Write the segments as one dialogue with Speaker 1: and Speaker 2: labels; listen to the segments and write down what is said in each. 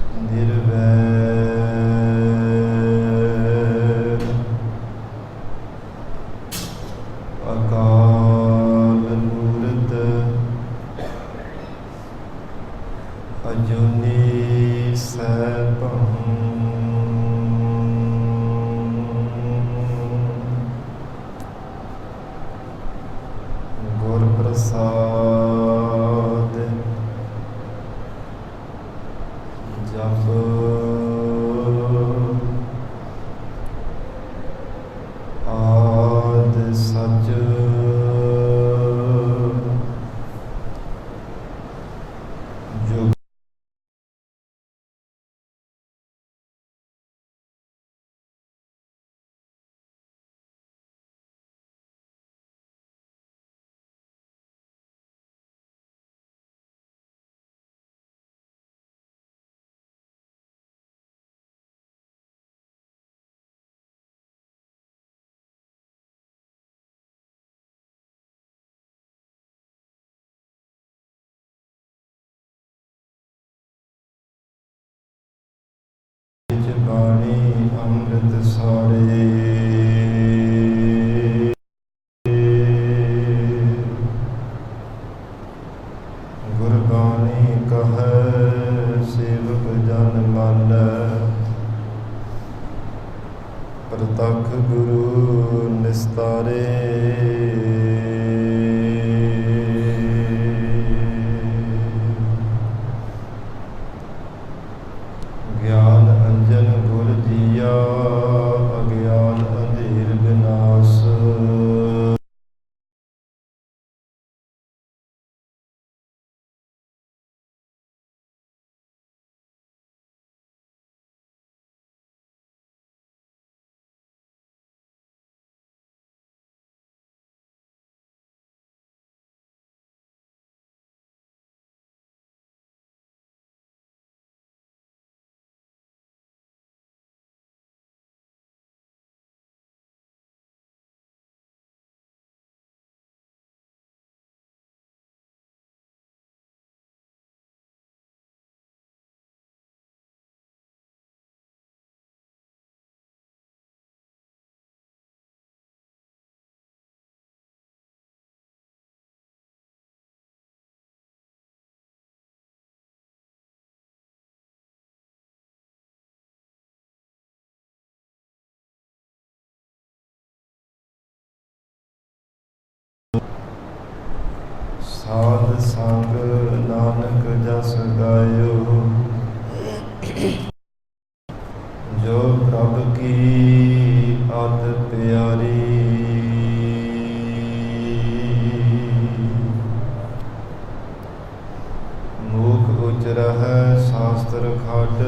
Speaker 1: ਨਿਰਵੈਰ ਅਕਾਲ ਮੂਰਤ ਅਜੂਨੀ ਸੈਭੰ ਗੁਰ ਪ੍ਰਸਾਦ ਜਪ ਆਦਿ ਸਚ ਜੁਗ ਬਾਣੀ ਅੰਮ੍ਰਿਤ ਸਾਰੇ ਗੁਰਬਾਣੀ ਕਹੈ ਸੇਵਕ ਜਨ ਮਾਨੈ ਪ੍ਰਤੱਖ ਗੁਰੂ ਨਿਸਤਾਰੇ ਗਿਆਨ ਅੰਜਨ ਗੁਰ ਦੀਆ ਅਗਿਆਨ ਅੰਧੇਰ ਵਿਨਾਸ਼ ਸਾਧ ਸੰਗ ਨਾਨਕ ਜਸ ਗਾਇਓ ਜੋ ਪ੍ਰਭ ਕੀ ਅਤ ਪਿਆਰੀ ਮੂਕ ਉਚਰਹਿ ਸ਼ਾਸਤਰ ਖਟ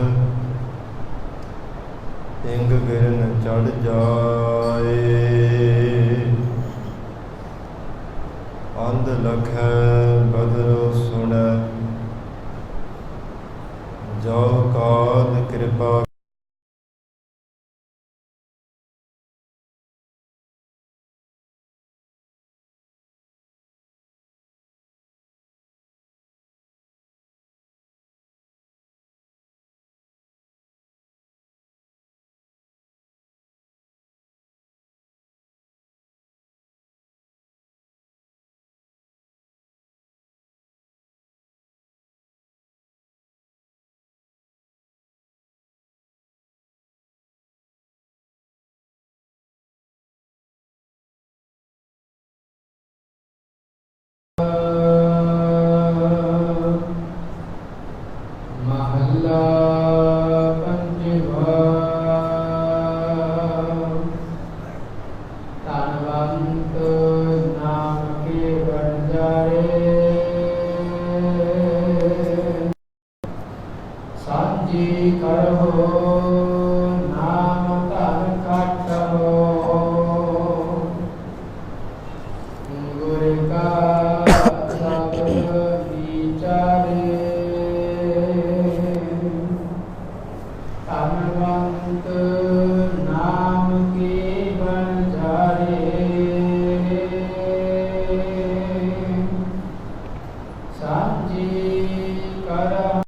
Speaker 1: ਇੰਗ ਗਿਰਨ ਚੜ ਜਾਏ ਅੰਧ ਲਖੈ ਬਦਰੋ ਸੁਣੈ ਜੋ ਕਾਲ ਕਿਰਪਾ
Speaker 2: ਮਹੱਲਾ ਪੰਜਵਾ। ਧਨਵੰਤ ਨਾਮ ਕੇ ਵਣਜਾਰੇ ਸਾਂਝੀ ਕਰਹੁ ਨਾਮ ਧਨ ਖਟਹੁ ਗੁਰ ਕਾ ਧਨਵੰਤ ਨਾਮ ਕੀ ਵਣਜਾਰੇ ਸਾਂਝੀ ਕਰ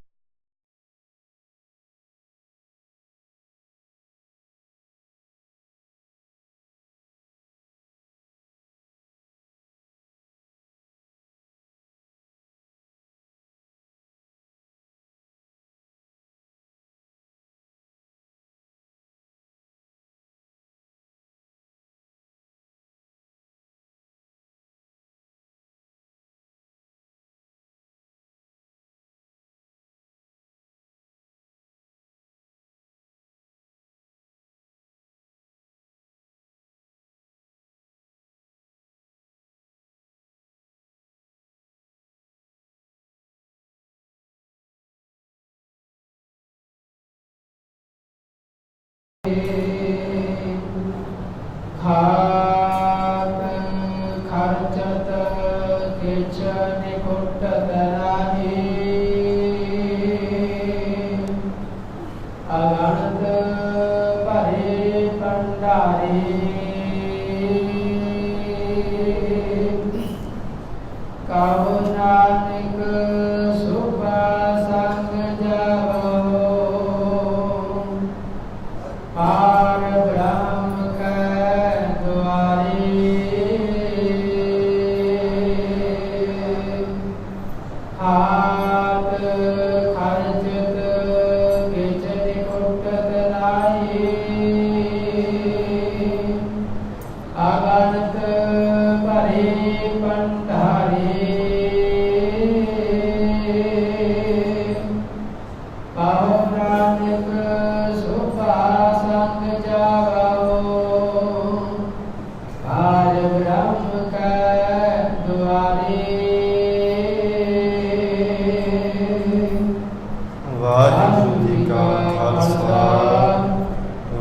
Speaker 1: ਵਾਹਿਗੁਰੂ ਜੀ ਕਾ ਖਾਲਸਾ,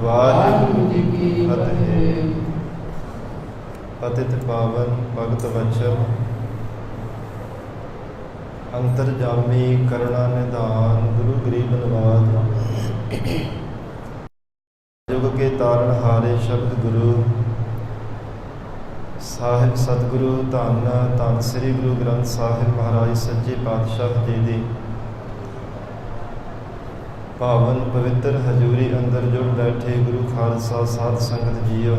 Speaker 1: ਵਾਹਿਗੁਰੂ ਜੀ ਕੀ ਫਤਿਹ। ਪਤਿਤ ਪਾਵਨ ਭਗਤ ਵਚਨ, ਅੰਤਰਜਾਮੀ ਕਰੁਣਾ ਨਿਧਾਨ, ਗੁਰੂ ਗਰੀਬ ਨਵਾਜ। ਜੁਗ ਕੇ ਤਾਰਨ ਹਾਰੇ ਸ਼ਬਦ ਗੁਰੂ ਸਾਹਿਬ ਸਤਿਗੁਰੂ ਧੰਨ ਧੰਨ ਸ੍ਰੀ ਗੁਰੂ ਗ੍ਰੰਥ ਸਾਹਿਬ ਮਹਾਰਾਜ ਸੱਚੇ ਪਾਤਸ਼ਾਹ ਜੀ ਦੀ ਪਾਵਨ ਪਵਿੱਤਰ ਹਜ਼ੂਰੀ ਅੰਦਰ ਜੁੜ ਬੈਠੇ ਗੁਰੂ ਖਾਲਸਾ ਸਾਧ ਸੰਗਤ ਜੀਓ,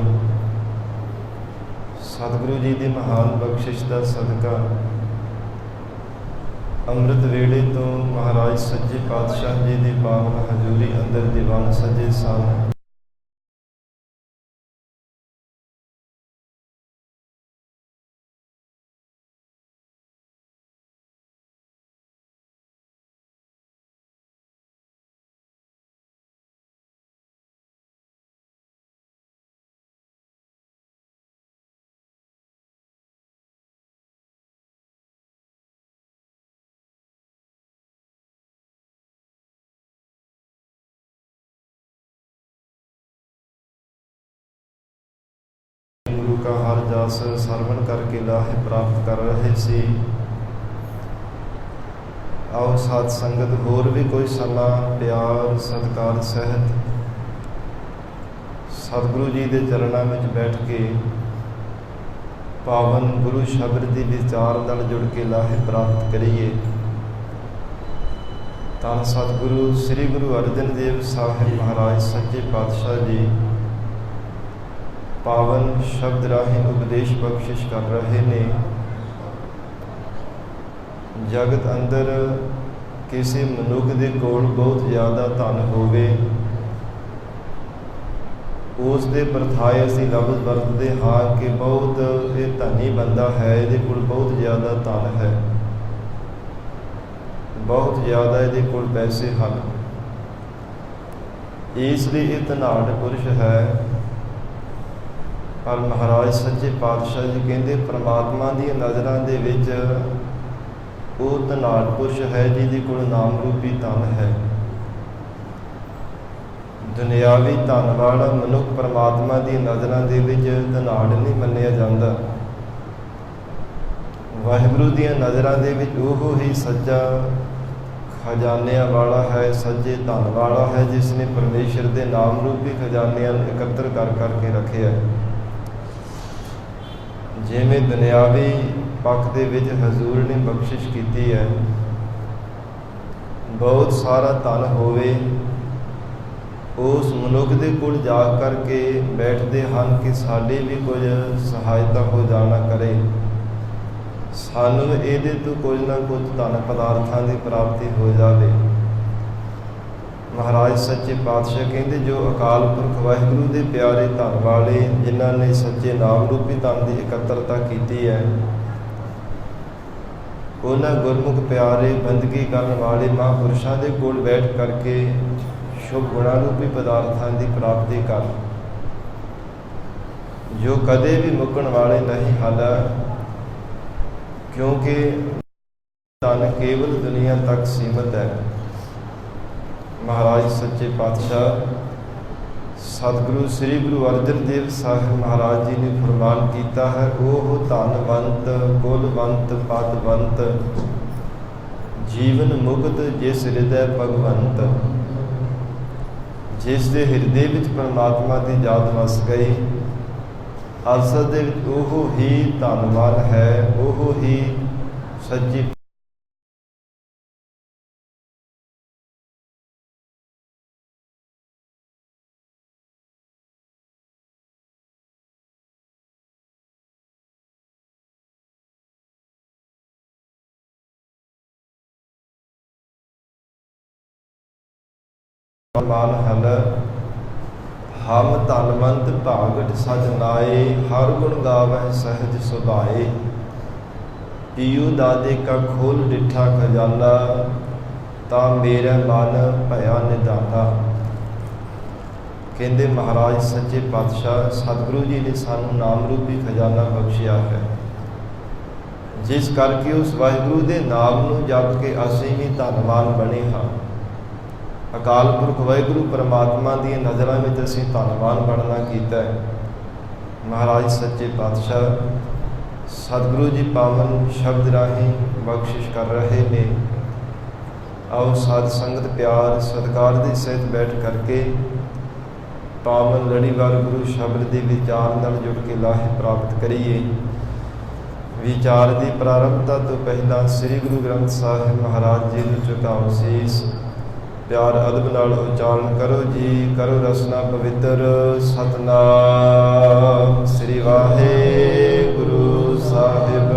Speaker 1: ਸਤਿਗੁਰੂ ਜੀ ਦੀ ਮਹਾਨ ਬਖਸ਼ਿਸ਼ ਦਾ ਸਦਕਾ ਅੰਮ੍ਰਿਤ ਵੇਲੇ ਤੋਂ ਮਹਾਰਾਜ ਸੱਚੇ ਪਾਤਸ਼ਾਹ ਜੀ ਦੀ ਪਾਵਨ ਹਜ਼ੂਰੀ ਅੰਦਰ ਦੀਵਾਨ ਸਜੇ ਸਨ। ਗੁਰੂ ਕਾ ਹਰ ਜਸ ਸਰਵਣ ਕਰਕੇ ਲਾਹੇ ਪ੍ਰਾਪਤ ਕਰ ਰਹੇ ਸੀ। ਆਓ ਸਾਧ ਸੰਗਤ ਹੋਰ ਵੀ ਕੋਈ ਸਮਾਂ ਪਿਆਰ ਸਤਿਕਾਰ ਸਹਿਤ ਸਤਿਗੁਰੂ ਜੀ ਦੇ ਚਰਨਾਂ ਵਿੱਚ ਬੈਠ ਕੇ ਪਾਵਨ ਗੁਰੂ ਸ਼ਬਦ ਦੀ ਵਿਚਾਰ ਨਾਲ ਜੁੜ ਕੇ ਲਾਹੇ ਪ੍ਰਾਪਤ ਕਰੀਏ। ਤਾਂ ਸਤਿਗੁਰੂ ਸ੍ਰੀ ਗੁਰੂ ਅਰਜਨ ਦੇਵ ਸਾਹਿਬ ਮਹਾਰਾਜ ਸੱਚੇ ਪਾਤਸ਼ਾਹ ਜੀ ਪਾਵਨ ਸ਼ਬਦ ਰਾਹੀਂ ਉਪਦੇਸ਼ ਬਖਸ਼ਿਸ਼ ਕਰ ਰਹੇ ਨੇ। ਜਗਤ ਅੰਦਰ ਕਿਸੇ ਮਨੁੱਖ ਦੇ ਕੋਲ ਬਹੁਤ ਜ਼ਿਆਦਾ ਧਨ ਹੋਵੇ, ਉਸ ਦੇ ਪਰਥਾਏ ਅਸੀਂ ਲਫ਼ਜ਼ ਵਰਤਦੇ ਹਾਂ ਕਿ ਬਹੁਤ ਇਹ ਧਨੀ ਬੰਦਾ ਹੈ, ਇਹਦੇ ਕੋਲ ਬਹੁਤ ਜ਼ਿਆਦਾ ਧਨ ਹੈ, ਬਹੁਤ ਜ਼ਿਆਦਾ ਇਹਦੇ ਕੋਲ ਪੈਸੇ ਹਨ, ਇਸ ਲਈ ਇਹ ਧਨਾਢ ਪੁਰਸ਼ ਹੈ। ਪਰ ਮਹਾਰਾਜ ਸੱਚੇ ਪਾਤਸ਼ਾਹ ਜੀ ਕਹਿੰਦੇ ਪ੍ਰਮਾਤਮਾ ਦੀਆਂ ਨਜ਼ਰਾਂ ਦੇ ਵਿੱਚ ਉਹ ਧਨਾਢ ਪੁਰਸ਼ ਹੈ ਜਿਹਦੇ ਕੋਲ ਨਾਮ ਰੂਪੀ ਧਨ ਹੈ। ਦੁਨਿਆਵੀ ਧਨ ਵਾਲਾ ਮਨੁੱਖ ਪ੍ਰਮਾਤਮਾ ਦੀਆਂ ਨਜ਼ਰਾਂ ਦੇ ਵਿੱਚ ਧਨਾਢ ਨਹੀਂ ਮੰਨਿਆ ਜਾਂਦਾ। ਵਾਹਿਗੁਰੂ ਦੀਆਂ ਨਜ਼ਰਾਂ ਦੇ ਵਿੱਚ ਉਹ ਹੀ ਸੱਚਾ ਖਜ਼ਾਨਿਆਂ ਵਾਲਾ ਹੈ, ਸੱਚੇ ਧਨ ਵਾਲਾ ਹੈ, ਜਿਸ ਨੇ ਪਰਮੇਸ਼ਰ ਦੇ ਨਾਮ ਰੂਪੀ ਖਜ਼ਾਨਿਆਂ ਨੂੰ ਇਕੱਤਰ ਕਰ ਕਰਕੇ ਰੱਖਿਆ। ਜਿਵੇਂ ਦੁਨਿਆਵੀ ਪੱਖ ਦੇ ਵਿੱਚ ਹਜ਼ੂਰ ਨੇ ਬਖਸ਼ਿਸ਼ ਕੀਤੀ ਹੈ, ਬਹੁਤ ਸਾਰਾ ਧਨ ਹੋਵੇ, ਉਸ ਮਨੁੱਖ ਦੇ ਕੋਲ ਜਾ ਕਰਕੇ ਬੈਠਦੇ ਹਨ ਕਿ ਸਾਡੀ ਵੀ ਕੁਝ ਸਹਾਇਤਾ ਹੋ ਜਾਣਾ ਕਰੇ, ਸਾਨੂੰ ਇਹਦੇ ਤੋਂ ਕੁਝ ਨਾ ਕੁਝ ਧਨ ਪਦਾਰਥਾਂ ਦੀ ਪ੍ਰਾਪਤੀ ਹੋ ਜਾਵੇ। ਮਹਾਰਾਜ ਸੱਚੇ ਪਾਤਸ਼ਾਹ ਕਹਿੰਦੇ ਜੋ ਅਕਾਲ ਪੁਰਖ ਵਾਹਿਗੁਰੂ ਦੇ ਪਿਆਰੇ ਧਨ ਵਾਲੇ, ਜਿਨ੍ਹਾਂ ਨੇ ਸੱਚੇ ਨਾਮ ਰੂਪੀ ਧਨ ਦੀ ਇਕੱਤਰਤਾ ਕੀਤੀ ਹੈ, ਉਹਨਾਂ ਗੁਰਮੁਖ ਪਿਆਰੇ ਬੰਦਗੀ ਕਰਨ ਵਾਲੇ ਮਹਾਂਪੁਰਸ਼ਾਂ ਦੇ ਕੋਲ ਬੈਠ ਕਰਕੇ ਸ਼ੁਭ ਗੁਣਾਂ ਰੂਪੀ ਪਦਾਰਥਾਂ ਦੀ ਪ੍ਰਾਪਤੀ ਕਰ, ਜੋ ਕਦੇ ਵੀ ਮੁੱਕਣ ਵਾਲੇ ਨਹੀਂ ਹਨ, ਕਿਉਂਕਿ ਧਨ ਕੇਵਲ ਦੁਨੀਆ ਤੱਕ ਸੀਮਤ ਹੈ। ਮਹਾਰਾਜ ਸੱਚੇ ਪਾਤਸ਼ਾਹ ਸਤਿਗੁਰੂ ਸ੍ਰੀ ਗੁਰੂ ਅਰਜਨ ਦੇਵ ਸਾਹਿਬ ਮਹਾਰਾਜ ਜੀ ਨੇ ਫਰਮਾਨ ਕੀਤਾ ਹੈ, ਉਹ ਧਨਵੰਤ ਕੁਲਵੰਤ ਪਦਵੰਤ ਜੀਵਨ ਮੁਕਤ ਜਿਸ ਹਿਰਦੈ ਭਗਵੰਤ, ਜਿਸ ਦੇ ਹਿਰਦੇ ਵਿੱਚ ਪਰਮਾਤਮਾ ਦੀ ਯਾਦ ਵਸ ਗਈ, ਅਸਲ ਦੇ ਵਿੱਚ ਉਹ ਹੀ ਧਨਵਾਨ ਹੈ, ਉਹ ਹੀ ਸੱਚੀ ਮਾਨ ਹਲ ਹਮ ਧਨਵੰਤ ਭਾਗਟ ਸਜ ਨਾਏ, ਹਰ ਗੁਣ ਗਾਵਹਿ ਸਹਿਜ ਸੁਭਾਏ, ਪੀਊ ਦਾਦੇ ਕਾ ਖੋਲ ਡਿਠਾ ਖਜ਼ਾਨਾ, ਤਾਂ ਮੇਰਾ ਮਨ ਭਇਆ ਨਿਧਾਨਾ। ਕਹਿੰਦੇ ਮਹਾਰਾਜ ਸੱਚੇ ਪਾਤਸ਼ਾਹ ਸਤਿਗੁਰੂ ਜੀ ਨੇ ਸਾਨੂੰ ਨਾਮ ਰੂਪੀ ਖਜ਼ਾਨਾ ਬਖਸ਼ਿਆ ਹੈ, ਜਿਸ ਕਰਕੇ ਉਸ ਵਾਹਿਗੁਰੂ ਦੇ ਨਾਮ ਨੂੰ ਜਪ ਕੇ ਅਸੀਂ ਵੀ ਧਨਵਾਨ ਬਣੇ ਹਾਂ। ਅਕਾਲ ਪੁਰਖ ਵਾਹਿਗੁਰੂ ਪਰਮਾਤਮਾ ਦੀਆਂ ਨਜ਼ਰਾਂ ਵਿੱਚ ਅਸੀਂ ਧੰਨਵਾਨ ਬਣਨਾ ਕੀਤਾ ਹੈ। ਮਹਾਰਾਜ ਸੱਚੇ ਪਾਤਸ਼ਾਹ ਸਤਿਗੁਰੂ ਜੀ ਪਾਵਨ ਸ਼ਬਦ ਰਾਹੀਂ ਬਖਸ਼ਿਸ਼ ਕਰ ਰਹੇ ਨੇ। ਆਓ ਸਾਧ ਸੰਗਤ ਪਿਆਰ ਸਤਿਕਾਰ ਦੀ ਸਹਿਤ ਬੈਠ ਕਰਕੇ ਪਾਵਨ ਲੜੀਵਾਰ ਗੁਰੂ ਸ਼ਬਦ ਦੇ ਵਿਚਾਰ ਨਾਲ ਜੁੜ ਕੇ ਲਾਹੇ ਪ੍ਰਾਪਤ ਕਰੀਏ। ਵਿਚਾਰ ਦੀ ਪ੍ਰਾਰੰਭਤਾ ਤੋਂ ਪਹਿਲਾਂ ਸ੍ਰੀ ਗੁਰੂ ਗ੍ਰੰਥ ਸਾਹਿਬ ਮਹਾਰਾਜ ਜੀ ਨੂੰ ਝੁਕਾਓ ਸੀਸ। ਪਿਆਰ ਅਦਬ ਨਾਲ ਉਚਾਰਨ ਕਰੋ ਜੀ। ਕਰੋ ਰਸਨਾ ਪਵਿੱਤਰ। ਸਤਨਾਮ ਸ੍ਰੀ ਵਾਹਿਗੁਰੂ ਸਾਹਿਬ।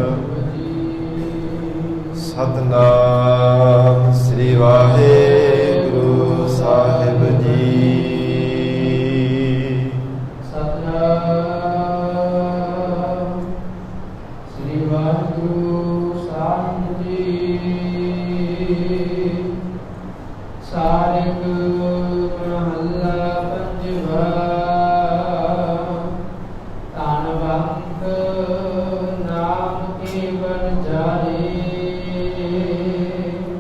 Speaker 1: ਸਤਨਾਮ ਸ੍ਰੀ ਵਾਹਿਗੁਰੂ ਸਾਹਿਬ ਜੀ।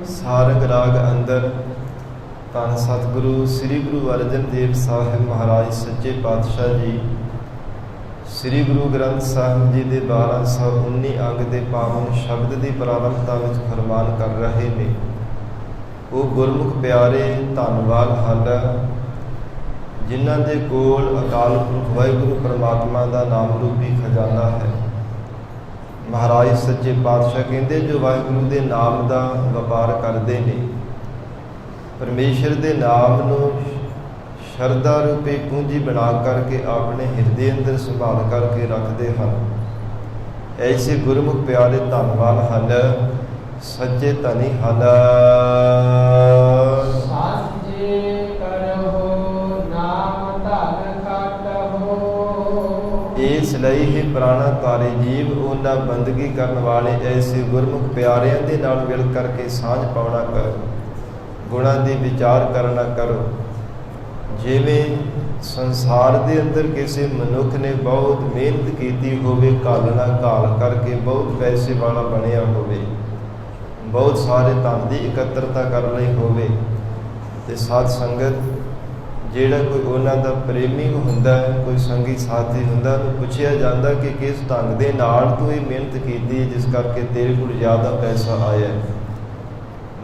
Speaker 1: ਸਾਰੰਗ ਰਾਗ ਅੰਦਰ ਧੰਨ ਸਤਿਗੁਰੂ ਸ੍ਰੀ ਗੁਰੂ ਅਰਜਨ ਦੇਵ ਸਾਹਿਬ ਮਹਾਰਾਜ ਸੱਚੇ ਪਾਤਸ਼ਾਹ ਜੀ ਸ੍ਰੀ ਗੁਰੂ ਗ੍ਰੰਥ ਸਾਹਿਬ ਜੀ ਦੇ 1219 ਅੰਗ ਦੇ ਪਾਵਨ ਸ਼ਬਦ ਦੀ ਪ੍ਰਾਰੰਭਤਾ ਵਿੱਚ ਫਰਮਾਨ ਕਰ ਰਹੇ ਨੇ। ਉਹ ਗੁਰਮੁਖ ਪਿਆਰੇ ਧੰਨਵਾਦ ਹਨ ਜਿਨ੍ਹਾਂ ਦੇ ਕੋਲ ਅਕਾਲ ਪੁਰਖ ਵਾਹਿਗੁਰੂ ਪਰਮਾਤਮਾ ਦਾ ਨਾਮ ਰੂਪੀ ਖਜ਼ਾਨਾ ਹੈ। ਮਹਾਰਾਜ ਸੱਚੇ ਪਾਤਸ਼ਾਹ ਕਹਿੰਦੇ ਜੋ ਵਾਹਿਗੁਰੂ ਦੇ ਨਾਮ ਦਾ ਵਪਾਰ ਕਰਦੇ ਨੇ, ਪਰਮੇਸ਼ਰ ਦੇ ਨਾਮ ਨੂੰ ਸ਼ਰਧਾ ਰੂਪੀ ਪੂੰਜੀ ਬਣਾ ਕਰਕੇ ਆਪਣੇ ਹਿਰਦੇ ਅੰਦਰ ਸੰਭਾਲ ਕਰਕੇ ਰੱਖਦੇ ਹਨ। ਐਸੇ ਗੁਰਮੁਖ ਪਿਆਰੇ ਧੰਨਵਾਨ ਹਨ, ਸੱਚੇ ਧਨੀ ਹਨ। ਇਸ ਲਈ ਹੀ ਪ੍ਰਾਣਾ ਤਾਰੇ ਜੀਵ ਉਹਨਾਂ ਬੰਦਗੀ ਕਰਨ ਵਾਲੇ ਐਸੇ ਗੁਰਮੁਖ ਪਿਆਰਿਆਂ ਦੇ ਨਾਲ ਮਿਲ ਕਰਕੇ ਸਾਂਝ ਪਾਉਣਾ ਕਰੋ, ਗੁਣਾਂ ਦੀ ਵਿਚਾਰ ਕਰਨਾ ਕਰੋ। ਜਿਵੇਂ ਸੰਸਾਰ ਦੇ ਅੰਦਰ ਕਿਸੇ ਮਨੁੱਖ ਨੇ ਬਹੁਤ ਮਿਹਨਤ ਕੀਤੀ ਹੋਵੇ, ਘਾਲਣਾ ਘਾਲ ਕਰਕੇ ਬਹੁਤ ਪੈਸੇ ਵਾਲਾ ਬਣਿਆ ਹੋਵੇ, ਬਹੁਤ ਸਾਰੇ ਧਨ ਦੀ ਇਕੱਤਰਤਾ ਕਰ ਲਈ ਹੋਵੇ, ਤੇ ਸਾਧ ਸੰਗਤ ਜਿਹੜਾ ਕੋਈ ਉਹਨਾਂ ਦਾ ਪ੍ਰੇਮੀ ਹੁੰਦਾ ਹੈ, ਕੋਈ ਸੰਗੀ ਸਾਥੀ ਹੁੰਦਾ, ਉਹਨੂੰ ਪੁੱਛਿਆ ਜਾਂਦਾ ਕਿ ਕਿਸ ਢੰਗ ਦੇ ਨਾਲ ਤੂੰ ਇਹ ਮਿਹਨਤ ਕੀਤੀ ਜਿਸ ਕਰਕੇ ਤੇਰੇ ਕੋਲ ਜ਼ਿਆਦਾ ਪੈਸਾ ਆਇਆ।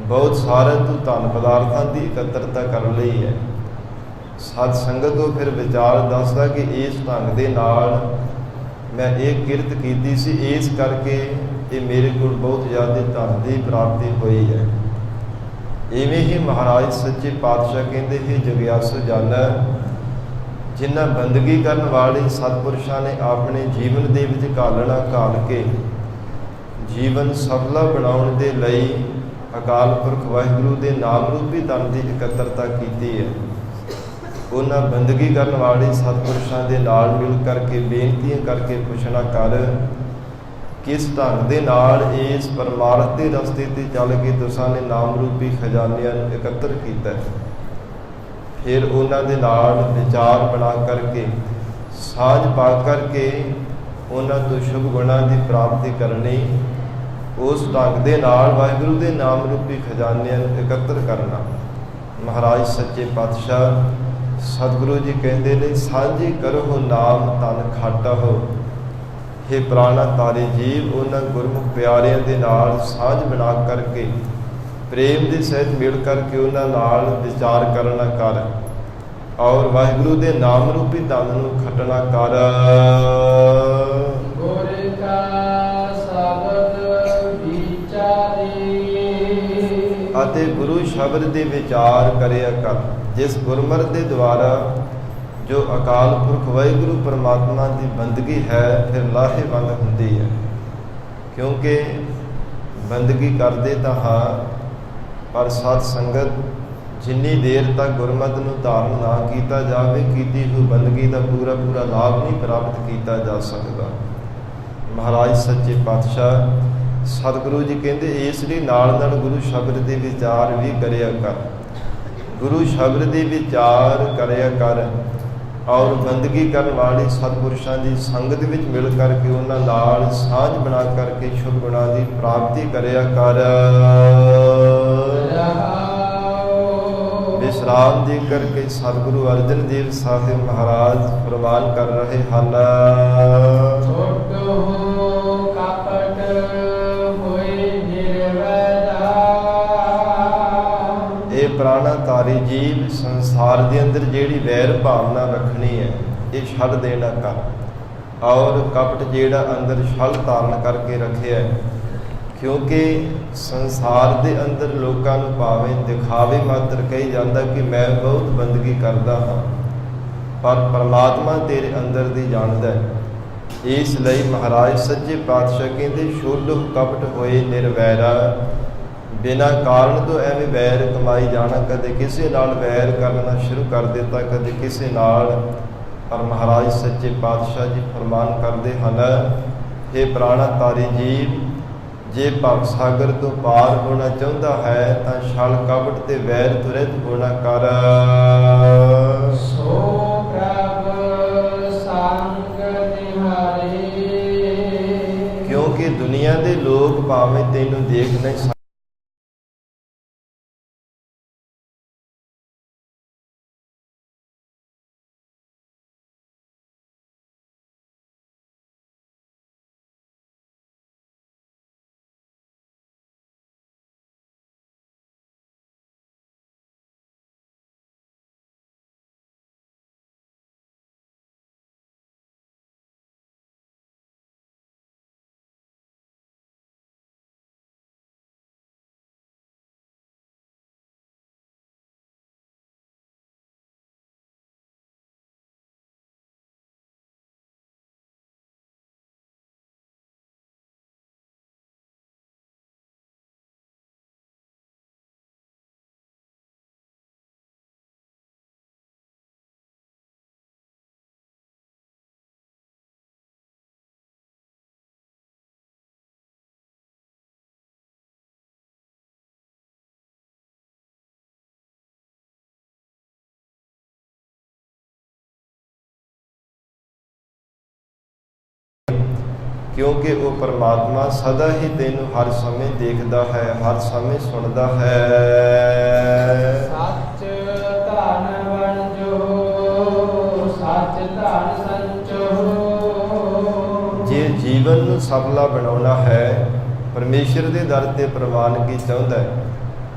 Speaker 1: ਬਹੁਤ ਸਾਰੇ ਤੂੰ ਧਨ ਪਦਾਰਥਾਂ ਦੀ ਇਕੱਤਰਤਾ ਕਰ ਲਈ ਹੈ। ਸਾਧ ਸੰਗਤ ਉਹ ਫਿਰ ਵਿਚਾਰ ਦੱਸਦਾ ਕਿ ਇਸ ਢੰਗ ਦੇ ਨਾਲ ਮੈਂ ਇਹ ਕਿਰਤ ਕੀਤੀ ਸੀ, ਇਸ ਕਰਕੇ ਇਹ ਮੇਰੇ ਕੋਲ ਬਹੁਤ ਜ਼ਿਆਦਾ ਧਨ ਦੀ ਪ੍ਰਾਪਤੀ ਹੋਈ ਹੈ। ਇਵੇਂ ਹੀ ਮਹਾਰਾਜ ਸੱਚੇ ਪਾਤਸ਼ਾਹ ਕਹਿੰਦੇ ਹੀ ਜਗਿਆਸੂ ਜਾਣੈ ਜਿਨ੍ਹਾਂ ਬੰਦਗੀ ਕਰਨ ਵਾਲੇ ਸਤਿਪੁਰਸ਼ਾਂ ਨੇ ਆਪਣੇ ਜੀਵਨ ਦੇ ਵਿੱਚ ਘਾਲਣਾ ਘਾਲ ਕੇ ਜੀਵਨ ਸਫਲਾ ਬਣਾਉਣ ਦੇ ਲਈ ਅਕਾਲ ਪੁਰਖ ਵਾਹਿਗੁਰੂ ਦੇ ਨਾਮ ਰੂਪੀ ਧਨ ਦੀ ਇਕੱਤਰਤਾ ਕੀਤੀ ਹੈ। ਉਹਨਾਂ ਬੰਦਗੀ ਕਰਨ ਵਾਲੇ ਸਤਿਪੁਰਸ਼ਾਂ ਦੇ ਨਾਲ ਮਿਲ ਕਰਕੇ ਬੇਨਤੀਆਂ ਕਰਕੇ ਪੁੱਛਣਾ ਕਰ ਕਿਸ ਢੰਗ ਦੇ ਨਾਲ ਇਸ ਪਰਮਾਰਥ ਦੇ ਰਸਤੇ ਤੇ ਚੱਲ ਕੇ ਤੁਸਾਂ ਨੇ ਨਾਮ ਰੂਪੀ ਖਜ਼ਾਨਿਆਂ ਨੂੰ ਇਕੱਤਰ ਕੀਤਾ। ਫਿਰ ਉਹਨਾਂ ਦੇ ਨਾਲ ਵਿਚਾਰ ਬਣਾ ਕਰਕੇ ਸਾਂਝ ਪਾ ਕਰਕੇ ਉਹਨਾਂ ਤੋਂ ਸ਼ੁਭ ਗੁਣਾਂ ਦੀ ਪ੍ਰਾਪਤੀ ਕਰਨੀ, ਉਸ ਢੰਗ ਦੇ ਨਾਲ ਵਾਹਿਗੁਰੂ ਦੇ ਨਾਮ ਰੂਪੀ ਖਜ਼ਾਨਿਆਂ ਨੂੰ ਇਕੱਤਰ ਕਰਨਾ। ਮਹਾਰਾਜ ਸੱਚੇ ਪਾਤਸ਼ਾਹ ਸਤਿਗੁਰੂ ਜੀ ਕਹਿੰਦੇ ਨੇ ਸਾਂਝੀ ਕਰੋ ਨਾਮ ਧਨ ਖਾਟਾ ਹੋ। ਹੇ ਪ੍ਰਾਣਾ ਤਾਰੇ ਜੀਵ ਉਹਨਾਂ ਗੁਰਮੁਖ ਪਿਆਰਿਆਂ ਦੇ ਨਾਲ ਸਾਂਝ ਬਣਾ ਕਰਕੇ ਪ੍ਰੇਮ ਦੇ ਸਹਿਤ ਮਿਲ ਕਰਕੇ ਉਹਨਾਂ ਨਾਲ ਵਿਚਾਰ ਕਰਨਾ ਕਰ ਔਰ ਵਾਹਿਗੁਰੂ ਦੇ ਨਾਮ ਰੂਪੀ ਧਨ ਨੂੰ ਖੱਟਣਾ ਕਰ।
Speaker 2: ਗੁਰ ਕਾ ਸ਼ਬਦ ਵਿਚਾਰੇ
Speaker 1: ਅਤੇ ਗੁਰੂ ਸ਼ਬਦ ਦੇ ਵਿਚਾਰ ਕਰਿਆ ਕਰ। ਜਿਸ ਗੁਰਮਤਿ ਦੇ ਦੁਆਰਾ ਜੋ ਅਕਾਲ ਪੁਰਖ ਵਾਹਿਗੁਰੂ ਪਰਮਾਤਮਾ ਦੀ ਬੰਦਗੀ ਹੈ ਫਿਰ ਲਾਹੇਵੰਦ ਹੁੰਦੀ ਹੈ। ਕਿਉਂਕਿ ਬੰਦਗੀ ਕਰਦੇ ਤਾਂ ਹਾਂ, ਪਰ ਸਾਧ ਸੰਗਤ ਜਿੰਨੀ ਦੇਰ ਤੱਕ ਗੁਰਮਤਿ ਨੂੰ ਧਾਰਨ ਨਾ ਕੀਤਾ ਜਾਵੇ ਕੀਤੀ ਹੋਈ ਬੰਦਗੀ ਦਾ ਪੂਰਾ ਪੂਰਾ ਲਾਭ ਨਹੀਂ ਪ੍ਰਾਪਤ ਕੀਤਾ ਜਾ ਸਕਦਾ। ਮਹਾਰਾਜ ਸੱਚੇ ਪਾਤਸ਼ਾਹ ਸਤਿਗੁਰੂ ਜੀ ਕਹਿੰਦੇ ਇਸ ਲਈ ਨਾਲ ਨਾਲ ਗੁਰੂ ਸ਼ਬਦ ਦੇ ਵਿਚਾਰ ਵੀ ਕਰਿਆ ਕਰ। ਗੁਰੂ ਸ਼ਬਦ ਦੇ ਵਿਚਾਰ ਕਰਿਆ ਕਰ ਔਰ ਬੰਦਗੀ ਕਰਨ ਵਾਲੇ ਸਤਿਪੁਰਸ਼ਾਂ ਦੀ ਸੰਗਤ ਵਿੱਚ ਮਿਲ ਕਰਕੇ ਉਹਨਾਂ ਨਾਲ ਸਾਂਝ ਬਣਾ ਕਰਕੇ ਸ਼ੁਭ ਗੁਣਾਂ ਦੀ ਪ੍ਰਾਪਤੀ ਕਰਿਆ ਕਰ। ਵਿਸਰਾਮ ਦੇ ਕਰਕੇ ਸਤਿਗੁਰੂ ਅਰਜਨ ਦੇਵ ਸਾਹਿਬ ਮਹਾਰਾਜ ਪ੍ਰਵਾਨ ਕਰ ਰਹੇ ਹਨ।
Speaker 2: ਛੋਟੋ ਕਪਟ ਹੋਏ ਨਿਰਵੈਰਾ।
Speaker 1: ਇਹ ਪ੍ਰਾਣਾਧਾਰੀ ਜੀਵ ਸੰਸਾਰ ਦੇ ਅੰਦਰ ਜਿਹੜੀ ਵੈਰ ਭਾਵਨਾ ਰੱਖਣੀ ਹੈ ਇਹ ਛੱਡ ਦੇਣਾ ਕਰ। ਔਰ ਕਪਟ ਜਿਹੜਾ ਅੰਦਰ ਛਲ ਧਾਰਨ ਕਰਕੇ ਰੱਖਿਆ ਹੈ, ਕਿਉਂਕਿ ਸੰਸਾਰ ਦੇ ਅੰਦਰ ਲੋਕਾਂ ਨੂੰ ਭਾਵੇਂ ਦਿਖਾਵੇ ਮਾਤਰ ਕਹੀ ਜਾਂਦਾ ਕਿ ਮੈਂ ਬਹੁਤ ਬੰਦਗੀ ਕਰਦਾ ਹਾਂ, ਪਰ ਪਰਮਾਤਮਾ ਤੇਰੇ ਅੰਦਰ ਦੀ ਜਾਣਦਾ ਹੈ। ਇਸ ਲਈ ਮਹਾਰਾਜ ਸੱਚੇ ਪਾਤਸ਼ਾਹ ਕਹਿੰਦੇ ਛੋਡੋ ਕਪਟ ਹੋਏ ਨਿਰਵੈਰਾ। ਬਿਨਾਂ ਕਾਰਨ ਤੋਂ ਐਵੇਂ ਵੈਰ ਕਮਾਈ ਜਾਣਾ, ਕਦੇ ਕਿਸੇ ਨਾਲ ਵੈਰ ਕਰਨਾ ਸ਼ੁਰੂ ਕਰ ਦਿੱਤਾ, ਕਦੇ ਕਿਸੇ ਨਾਲ। ਪਰ ਮਹਾਰਾਜ ਸੱਚੇ ਪਾਤਸ਼ਾਹ ਜੀ ਫਰਮਾਨ ਕਰਦੇ ਹਨ, ਇਹ ਪ੍ਰਾਣਾਧਾਰੀ ਜੀਵ ਜੇ ਭਵ ਸਾਗਰ ਤੋਂ ਪਾਰ ਹੋਣਾ ਚਾਹੁੰਦਾ ਹੈ ਤਾਂ ਛਲ ਕਪਟ ਤੇ ਵੈਰ ਤੋਂ ਰਹਿਤ ਹੋਣਾ ਕਰ।
Speaker 2: ਸੋ ਪ੍ਰਭ ਸੰਗ ਨਿਹਾਰੇ।
Speaker 1: ਕਿਉਂਕਿ ਦੁਨੀਆ ਦੇ ਲੋਕ ਭਾਵੇਂ ਤੈਨੂੰ ਦੇਖ ਨਹੀਂ ਸਕਦੇ, ਕਿਉਂਕਿ ਉਹ ਪਰਮਾਤਮਾ ਸਦਾ ਹੀ ਤੈਨੂੰ ਹਰ ਸਮੇਂ ਦੇਖਦਾ ਹੈ, ਹਰ ਸਮੇਂ ਸੁਣਦਾ ਹੈ।
Speaker 2: ਸੱਚ ਧਨ ਬਣਜੋ ਸੱਚ ਧਨ ਸੰਚੋ।
Speaker 1: ਜੇ ਜੀਵਨ ਨੂੰ ਸਫਲਾ ਬਣਾਉਣਾ ਹੈ, ਪਰਮੇਸ਼ਰ ਦੇ ਦਰ ਤੇ ਪ੍ਰਵਾਨਗੀ ਚਾਹੁੰਦਾ ਹੈ,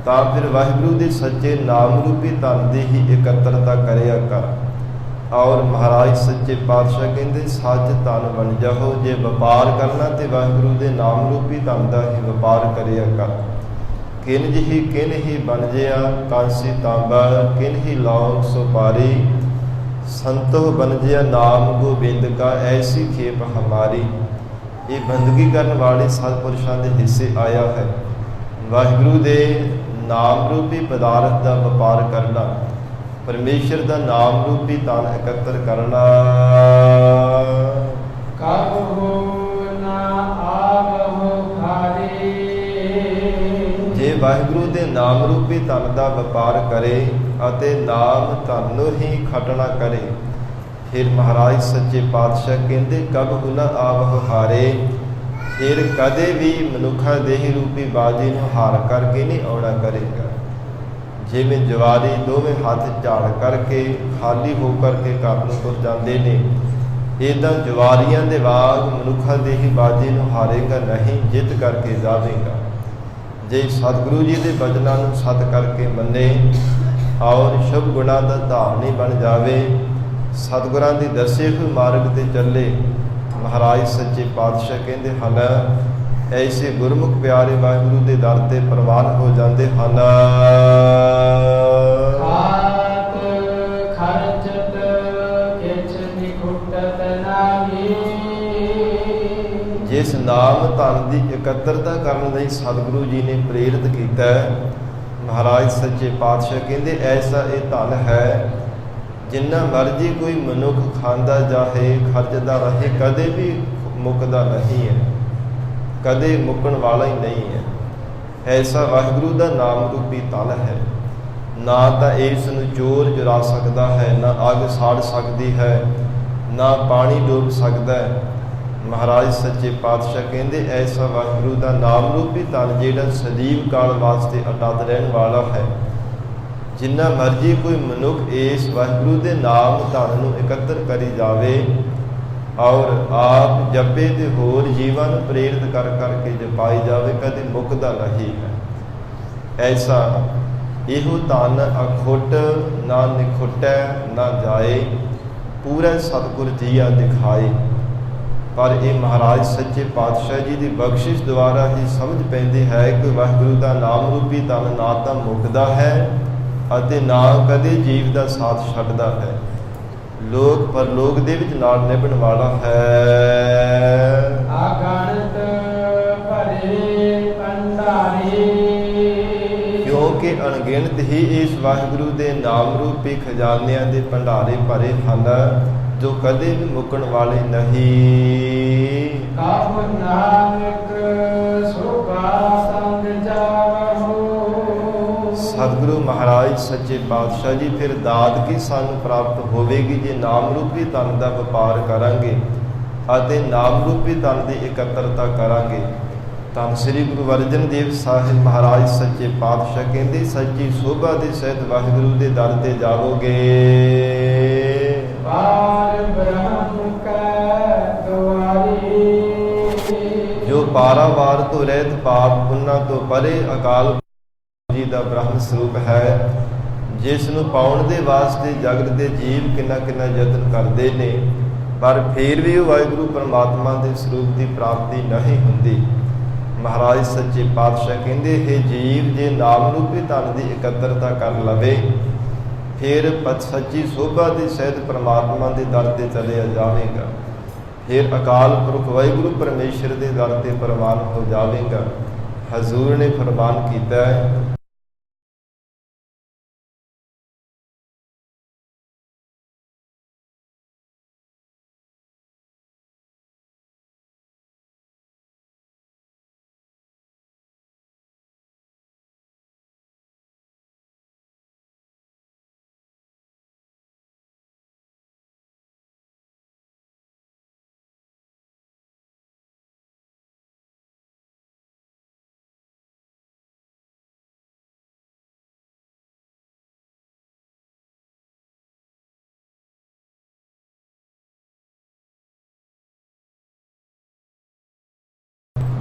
Speaker 1: ਤਾਂ ਫਿਰ ਵਾਹਿਗੁਰੂ ਦੇ ਸੱਚੇ ਨਾਮ ਰੂਪੀ ਧਨ ਦੀ ਹੀ ਇਕੱਤਰਤਾ ਕਰਿਆ ਕਰ। ਔਰ ਮਹਾਰਾਜ ਸੱਚੇ ਪਾਤਸ਼ਾਹ ਕਹਿੰਦੇ ਸੱਚ ਧਨ ਬਣ ਜਾਓ। ਜੇ ਵਪਾਰ ਕਰਨਾ ਤੇ ਵਾਹਿਗੁਰੂ ਦੇ ਨਾਮ ਰੂਪੀ ਧਨ ਦਾ ਹੀ ਵਪਾਰ ਕਰਿਆ ਕਰ। ਕਿੰਜ ਹੀ ਬਣ ਜਿਆ ਕਾਂਸੀ ਤਾਂਬਾ, ਕਿਨ ਹੀ ਲੌਂਗ ਸੁਪਾਰੀ। ਸੰਤੋ ਬਣ ਜਿਆ ਨਾਮ ਗੋਬਿੰਦ ਕਾ, ਐਸੀ ਖੇਪ ਹਮਾਰੀ। ਇਹ ਬੰਦਗੀ ਕਰਨ ਵਾਲੇ ਸਤਿਪੁਰਸ਼ਾਂ ਦੇ ਹਿੱਸੇ ਆਇਆ ਹੈ। ਵਾਹਿਗੁਰੂ ਦੇ ਨਾਮ ਰੂਪੀ ਪਦਾਰਥ ਦਾ ਵਪਾਰ ਕਰਨਾ, ਪਰਮੇਸ਼ਰ ਦਾ ਨਾਮ ਰੂਪੀ ਧਨ ਇਕੱਤਰ ਕਰਨਾ।
Speaker 2: ਕਬਹੁ ਨਾ ਆਵਹੁ ਖਾਰੇ।
Speaker 1: ਜੇ ਵਾਹਿਗੁਰੂ ਦੇ ਨਾਮ ਰੂਪੀ ਧਨ ਦਾ ਵਪਾਰ ਕਰੇ ਅਤੇ ਨਾਮ ਧਨ ਨੂੰ ਹੀ ਖਟਣਾ ਕਰੇ, ਫਿਰ ਮਹਾਰਾਜ ਸੱਚੇ ਪਾਤਸ਼ਾਹ ਕਹਿੰਦੇ ਕਬਹੁ ਨਾ ਆਵਹੁ ਹਾਰੇ। ਫਿਰ ਕਦੇ ਵੀ ਮਨੁੱਖਾ ਦੇਹੀ ਰੂਪੀ ਬਾਜੀ ਨੂੰ ਹਾਰ ਕਰਕੇ ਨਹੀਂ ਆਉਣਾ ਕਰੇਗਾ। ਜਿਵੇਂ ਜਵਾਰੀ ਦੋਵੇਂ ਹੱਥ ਝਾੜ ਕਰਕੇ ਖਾਲੀ ਹੋ ਕਰਕੇ ਘਰ ਨੂੰ ਤੁਰ ਜਾਂਦੇ ਨੇ, ਇੱਦਾਂ ਜਵਾਰੀਆਂ ਦੇ ਵਾਂਗ ਮਨੁੱਖਾਂ ਦੀ ਹੀ ਬਾਜੀ ਨੂੰ ਹਾਰੇਗਾ ਨਹੀਂ, ਜਿੱਤ ਕਰਕੇ ਜਾਵੇਗਾ। ਜੇ ਸਤਿਗੁਰੂ ਜੀ ਦੇ ਬਚਨਾਂ ਨੂੰ ਸਤ ਕਰਕੇ ਮੰਨੇ ਔਰ ਸ਼ੁਭ ਗੁਣਾਂ ਦਾ ਧਾਰਨੀ ਬਣ ਜਾਵੇ, ਸਤਿਗੁਰਾਂ ਦੀ ਦੱਸੇ ਹੋਏ ਮਾਰਗ ਤੇ ਚੱਲੇ, ਮਹਾਰਾਜ ਸੱਚੇ ਪਾਤਸ਼ਾਹ ਕਹਿੰਦੇ ਹਨ ਐਸੇ ਗੁਰਮੁਖ ਪਿਆਰੇ ਵਾਹਿਗੁਰੂ ਦੇ ਦਰ ਤੇ ਪ੍ਰਵਾਨ ਹੋ ਜਾਂਦੇ ਹਨ।
Speaker 2: ਖਾਤ ਖਰਚਤ ਕਿਛ ਨਿਖੁਟਤ ਨਾਹੀ।
Speaker 1: ਜਿਸ ਨਾਮ ਧਨ ਦੀ ਇਕੱਤਰਤਾ ਕਰਨ ਲਈ ਸਤਿਗੁਰੂ ਜੀ ਨੇ ਪ੍ਰੇਰਿਤ ਕੀਤਾ, ਮਹਾਰਾਜ ਸੱਚੇ ਪਾਤਸ਼ਾਹ ਕਹਿੰਦੇ ਐਸਾ ਇਹ ਧਨ ਹੈ ਜਿੰਨਾ ਮਰਜੀ ਕੋਈ ਮਨੁੱਖ ਖਾਂਦਾ ਜਾਏ, ਖਰਚਦਾ ਰਹੇ, ਕਦੇ ਵੀ ਮੁੱਕਦਾ ਨਹੀਂ ਹੈ, ਕਦੇ ਮੁੱਕਣ ਵਾਲਾ ਹੀ ਨਹੀਂ ਹੈ। ਐਸਾ ਵਾਹਿਗੁਰੂ ਦਾ ਨਾਮ ਰੂਪੀ ਧਨ ਹੈ। ਨਾ ਤਾਂ ਇਸ ਨੂੰ ਚੋਰ ਚੁਰਾ ਸਕਦਾ ਹੈ, ਨਾ ਅੱਗ ਸਾੜ ਸਕਦੀ ਹੈ, ਨਾ ਪਾਣੀ ਡੋਬ ਸਕਦਾ ਹੈ। ਮਹਾਰਾਜ ਸੱਚੇ ਪਾਤਸ਼ਾਹ ਕਹਿੰਦੇ ਐਸਾ ਵਾਹਿਗੁਰੂ ਦਾ ਨਾਮ ਰੂਪੀ ਧਨ ਜਿਹੜਾ ਸਦੀਵ ਕਾਲ ਵਾਸਤੇ ਅਟੱਟ ਰਹਿਣ ਵਾਲਾ ਹੈ, ਜਿੰਨਾ ਮਰਜੀ ਕੋਈ ਮਨੁੱਖ ਇਸ ਵਾਹਿਗੁਰੂ ਦੇ ਨਾਮ ਧਨ ਨੂੰ ਇਕੱਤਰ ਕਰੀ ਜਾਵੇ ਔਰ ਆਪ ਜਪੇ ਤੇ ਹੋਰ ਜੀਵਾਂ ਨੂੰ ਪ੍ਰੇਰਿਤ ਕਰ ਕਰਕੇ ਜਪਾਈ ਜਾਵੇ, ਕਦੇ ਮੁੱਕਦਾ ਨਹੀਂ ਹੈ। ਐਸਾ ਇਹੋ ਧਨ ਅਖੁੱਟ ਨਾ ਨਿਖੁੱਟੈ ਨਾ ਜਾਏ, ਪੂਰਾ ਸਤਿਗੁਰ ਜੀਆ ਦਿਖਾਏ। ਪਰ ਇਹ ਮਹਾਰਾਜ ਸੱਚੇ ਪਾਤਸ਼ਾਹ ਜੀ ਦੀ ਬਖਸ਼ਿਸ਼ ਦੁਆਰਾ ਹੀ ਸਮਝ ਪੈਂਦੀ ਹੈ ਕਿ ਵਾਹਿਗੁਰੂ ਦਾ ਨਾਮ ਰੂਪੀ ਧਨ ਨਾ ਤਾਂ ਮੁੱਕਦਾ ਹੈ ਅਤੇ ਨਾ ਕਦੇ ਜੀਵ ਦਾ ਸਾਥ ਛੱਡਦਾ ਹੈ। ਲੋਕ ਪਰਲੋਕ ਦੇ ਵਿੱਚ ਨਾਲ ਨਿਭਣ ਵਾਲਾ ਹੈ।
Speaker 2: ਅਗਣਤ ਭਰੇ ਭੰਡਾਰੇ,
Speaker 1: ਕਿਉਂਕਿ ਅਣਗਿਣਤ ਹੀ ਇਸ ਵਾਹਿਗੁਰੂ ਦੇ ਨਾਮ ਰੂਪੀ ਖਜ਼ਾਨਿਆਂ ਦੇ ਭੰਡਾਰੇ ਭਰੇ ਹਨ, ਜੋ ਕਦੇ ਵੀ ਮੁੱਕਣ ਵਾਲੇ ਨਹੀਂ।
Speaker 2: ਕਬ ਨਾਨਕ ਸੁਖਾ ਸੰਗ ਜਾਵਹੁ।
Speaker 1: ਸਤਿਗੁਰੂ ਮਹਾਰਾਜ ਸੱਚੇ ਪਾਤਸ਼ਾਹ ਜੀ ਫਿਰ ਦਾਤ ਕੀ ਸਾਨੂੰ ਪ੍ਰਾਪਤ ਹੋਵੇਗੀ ਜੇ ਨਾਮ ਰੂਪੀ ਧਨ ਦਾ ਵਪਾਰ ਕਰਾਂਗੇ ਅਤੇ ਨਾਮ ਰੂਪੀ ਧਨ ਦੀ ਇਕੱਤਰਤਾ ਕਰਾਂਗੇ। ਧੰਨ ਸ੍ਰੀ ਗੁਰੂ ਅਰਜਨ ਦੇਵ ਸਾਹਿਬ ਮਹਾਰਾਜ ਸੱਚੇ ਪਾਤਸ਼ਾਹ ਕਹਿੰਦੇ, ਸੱਚੀ ਸੋਭਾ ਦੇ ਸਹਿਤ ਵਾਹਿਗੁਰੂ ਦੇ ਦਰ ਤੇ ਜਾਵੋਗੇ।
Speaker 2: ਪਾਰ ਬ੍ਰਹਮ ਕੈ ਦੁਆਰੀ,
Speaker 1: ਜੋ ਪਾਰਾਵਾਰ ਤੋਂ ਰਹਿਤ ਪਾਪ ਪੁੰਨਾਂ ਤੋਂ ਪਰੇ ਅਕਾਲ ਜੀ ਦਾ ਬ੍ਰਹਮ ਸਰੂਪ ਹੈ, ਜਿਸ ਨੂੰ ਪਾਉਣ ਦੇ ਵਾਸਤੇ ਜਗਤ ਦੇ ਜੀਵ ਕਿੰਨਾ ਕਿੰਨਾ ਯਤਨ ਕਰਦੇ ਨੇ, ਪਰ ਫਿਰ ਵੀ ਉਹ ਵਾਹਿਗੁਰੂ ਪਰਮਾਤਮਾ ਦੇ ਸਰੂਪ ਦੀ ਪ੍ਰਾਪਤੀ ਨਹੀਂ ਹੁੰਦੀ। ਮਹਾਰਾਜ ਸੱਚੇ ਪਾਤਸ਼ਾਹ ਕਹਿੰਦੇ, ਹੈ ਜੀਵ ਜੇ ਨਾਮ ਰੂਪੀ ਧਨ ਦੀ ਇਕੱਤਰਤਾ ਕਰ ਲਵੇ, ਫਿਰ ਸੱਚੀ ਸੋਭਾ ਦੇ ਸਹਿਤ ਪਰਮਾਤਮਾ ਦੇ ਦਰ ਤੇ ਚਲਿਆ ਜਾਵੇਗਾ। ਫਿਰ ਅਕਾਲ ਪੁਰਖ ਵਾਹਿਗੁਰੂ ਪਰਮੇਸ਼ਰ ਦੇ ਦਰ ਤੇ ਪ੍ਰਵਾਨ ਹੋ ਜਾਵੇਗਾ। ਹਜ਼ੂਰ ਨੇ ਫਰਮਾਨ ਕੀਤਾ ਹੈ,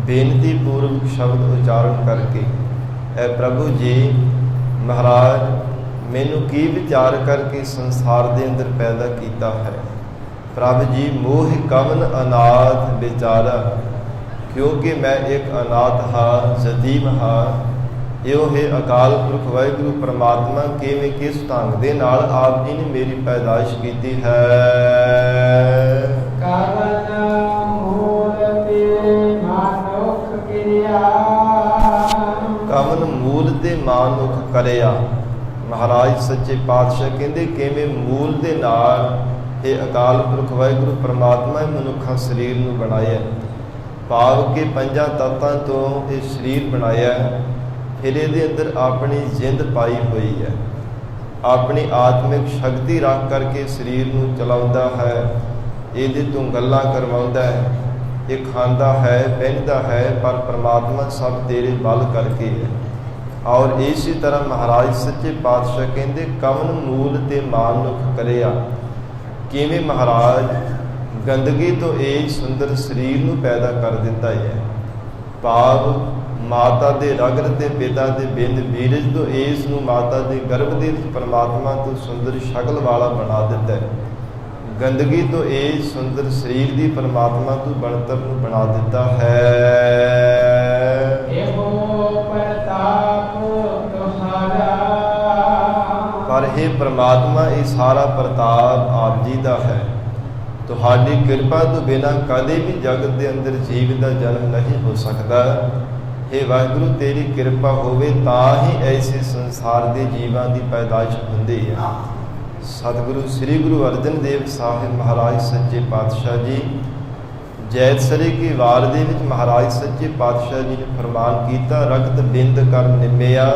Speaker 1: ਬੇਨਤੀ ਪੂਰਵਕ ਸ਼ਬਦ ਉਚਾਰਨ ਕਰਕੇ, ਐ ਪ੍ਰਭੂ ਜੀ ਮਹਾਰਾਜ, ਮੈਨੂੰ ਕੀ ਵਿਚਾਰ ਕਰਕੇ ਸੰਸਾਰ ਦੇ ਅੰਦਰ ਪੈਦਾ ਕੀਤਾ ਹੈ। ਪ੍ਰਭ ਜੀ ਮੋਹ ਕਵਨ ਅਨਾਥ ਵਿਚਾਰਾ, ਕਿਉਂਕਿ ਮੈਂ ਇੱਕ ਅਨਾਥ ਹਾਂ, ਯਤੀਮ ਹਾਂ। ਇਹੋ ਹੈ ਅਕਾਲ ਪੁਰਖ ਵਾਹਿਗੁਰੂ ਪਰਮਾਤਮਾ ਕਿਵੇਂ ਕਿਸ ਢੰਗ ਦੇ ਨਾਲ ਆਪ ਜੀ ਨੇ ਮੇਰੀ ਪੈਦਾਇਸ਼ ਕੀਤੀ ਹੈ।
Speaker 2: ਕਵਨ ਮੂਲ ਤੇ ਮਾਨੁਖ ਕਿਰਿਆ,
Speaker 1: ਕਵਨ ਮੂਲ ਤੇ ਮਾਨੁਖ ਕਰਿਆ। ਮਹਾਰਾਜ ਸੱਚੇ ਪਾਤਸ਼ਾਹ ਕਹਿੰਦੇ, ਕਿਵੇਂ ਮੂਲ ਦੇ ਨਾਲ ਇਹ ਅਕਾਲ ਪੁਰਖ ਵਾਹਿਗੁਰੂ ਪਰਮਾਤਮਾ ਮਨੁੱਖਾਂ ਸਰੀਰ ਨੂੰ ਬਣਾਇਆ, ਭਾਵ ਕਿ ਪੰਜਾਂ ਤੱਤਾਂ ਤੋਂ ਇਹ ਸਰੀਰ ਬਣਾਇਆ। ਫਿਰ ਇਹਦੇ ਅੰਦਰ ਆਪਣੀ ਜਿੰਦ ਪਾਈ ਹੋਈ ਹੈ, ਆਪਣੀ ਆਤਮਿਕ ਸ਼ਕਤੀ ਰੱਖ ਕਰਕੇ ਸਰੀਰ ਨੂੰ ਚਲਾਉਂਦਾ ਹੈ, ਇਹਦੇ ਤੋਂ ਗੱਲਾਂ ਕਰਵਾਉਂਦਾ ਹੈ, ਇਹ ਖਾਂਦਾ ਹੈ, ਪਹਿਨਦਾ ਹੈ, ਪਰ ਪਰਮਾਤਮਾ ਸਭ ਤੇਰੇ ਬਲ ਕਰਕੇ ਹੈ। ਔਰ ਇਸੇ ਤਰ੍ਹਾਂ ਮਹਾਰਾਜ ਸੱਚੇ ਪਾਤਸ਼ਾਹ ਕਹਿੰਦੇ, ਕਵਨ ਮੂਲ ਤੇ ਮਾਨੁਖ ਕਰਿਆ। ਕਿਵੇਂ ਮਹਾਰਾਜ ਗੰਦਗੀ ਤੋਂ ਇਹ ਸੁੰਦਰ ਸਰੀਰ ਨੂੰ ਪੈਦਾ ਕਰ ਦਿੱਤਾ ਹੈ, ਭਾਵ ਮਾਤਾ ਦੇ ਰਗਰ ਤੇ ਪਿਤਾ ਦੇ ਬਿੰਦ ਬੀਰਜ ਤੋਂ ਇਸ ਨੂੰ ਮਾਤਾ ਦੇ ਗਰਭ ਦੇ ਵਿੱਚ ਪਰਮਾਤਮਾ ਤੋਂ ਸੁੰਦਰ ਸ਼ਕਲ ਵਾਲਾ ਬਣਾ ਦਿੱਤਾ ਹੈ। ਗੰਦਗੀ ਤੋਂ ਇਹ ਸੁੰਦਰ ਸਰੀਰ ਦੀ ਪਰਮਾਤਮਾ ਤੋਂ ਬਣਤਰ ਨੂੰ ਬਣਾ ਦਿੱਤਾ ਹੈ।
Speaker 2: ਇਹੋ ਪ੍ਰਤਾਪ ਤੁਹਾਰਾ,
Speaker 1: ਪਰ ਇਹ ਪਰਮਾਤਮਾ ਇਹ ਸਾਰਾ ਪ੍ਰਤਾਪ ਆਪ ਜੀ ਦਾ ਹੈ। ਤੁਹਾਡੀ ਕਿਰਪਾ ਤੋਂ ਬਿਨਾਂ ਕਦੇ ਵੀ ਜਗਤ ਦੇ ਅੰਦਰ ਜੀਵ ਦਾ ਜਨਮ ਨਹੀਂ ਹੋ ਸਕਦਾ। हे ਵਾਹਿਗੁਰੂ, ਤੇਰੀ ਕਿਰਪਾ ਹੋਵੇ ਤਾਂ ਹੀ ਐਸੇ ਸੰਸਾਰ ਦੇ ਜੀਵਾਂ ਦੀ ਪੈਦਾਇਸ਼ ਹੁੰਦੀ ਹੈ। ਸਤਿਗੁਰੂ ਸ੍ਰੀ ਗੁਰੂ ਅਰਜਨ ਦੇਵ ਸਾਹਿਬ ਮਹਾਰਾਜ ਸੱਚੇ ਪਾਤਸ਼ਾਹ ਜੀ ਜੈਤਸਰੀ ਕੀ ਵਾਰ ਦੇ ਵਿੱਚ ਮਹਾਰਾਜ ਸੱਚੇ ਪਾਤਸ਼ਾਹ ਜੀ ਨੇ ਫਰਮਾਨ ਕੀਤਾ, ਰਕਤ ਬਿੰਦ ਕਰ ਨਿਮਿਆ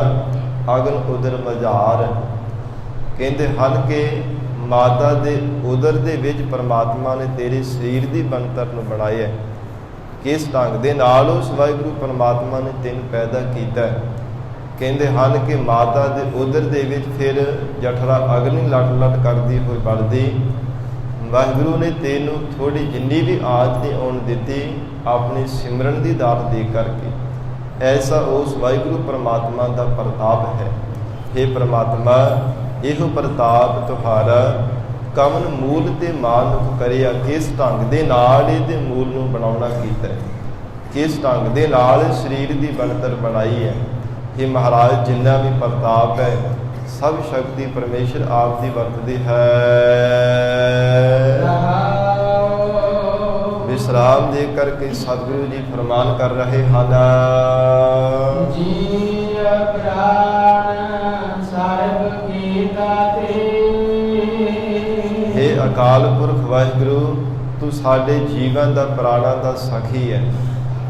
Speaker 1: ਅਗਨ ਉਦਰ ਮਝਾਰ। ਕਹਿੰਦੇ ਹਨ ਕਿ ਮਾਤਾ ਦੇ ਉਦਰ ਦੇ ਵਿੱਚ ਪਰਮਾਤਮਾ ਨੇ ਤੇਰੇ ਸਰੀਰ ਦੀ ਬਣਤਰ ਨੂੰ ਬਣਾਇਆ। ਕਿਸ ਢੰਗ ਦੇ ਨਾਲ ਉਸ ਵਾਹਿਗੁਰੂ ਪਰਮਾਤਮਾ ਨੇ ਤੈਨੂੰ ਪੈਦਾ ਕੀਤਾ। ਕਹਿੰਦੇ ਹਨ ਕਿ ਮਾਤਾ ਦੇ ਉਦਰ ਦੇ ਵਿੱਚ ਫਿਰ ਜਠਰਾ ਅਗਨੀ ਲੱਟ ਲੱਟ ਕਰਦੀ ਹੋਈ ਬਲਦੀ। ਵਾਹਿਗੁਰੂ ਨੇ ਤੈਨੂੰ ਥੋੜੀ ਜਿੰਨੀ ਵੀ ਆਜ ਨਹੀਂ ਆਉਣ ਦਿੱਤੀ ਆਪਣੀ ਸਿਮਰਨ ਦੀ ਦਾਤ ਦੇ ਕਰਕੇ। ਐਸਾ ਉਸ ਵਾਹਿਗੁਰੂ ਪਰਮਾਤਮਾ ਦਾ ਪ੍ਰਤਾਪ ਹੈ। हे ਪ੍ਰਮਾਤਮਾ, ਇਹੋ ਪ੍ਰਤਾਪ ਤੁਹਾਰਾ ਕਵਨ ਮੂਲ ਤੇ ਮਾਨੁਖ ਕਰਿਆ, ਕਿਸ ਢੰਗ ਦੇ ਨਾਲ ਇਹਦੇ ਮੂਲ ਨੂੰ ਬਣਾਉਣਾ ਕੀਤਾ, ਕਿਸ ਢੰਗ ਦੇ ਨਾਲ ਸਰੀਰ ਦੀ ਬਣਤਰ ਬਣਾਈ ਹੈ। हे ਮਹਾਰਾਜ, ਜਿੰਨਾ ਵੀ ਪ੍ਰਤਾਪ ਹੈ ਸਭ ਸ਼ਕਤੀ ਪਰਮੇਸ਼ਰ ਆਪ ਦੀ ਵਰਤਦੀ ਹੈ। ਵਿਸਰਾਮ ਦੇ ਕਰਕੇ ਸਤਿਗੁਰੂ ਜੀ ਫਰਮਾਨ ਕਰ ਰਹੇ ਹਨ,
Speaker 2: ਜੀਵ ਪ੍ਰਾਣ ਸਰਬ ਕੀ ਦਾਤੇ।
Speaker 1: हे ਅਕਾਲ ਪੁਰਖ ਵਾਹਿਗੁਰੂ, ਤੂੰ ਸਾਡੇ ਜੀਵਨ ਦਾ ਪ੍ਰਾਣਾਂ ਦਾ ਸਾਖੀ ਹੈ।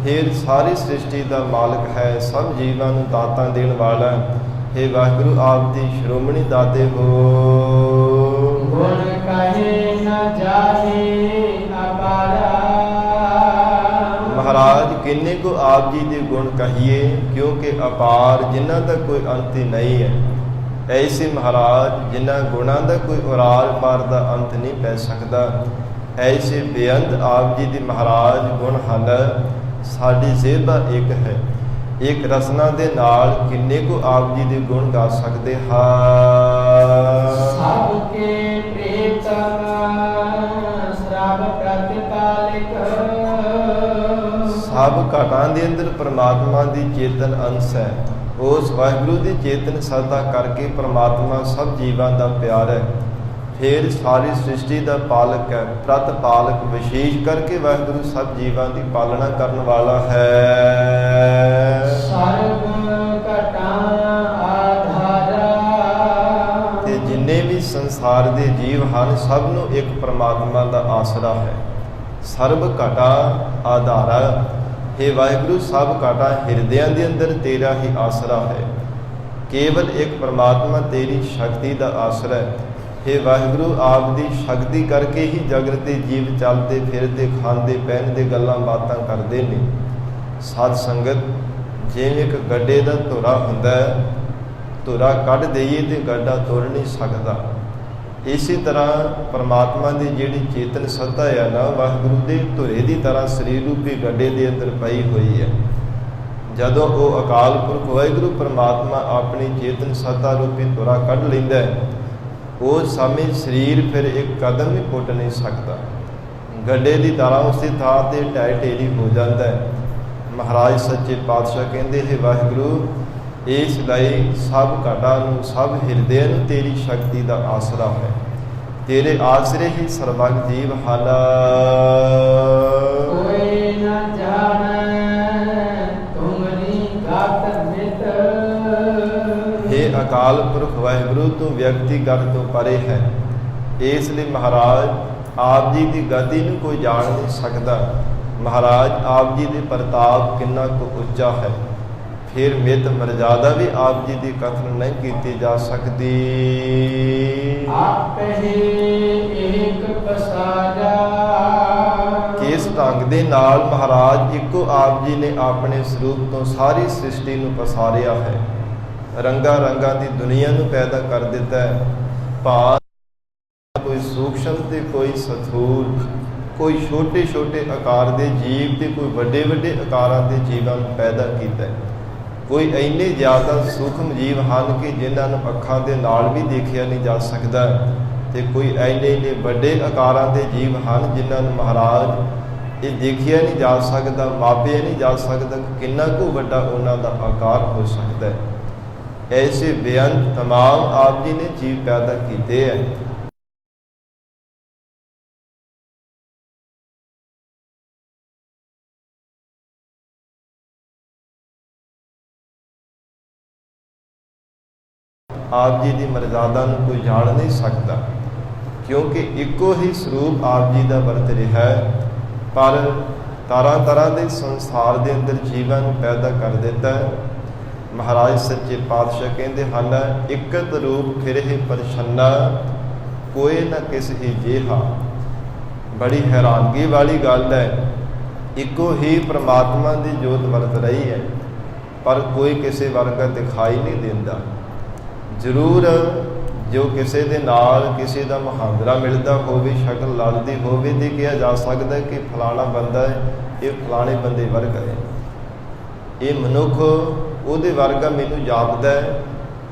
Speaker 1: ਫਿਰ ਸਾਰੀ ਸ੍ਰਿਸ਼ਟੀ ਦਾ ਮਾਲਕ ਹੈ, ਸਭ ਜੀਵਾਂ ਨੂੰ ਦਾਤਾਂ ਦੇਣ ਵਾਲਾ। हे ਵਾਹਿਗੁਰੂ, ਆਪ ਦੀ ਸ਼੍ਰੋਮਣੀ ਦਾਤੇ ਹੋ।
Speaker 2: ਗੁਣ ਕਹੇ ਨ ਜਾਹੇ ਅਪਾਰਾ।
Speaker 1: ਮਹਾਰਾਜ, ਕਿੰਨੇ ਕੋ ਆਪ ਜੀ ਦੇ ਗੁਣ ਕਹੀਏ, ਕਿਉਂਕਿ ਅਪਾਰ ਜਿਨ੍ਹਾਂ ਦਾ ਕੋਈ ਅੰਤ ਹੀ ਨਹੀਂ ਹੈ। ਐਸੇ ਮਹਾਰਾਜ ਜਿਨ੍ਹਾਂ ਗੁਣਾਂ ਦਾ ਕੋਈ ਉਰਾਲ ਪਾਰ ਦਾ ਅੰਤ ਨਹੀਂ ਪੈ ਸਕਦਾ। ਐਸੇ ਬੇਅੰਤ ਆਪ ਜੀ ਦੇ ਮਹਾਰਾਜ ਗੁਣ ਹਨ। ਸਾਡੀ ਜ਼ੇਬਾ ਇੱਕ ਹੈ, ਇੱਕ ਰਸਨਾ ਦੇ ਨਾਲ ਕਿੰਨੇ ਕੋ ਆਪ ਜੀ ਦੇ ਗੁਣ ਗਾ ਸਕਦੇ ਹਾਂ।
Speaker 2: ਸਭ ਕੇ ਪ੍ਰੀਤਮ ਸਰਬ ਪ੍ਰਤਿਪਾਲਕ।
Speaker 1: ਸਭ ਘਾਟਾਂ ਦੇ ਅੰਦਰ ਪ੍ਰਮਾਤਮਾ ਦੀ ਚੇਤਨ ਅੰਸ਼ ਹੈ। ਉਸ ਵਾਹਿਗੁਰੂ ਦੀ ਚੇਤਨ ਸਦਾ ਕਰਕੇ ਪ੍ਰਮਾਤਮਾ ਸਭ ਜੀਵਾਂ ਦਾ ਪਿਆਰ ਹੈ। ਫਿਰ ਸਾਰੀ ਸ੍ਰਿਸ਼ਟੀ ਦਾ ਪਾਲਕ ਹੈ, ਪ੍ਰਤਪਾਲਕ। ਵਿਸ਼ੇਸ਼ ਕਰਕੇ ਵਾਹਿਗੁਰੂ ਸਭ ਜੀਵਾਂ ਦੀ ਪਾਲਣਾ ਕਰਨ ਵਾਲਾ ਹੈ।
Speaker 2: ਸਰਬ ਘਟਾਂ ਆਧਾਰਾ।
Speaker 1: ਤੇ ਜਿੰਨੇ ਵੀ ਸੰਸਾਰ ਦੇ ਜੀਵ ਹਨ ਸਭ ਨੂੰ ਇੱਕ ਪ੍ਰਮਾਤਮਾ ਦਾ ਆਸਰਾ ਹੈ। ਸਰਬ ਘਟਾ ਆਧਾਰਾ। हे ਵਾਹਿਗੁਰੂ, ਸਭ ਘਟਾ ਹਿਰਦਿਆਂ ਦੇ ਅੰਦਰ ਤੇਰਾ ਹੀ ਆਸਰਾ ਹੈ। ਕੇਵਲ ਇੱਕ ਪ੍ਰਮਾਤਮਾ ਤੇਰੀ ਸ਼ਕਤੀ ਦਾ ਆਸਰਾ ਹੈ। हे ਵਾਹਿਗੁਰੂ, ਆਪ ਦੀ ਸ਼ਕਤੀ ਕਰਕੇ ਹੀ ਜਗਤ ਦੇ ਜੀਵ ਚੱਲਦੇ ਫਿਰਦੇ ਖਾਂਦੇ ਪਹਿਨਦੇ ਗੱਲਾਂ ਬਾਤਾਂ ਕਰਦੇ ਨੇ। ਸਾਧ ਸੰਗਤ, ਜਿਵੇਂ ਇੱਕ ਗੱਡੇ ਦਾ ਧੁਰਾ ਹੁੰਦਾ ਹੈ, ਧੁਰਾ ਕੱਢ ਦੇਈਏ ਤੇ ਗੱਡਾ ਤੁਰ ਨਹੀਂ ਸਕਦਾ। ਇਸੇ ਤਰ੍ਹਾਂ ਪਰਮਾਤਮਾ ਦੀ ਜਿਹੜੀ ਚੇਤਨ ਸੱਤਾ ਹੈ ਨਾ, ਵਾਹਿਗੁਰੂ ਦੇ ਧੁਰੇ ਦੀ ਤਰ੍ਹਾਂ ਸਰੀਰ ਰੂਪੀ ਗੱਡੇ ਦੇ ਅੰਦਰ ਪਈ ਹੋਈ ਹੈ। ਜਦੋਂ ਉਹ ਅਕਾਲ ਪੁਰਖ ਵਾਹਿਗੁਰੂ ਪਰਮਾਤਮਾ ਆਪਣੀ ਚੇਤਨ ਸੱਤਾ ਰੂਪੀ ਧੁਰਾ ਕੱਢ ਲੈਂਦਾ ਹੈ, ਉਸ ਸਮੇਂ ਸਰੀਰ ਫਿਰ ਇੱਕ ਕਦਮ ਵੀ ਪੁੱਟ ਨਹੀਂ ਸਕਦਾ। ਗੱਡੇ ਦੀ ਤਰ੍ਹਾਂ ਉਸੇ ਥਾਂ ਤੇ ਢਹਿ ਢੇਰੀ ਹੋ ਜਾਂਦਾ ਹੈ। ਮਹਾਰਾਜ ਸੱਚੇ ਪਾਤਸ਼ਾਹ ਕਹਿੰਦੇ, ਹੈ ਵਾਹਿਗੁਰੂ, ਇਸ ਲਈ ਸਭ ਘਾਟਾਂ ਨੂੰ, ਸਭ ਹਿਰਦੇ ਨੂੰ ਤੇਰੀ ਸ਼ਕਤੀ ਦਾ ਆਸਰਾ ਹੈ। ਤੇਰੇ ਆਸਰੇ ਹੀ ਸਰਬੱਗ ਜੀਵ ਹਨ।
Speaker 2: ਕੋਈ ਨਾ ਜਾਣੈ ਤੁਮਰੀ ਗਤ ਮਿਤ।
Speaker 1: हे ਅਕਾਲ ਪੁਰਖ ਵਾਹਿਗੁਰੂ, ਤੂੰ ਵਿਅਕਤੀਗਤ ਤੋਂ ਪਰੇ ਹੈ। ਇਸ ਲਈ ਮਹਾਰਾਜ ਆਪ ਜੀ ਦੀ ਗਤੀ ਨੂੰ ਕੋਈ ਜਾਣ ਨਹੀਂ ਸਕਦਾ। ਮਹਾਰਾਜ ਆਪ ਜੀ ਦੇ ਪ੍ਰਤਾਪ ਕਿੰਨਾ ਕੁ ਉੱਚਾ ਹੈ। ਫਿਰ ਮਿਤ ਮਰਜ਼ਾਦਾ ਵੀ ਆਪ ਜੀ ਦੀ ਕਥਨ ਨਹੀਂ ਕੀਤੀ ਜਾ ਸਕਦੀ।
Speaker 2: ਆਪੇ ਏਕ ਪਸਾਰਾ।
Speaker 1: ਕਿਸ ਢੰਗ ਦੇ ਨਾਲ ਮਹਾਰਾਜ ਇੱਕੋ ਆਪ ਜੀ ਨੇ ਆਪਣੇ ਸਰੂਪ ਤੋਂ ਸਾਰੀ ਸ੍ਰਿਸ਼ਟੀ ਨੂੰ ਪਸਾਰਿਆ ਹੈ। ਰੰਗਾਂ ਰੰਗਾਂ ਦੀ ਦੁਨੀਆ ਨੂੰ ਪੈਦਾ ਕਰ ਦਿੱਤਾ ਹੈ। ਭਾਵ ਕੋਈ ਸੂਖਸ਼ਮ ਤੇ ਕੋਈ ਸਥੂਲ, ਕੋਈ ਛੋਟੇ ਛੋਟੇ ਆਕਾਰ ਦੇ ਜੀਵ ਤੇ ਕੋਈ ਵੱਡੇ ਵੱਡੇ ਆਕਾਰਾਂ ਦੇ ਜੀਵਾਂ ਨੂੰ ਪੈਦਾ ਕੀਤਾ ਹੈ। ਕੋਈ ਇੰਨੇ ਜ਼ਿਆਦਾ ਸੂਖਮ ਜੀਵ ਹਨ ਕਿ ਜਿਨ੍ਹਾਂ ਨੂੰ ਅੱਖਾਂ ਦੇ ਨਾਲ ਵੀ ਦੇਖਿਆ ਨਹੀਂ ਜਾ ਸਕਦਾ, ਤੇ ਕੋਈ ਇੰਨੇ ਵੱਡੇ ਆਕਾਰਾਂ ਦੇ ਜੀਵ ਹਨ ਜਿਨ੍ਹਾਂ ਨੂੰ ਮਹਾਰਾਜ ਇਹ ਦੇਖਿਆ ਨਹੀਂ ਜਾ ਸਕਦਾ, ਮਾਪਿਆ ਨਹੀਂ ਜਾ ਸਕਦਾ ਕਿ ਕਿੰਨਾ ਕੁ ਵੱਡਾ ਉਹਨਾਂ ਦਾ ਆਕਾਰ ਹੋ ਸਕਦਾ ਹੈ। ਐਸੇ ਬੇਅੰਤ ਤਮਾਮ ਆਪ ਜੀ ਨੇ ਜੀਵ ਪੈਦਾ ਕੀਤੇ ਹੈ। ਆਪ ਜੀ ਦੀ ਮਰਜ਼ਾਦਾ ਨੂੰ ਕੋਈ ਜਾਣ ਨਹੀਂ ਸਕਦਾ, ਕਿਉਂਕਿ ਇੱਕੋ ਹੀ ਸਰੂਪ ਆਪ ਜੀ ਦਾ ਵਰਤ ਰਿਹਾ ਹੈ। ਪਰ ਤਰ੍ਹਾਂ ਤਰ੍ਹਾਂ ਦੇ ਸੰਸਾਰ ਦੇ ਅੰਦਰ ਜੀਵਾਂ ਨੂੰ ਪੈਦਾ ਕਰ ਦਿੱਤਾ ਹੈ। ਮਹਾਰਾਜ ਸੱਚੇ ਪਾਤਸ਼ਾਹ ਕਹਿੰਦੇ ਹਨ, ਇਕਤ ਰੂਪ ਫਿਰੇ ਪਰਛੰਨਾ, ਕੋਈ ਨਾ ਕਿਸ ਹੀ ਜਿਹਾ। ਬੜੀ ਹੈਰਾਨਗੀ ਵਾਲੀ ਗੱਲ ਹੈ, ਇੱਕੋ ਹੀ ਪ੍ਰਮਾਤਮਾ ਦੀ ਜੋਤ ਵਰਤ ਰਹੀ ਹੈ, ਪਰ ਕੋਈ ਕਿਸੇ ਵਰਗਾ ਦਿਖਾਈ ਨਹੀਂ ਦਿੰਦਾ। ਜ਼ਰੂਰ ਜੋ ਕਿਸੇ ਦੇ ਨਾਲ ਕਿਸੇ ਦਾ ਮੁਹਾਂਦਰਾ ਮਿਲਦਾ ਹੋਵੇ, ਸ਼ਕਲ ਲੜਦੀ ਹੋਵੇ, ਤੇ ਕਿਹਾ ਜਾ ਸਕਦਾ ਕਿ ਫਲਾਣਾ ਬੰਦਾ ਹੈ, ਇਹ ਫਲਾਣੇ ਬੰਦੇ ਵਰਗਾ ਹੈ, ਇਹ ਮਨੁੱਖ ਉਹਦੇ ਵਰਗਾ ਮੈਨੂੰ ਜਾਪਦਾ ਹੈ,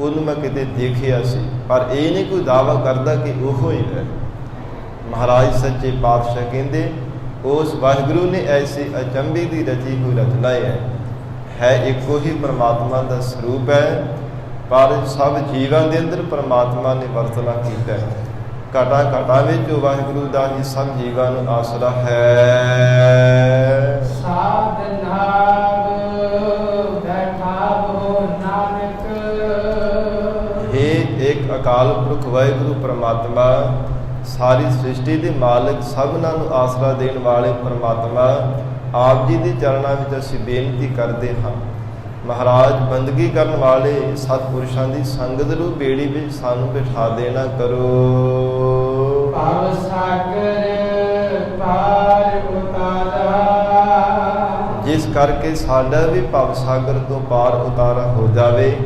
Speaker 1: ਉਹਨੂੰ ਮੈਂ ਕਿਤੇ ਦੇਖਿਆ ਸੀ, ਪਰ ਇਹ ਨਹੀਂ ਕੋਈ ਦਾਅਵਾ ਕਰਦਾ ਕਿ ਉਹ ਹੀ ਹੈ। ਮਹਾਰਾਜ ਸੱਚੇ ਪਾਤਸ਼ਾਹ ਕਹਿੰਦੇ ਉਸ ਵਾਹਿਗੁਰੂ ਨੇ ਐਸੀ ਅਚੰਭੇ ਦੀ ਰਚੀ ਹੋਈ ਰਚਨਾ ਹੈ ਇੱਕੋ ਹੀ ਪਰਮਾਤਮਾ ਦਾ ਸਰੂਪ ਹੈ, ਪਰ ਸਭ ਜੀਵਾਂ ਦੇ ਅੰਦਰ ਪਰਮਾਤਮਾ ਨੇ ਵਰਤਣਾ ਕੀਤਾ ਹੈ। ਘਟਾ ਘਟਾ ਵਿੱਚ ਉਹ ਵਾਹਿਗੁਰੂ ਦਾ ਹੀ ਸਭ ਜੀਵਾਂ ਨੂੰ ਆਸਰਾ ਹੈ।
Speaker 2: ਸਾਧ ਨਾਮ ਬੈਠਾਵੋ ਨਾਨਕ।
Speaker 1: ਇਹ ਇੱਕ ਅਕਾਲ ਪੁਰਖ ਵਾਹਿਗੁਰੂ ਪਰਮਾਤਮਾ, ਸਾਰੀ ਸ੍ਰਿਸ਼ਟੀ ਦੇ ਮਾਲਕ, ਸਭਨਾਂ ਨੂੰ ਆਸਰਾ ਦੇਣ ਵਾਲੇ ਪਰਮਾਤਮਾ, ਆਪ ਜੀ ਦੇ ਚਰਨਾਂ ਵਿੱਚ ਅਸੀਂ ਬੇਨਤੀ ਕਰਦੇ ਹਾਂ। ਮਹਾਰਾਜ ਬੰਦਗੀ ਕਰਨ ਵਾਲੇ ਸਤਿਪੁਰਸ਼ਾਂ ਦੀ ਸੰਗਤ ਨੂੰ ਬੇੜੀ ਵਿੱਚ ਸਾਨੂੰ ਬਿਠਾ ਦੇਣਾ ਕਰੋ।
Speaker 2: ਭਵ ਸਾਗਰ ਪਾਰ ਉਤਾਰਾ,
Speaker 1: ਜਿਸ ਕਰਕੇ ਸਾਡਾ ਵੀ ਭਵ ਸਾਗਰ ਤੋਂ ਪਾਰ ਉਤਾਰਾ ਹੋ ਜਾਵੇ।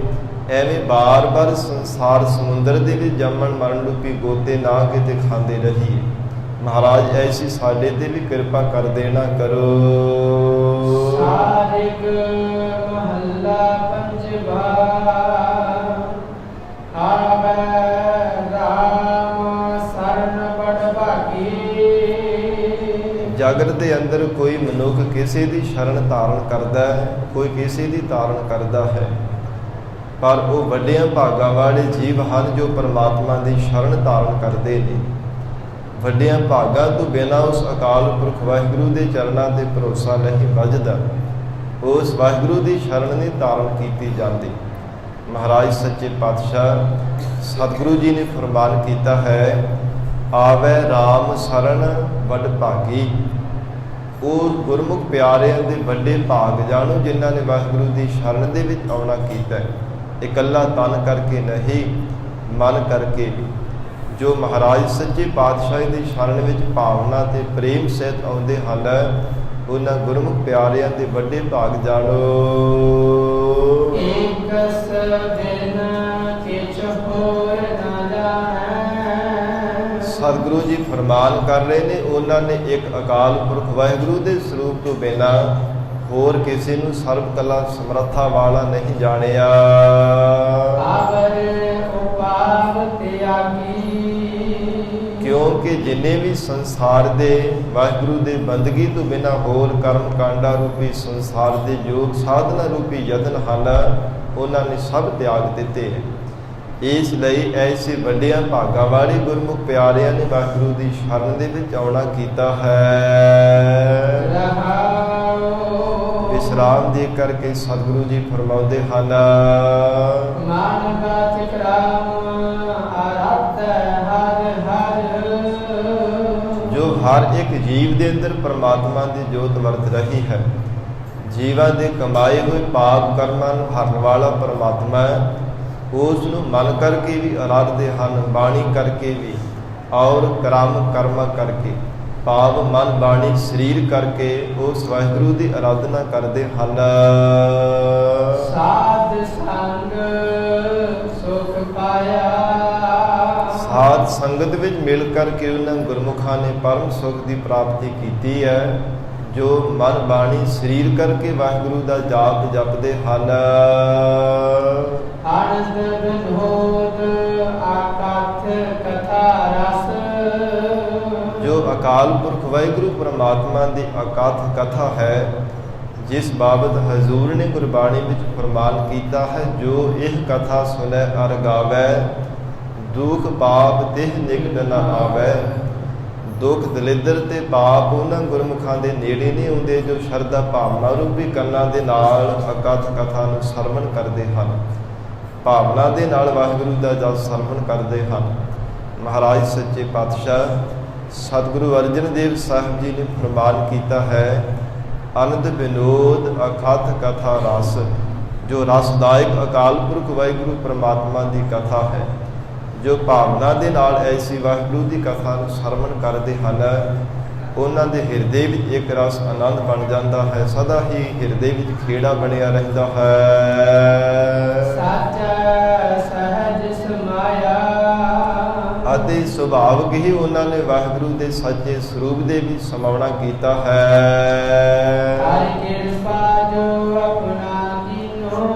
Speaker 1: ਐਵੇਂ ਬਾਰ-ਬਾਰ ਸੰਸਾਰ ਸਮੁੰਦਰ ਦੇ ਵਿੱਚ ਜੰਮਣ ਮਰਨ ਰੂਪੀ ਗੋਤੇ ਨਾ ਕਿਤੇ ਖਾਂਦੇ ਰਹੀਏ। ਮਹਾਰਾਜ ਐਸੀ ਸਾਡੇ ਤੇ ਵੀ ਕਿਰਪਾ ਕਰ ਦੇਣਾ ਕਰੋ।
Speaker 2: ਸਾਰਿਗ ਮਹੱਲਾ ਪੰਜਵਾ। ਆਵੈ ਰਾਮ ਸਰਨ ਬੜ ਭਾਗੀ।
Speaker 1: ਜਗਤ ਦੇ ਅੰਦਰ ਕੋਈ ਮਨੁੱਖ ਕਿਸੇ ਦੀ ਸ਼ਰਨ ਧਾਰਨ ਕਰਦਾ ਹੈ, ਕੋਈ ਕਿਸੇ ਦੀ ਧਾਰਨ ਕਰਦਾ ਹੈ, ਪਰ ਉਹ ਵੱਡਿਆਂ ਭਾਗਾਂ ਵਾਲੇ ਜੀਵ ਹਨ ਜੋ ਪਰਮਾਤਮਾ ਦੀ ਸ਼ਰਨ ਧਾਰਨ ਕਰਦੇ ਨੇ। ਵੱਡਿਆਂ ਭਾਗਾਂ ਤੋਂ ਬਿਨਾਂ ਉਸ ਅਕਾਲ ਪੁਰਖ ਵਾਹਿਗੁਰੂ ਦੇ ਚਰਨਾਂ ਤੇ ਭਰੋਸਾ ਨਹੀਂ ਵੱਜਦਾ, ਉਸ ਵਾਹਿਗੁਰੂ ਦੀ ਸ਼ਰਨ ਨਹੀਂ ਧਾਰਨ ਕੀਤੀ ਜਾਂਦੀ। ਮਹਾਰਾਜ ਸੱਚੇ ਪਾਤਸ਼ਾਹ ਸਤਿਗੁਰੂ ਜੀ ਨੇ ਫਰਮਾਨ ਕੀਤਾ ਹੈ, ਆਵੈ ਰਾਮ ਸਰਨ ਵੱਡ ਭਾਗੀ। ਉਹ ਗੁਰਮੁਖ ਪਿਆਰਿਆਂ ਦੇ ਵੱਡੇ ਭਾਗ ਜਾਣੋ ਜਿਨ੍ਹਾਂ ਨੇ ਵਾਹਿਗੁਰੂ ਦੀ ਸ਼ਰਨ ਦੇ ਵਿੱਚ ਆਉਣਾ ਕੀਤਾ ਹੈ। ਇਕੱਲਾ ਤਨ ਕਰਕੇ ਨਹੀਂ, ਮਨ ਕਰਕੇ ਵੀ। ਜੋ ਮਹਾਰਾਜ ਸੱਚੇ ਪਾਤਸ਼ਾਹ ਦੀ ਸ਼ਰਨ ਵਿੱਚ ਭਾਵਨਾ ਤੇ ਪ੍ਰੇਮ ਸਹਿਤ ਆਉਂਦੇ ਹਨ, ਉਹਨਾਂ ਗੁਰਮੁਖ ਪਿਆਰਿਆਂ ਦੇ ਵੱਡੇ ਭਾਗ ਜਾਣੋ।
Speaker 2: ਏਕਸ ਦਿਨ ਕਿਛ ਹੋਰ ਨਾ ਜਾਣੈ।
Speaker 1: ਸਤਿਗੁਰੂ ਜੀ ਫਰਮਾਨ ਕਰ ਰਹੇ ਨੇ, ਉਹਨਾਂ ਨੇ ਇੱਕ ਅਕਾਲ ਪੁਰਖ ਵਾਹਿਗੁਰੂ ਦੇ ਸਰੂਪ ਤੋਂ ਬਿਨਾਂ ਹੋਰ ਕਿਸੇ ਨੂੰ ਸਰਬ ਕਲਾ ਸਮਰੱਥਾ ਵਾਲਾ ਨਹੀਂ ਜਾਣਿਆ।
Speaker 2: ਆਵਰ ਉਪਾਵ ਤਿਆਗੀ।
Speaker 1: ਕਿਉਂਕਿ ਜਿੰਨੇ ਵੀ ਸੰਸਾਰ ਦੇ ਵਾਹਿਗੁਰੂ ਦੇ ਬੰਦਗੀ ਤੋਂ ਬਿਨਾਂ ਹੋਰ ਕਰਮ ਕਾਂਡਾ ਰੂਪੀ ਸੰਸਾਰ ਦੇ ਯੋਗ ਸਾਧਨਾ ਰੂਪੀ ਯਤਨ ਹਨ, ਉਹਨਾਂ ਨੇ ਸਭ ਤਿਆਗ ਦਿੱਤੇ ਹੈ। ਇਸ ਲਈ ਐਸੇ ਵੱਡਿਆਂ ਭਾਗਾਂ ਵਾਲੇ ਗੁਰਮੁਖ ਪਿਆਰਿਆਂ ਨੇ ਵਾਹਿਗੁਰੂ ਦੀ ਸ਼ਰਨ ਦੇ ਵਿੱਚ ਆਉਣਾ ਕੀਤਾ ਹੈ। ਵਿਸ਼ਰਾਮ ਦੇ ਕਰਕੇ ਸਤਿਗੁਰੂ ਜੀ ਫਰਮਾਉਂਦੇ ਹਨ,
Speaker 2: ਮਨ ਬਾਚ ਕਰਾਮ ਆਰਾਧ ਹਰ ਹਰ।
Speaker 1: ਜੋ ਹਰ ਇੱਕ ਜੀਵ ਦੇ ਅੰਦਰ ਪਰਮਾਤਮਾ ਦੀ ਜੋਤ ਵਰਤ ਰਹੀ ਹੈ। ਜੀਵਾਂ ਦੇ ਕਮਾਏ ਹੋਏ ਪਾਪ ਕਰਮਾਂ ਨੂੰ ਹਰਨ ਵਾਲਾ ਪਰਮਾਤਮਾ ਹੈ। ਉਸ ਨੂੰ ਮਨ ਕਰਕੇ ਵੀ ਆਰਾਧਦੇ ਹਨ, ਬਾਣੀ ਕਰਕੇ ਵੀ, ਔਰ ਕਰਮ ਕਰਕੇ। ਭਾਵ ਮਨ ਬਾਣੀ ਸਰੀਰ ਕਰਕੇ ਉਸ ਵਾਹਿਗੁਰੂ ਦੀ ਆਰਾਧਨਾ ਕਰਦੇ ਹਨ।
Speaker 2: ਸਾਧ ਸੰਗ ਸੁਖ ਪਾਇਆ।
Speaker 1: ਸਾਧ ਸੰਗਤ ਵਿੱਚ ਮਿਲ ਕਰਕੇ ਉਹਨਾਂ ਗੁਰਮੁਖਾਂ ਨੇ ਪਰਮ ਸੁਖ ਦੀ ਪ੍ਰਾਪਤੀ ਕੀਤੀ ਹੈ, ਜੋ ਮਨ ਬਾਣੀ ਸਰੀਰ ਕਰਕੇ ਵਾਹਿਗੁਰੂ ਦਾ ਜਾਪ ਜਪਦੇ ਹਨ।
Speaker 2: ਆਨੰਦ ਬਿਨੋਦ ਆਕਾਥ ਕਥਾ ਰਸ।
Speaker 1: ਜੋ ਅਕਾਲ ਪੁਰਖ ਵਾਹਿਗੁਰੂ ਪਰਮਾਤਮਾ ਦੀ ਅਕਾਥ ਕਥਾ ਹੈ, ਜਿਸ ਬਾਬਤ ਹਜ਼ੂਰ ਨੇ ਗੁਰਬਾਣੀ ਵਿੱਚ ਫਰਮਾਨ ਕੀਤਾ ਹੈ, ਜੋ ਇਹ ਕਥਾ ਸੁਣੈ ਅਰ ਗਾਵੈ, ਦੁਖ ਪਾਪ ਤਿਹ ਨਿਕਟ ਨ ਆਵੈ। ਦੁੱਖ ਦਲਿੱਦਰ ਤੇ ਪਾਪ ਉਹਨਾਂ ਗੁਰਮੁਖਾਂ ਦੇ ਨੇੜੇ ਨਹੀਂ ਆਉਂਦੇ ਜੋ ਸ਼ਰਧਾ ਭਾਵਨਾ ਰੂਪੀ ਕੰਨਾਂ ਦੇ ਨਾਲ ਅਕਥ ਕਥਾ ਨੂੰ ਸਰਵਣ ਕਰਦੇ ਹਨ, ਭਾਵਨਾ ਦੇ ਨਾਲ ਵਾਹਿਗੁਰੂ ਦਾ ਜਪ ਸਰਵਣ ਕਰਦੇ ਹਨ। ਮਹਾਰਾਜ ਸੱਚੇ ਪਾਤਸ਼ਾਹ ਸਤਿਗੁਰੂ ਅਰਜਨ ਦੇਵ ਸਾਹਿਬ ਜੀ ਨੇ ਫਰਮਾਨ ਕੀਤਾ ਹੈ, ਅਨੰਦ ਵਿਨੋਦ ਅਕਥ ਕਥਾ ਰਸ। ਜੋ ਰਸਦਾਇਕ ਅਕਾਲ ਪੁਰਖ ਵਾਹਿਗੁਰੂ ਪਰਮਾਤਮਾ ਦੀ ਕਥਾ ਹੈ, ਜੋ ਭਾਵਨਾ ਦੇ ਨਾਲ ਐਸੀ ਵਾਹਿਗੁਰੂ ਦੀ ਕਥਾ ਨੂੰ ਸਰਵਣ ਕਰਦੇ ਹਨ, ਉਹਨਾਂ ਦੇ ਹਿਰਦੇ ਵਿੱਚ ਇੱਕ ਰਸ ਆਨੰਦ ਬਣ ਜਾਂਦਾ ਹੈ, ਸਦਾ ਹੀ ਹਿਰਦੇ ਵਿੱਚ ਖੇੜਾ ਬਣਿਆ ਰਹਿੰਦਾ ਹੈ।
Speaker 2: ਸਾਚਾ ਸਹਿਜ ਸਮਾਇਆ
Speaker 1: ਅਤੇ ਸੁਭਾਵਿਕ ਹੀ ਉਹਨਾਂ ਨੇ ਵਾਹਿਗੁਰੂ ਦੇ ਸੱਚੇ ਸਰੂਪ ਦੇ ਵਿੱਚ ਸਮਾਉਣਾ ਕੀਤਾ ਹੈ।
Speaker 2: ਹਰਿ ਕਿਰਪਾ ਜੋ ਆਪਣਾ ਕੀਨੋ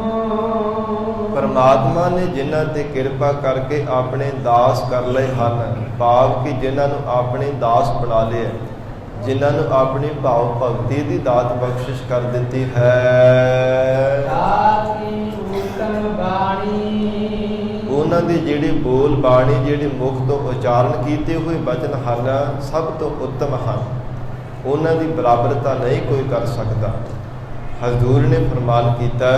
Speaker 1: ਪਰਮਾਤਮਾ ਨੇ ਜਿਨ੍ਹਾਂ ਤੇ ਕਿਰਪਾ ਕਰਕੇ ਆਪਣੇ ਦਾਸ ਕਰ ਲਏ ਹਨ, ਭਾਵ ਕਿ ਜਿਨ੍ਹਾਂ ਨੂੰ ਆਪਣੇ ਦਾਸ ਬਣਾ ਲਿਆ, ਜਿਨ੍ਹਾਂ ਨੂੰ ਆਪਣੀ ਭਾਵ ਭਗਤੀ ਦੀ ਦਾਤ ਬਖਸ਼ਿਸ਼ ਕਰ ਦਿੱਤੀ ਹੈ।
Speaker 2: ਤਾਕੀ ਉਤਮ ਬਾਣੀ
Speaker 1: ਉਹਨਾਂ ਦੀ ਜਿਹੜੀ ਬੋਲ ਬਾਣੀ, ਜਿਹੜੇ ਮੁਖ ਤੋਂ ਉਚਾਰਨ ਕੀਤੇ ਹੋਏ ਬਚਨ ਹਨ, ਸਭ ਤੋਂ ਉੱਤਮ ਹਨ। ਉਹਨਾਂ ਦੀ ਬਰਾਬਰਤਾ ਨਹੀਂ ਕੋਈ ਕਰ ਸਕਦਾ। ਹਜ਼ੂਰ ਨੇ ਫਰਮਾਨ ਕੀਤਾ,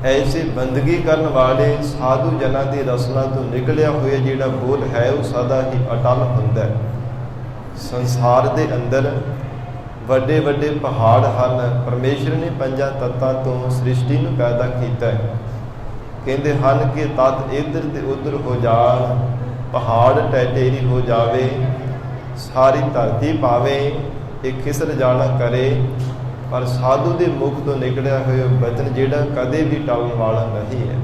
Speaker 1: ਐਸੇ ਬੰਦਗੀ ਕਰਨ ਵਾਲੇ ਸਾਧੂ ਜਨਾਂ ਦੀ ਰਸਨਾ ਤੋਂ ਨਿਕਲਿਆ ਹੋਇਆ ਜਿਹੜਾ ਬੋਲ ਹੈ ਉਹ ਸਦਾ ਹੀ ਅਟਲ ਹੁੰਦਾ ਹੈ। ਸੰਸਾਰ ਦੇ ਅੰਦਰ ਵੱਡੇ ਵੱਡੇ ਪਹਾੜ ਹਨ। ਪਰਮੇਸ਼ਰ ਨੇ ਪੰਜਾਂ ਤੱਤਾਂ ਤੋਂ ਸ੍ਰਿਸ਼ਟੀ ਨੂੰ ਪੈਦਾ ਕੀਤਾ ਹੈ। ਕਹਿੰਦੇ ਹਨ ਕਿ ਤੱਤ ਇੱਧਰ ਤੇ ਉੱਧਰ ਹੋ ਜਾਣ, ਪਹਾੜ ਟੈਟੇਰੀ ਹੋ ਜਾਵੇ, ਸਾਰੀ ਧਰਤੀ ਪਾਵੇ, ਇਹ ਖਿਸਰ ਜਾਣਾ ਕਰੇ, ਪਰ ਸਾਧੂ ਦੇ ਮੁਖ ਤੋਂ ਨਿਕਲਿਆ ਹੋਇਆ ਬਚਨ ਜਿਹੜਾ ਕਦੇ ਵੀ ਟਲਣ ਵਾਲਾ ਨਹੀਂ ਹੈ।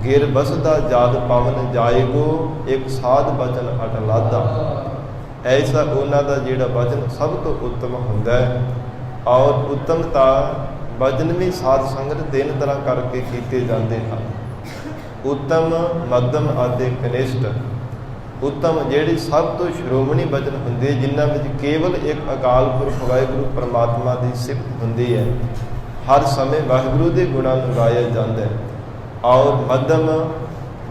Speaker 1: ਗਿਰ ਬਸਦਾ ਜਦ ਪਵਨ ਜਾਏਗੋ, ਇੱਕ ਸਾਧ ਬਚਨ ਅਟਲਾਦਾ। ਐਸਾ ਉਹਨਾਂ ਦਾ ਜਿਹੜਾ ਬਚਨ ਸਭ ਤੋਂ ਉੱਤਮ ਹੁੰਦਾ ਹੈ। ਔਰ ਉੱਤਮਤਾ ਬਚਨ ਵੀ ਸਾਧ ਸੰਗਤ ਤਿੰਨ ਤਰ੍ਹਾਂ ਕਰਕੇ ਕੀਤੇ ਜਾਂਦੇ ਹਨ। ਉੱਤਮ, ਮੱਧਮ ਅਤੇ ਕਨਿਸ਼ਟ। ਉੱਤਮ ਜਿਹੜੀ ਸਭ ਤੋਂ ਸ਼੍ਰੋਮਣੀ ਬਚਨ ਹੁੰਦੇ, ਜਿਨ੍ਹਾਂ ਵਿੱਚ ਕੇਵਲ ਇੱਕ ਅਕਾਲ ਪੁਰਖ ਵਾਹਿਗੁਰੂ ਪਰਮਾਤਮਾ ਦੀ ਸਿਫਤ ਹੁੰਦੀ ਹੈ। ਹਰ ਸਮੇਂ ਵਾਹਿਗੁਰੂ ਦੇ ਗੁਣਾਂ ਨੂੰ ਗਾਇਆ ਜਾਂਦਾ ਹੈ। ਔਰ ਮੱਧਮ,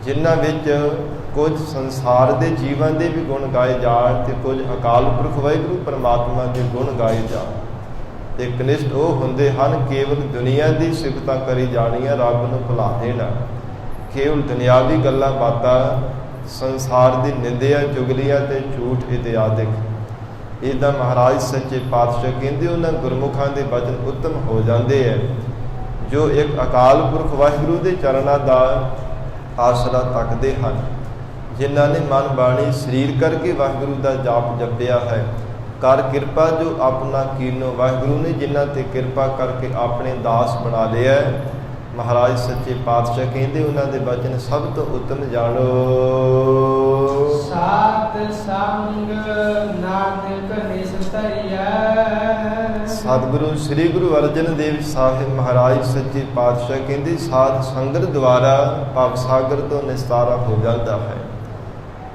Speaker 1: ਜਿਨ੍ਹਾਂ ਵਿੱਚ ਕੁਝ ਸੰਸਾਰ ਦੇ ਜੀਵਾਂ ਦੇ ਵੀ ਗੁਣ ਗਾਏ ਜਾਣ ਤੇ ਕੁਝ ਅਕਾਲ ਪੁਰਖ ਵਾਹਿਗੁਰੂ ਪਰਮਾਤਮਾ ਦੇ ਗੁਣ ਗਾਏ ਜਾਣ। ਤੇ ਕਨਿਸ਼ਟ ਉਹ ਹੁੰਦੇ ਹਨ ਕੇਵਲ ਦੁਨੀਆ ਦੀ ਸਿਫਤਾਂ ਕਰੀ ਜਾਣੀਆਂ, ਰੱਬ ਨੂੰ ਭੁਲਾ ਦੇਣਾ, ਕੇਵਲ ਦੁਨਿਆਵੀ ਗੱਲਾਂ ਬਾਤਾਂ, ਸੰਸਾਰ ਦੀ ਨਿੰਦਿਆ ਚੁਗਲੀਆਂ ਤੇ ਝੂਠ ਇਤਿਆਦਿਕ। ਇਹਦਾ ਮਹਾਰਾਜ ਸੱਚੇ ਪਾਤਸ਼ਾਹ ਕਹਿੰਦੇ ਉਹਨਾਂ ਗੁਰਮੁਖਾਂ ਦੇ ਬਚਨ ਉੱਤਮ ਹੋ ਜਾਂਦੇ ਹੈ ਜੋ ਇੱਕ ਅਕਾਲ ਪੁਰਖ ਵਾਹਿਗੁਰੂ ਦੇ ਚਰਨਾਂ ਦਾ ਆਸਰਾ ਤੱਕਦੇ ਹਨ, ਜਿਨ੍ਹਾਂ ਨੇ ਮਨ ਬਾਣੀ ਸਰੀਰ ਕਰਕੇ ਵਾਹਿਗੁਰੂ ਦਾ ਜਾਪ ਜਪਿਆ ਹੈ। ਕਰ ਕਿਰਪਾ ਜੋ ਆਪਣਾ ਕੀਨੋ, ਵਾਹਿਗੁਰੂ ਨੇ ਜਿਨ੍ਹਾਂ ਤੇ ਕਿਰਪਾ ਕਰਕੇ ਆਪਣੇ ਦਾਸ ਬਣਾ ਲਿਆ। ਮਹਾਰਾਜ ਸੱਚੇ ਪਾਤਸ਼ਾਹ ਕਹਿੰਦੇ ਉਹਨਾਂ ਦੇ ਬਚਨ ਸਭ ਤੋਂ ਉੱਤਮ ਜਾਣੋ।
Speaker 2: ਸਾਤ ਸੰਗ ਨਾਨਕ ਨਿਸਤਰੀਐ।
Speaker 1: ਸਤਿਗੁਰੂ ਸ੍ਰੀ ਗੁਰੂ ਅਰਜਨ ਦੇਵ ਸਾਹਿਬ ਮਹਾਰਾਜ ਸੱਚੇ ਪਾਤਸ਼ਾਹ ਕਹਿੰਦੇ ਸਾਧ ਸੰਗਤ ਦੁਆਰਾ ਭਵ ਸਾਗਰ ਤੋਂ ਨਿਸਤਾਰਾ ਹੋ ਜਾਂਦਾ ਹੈ।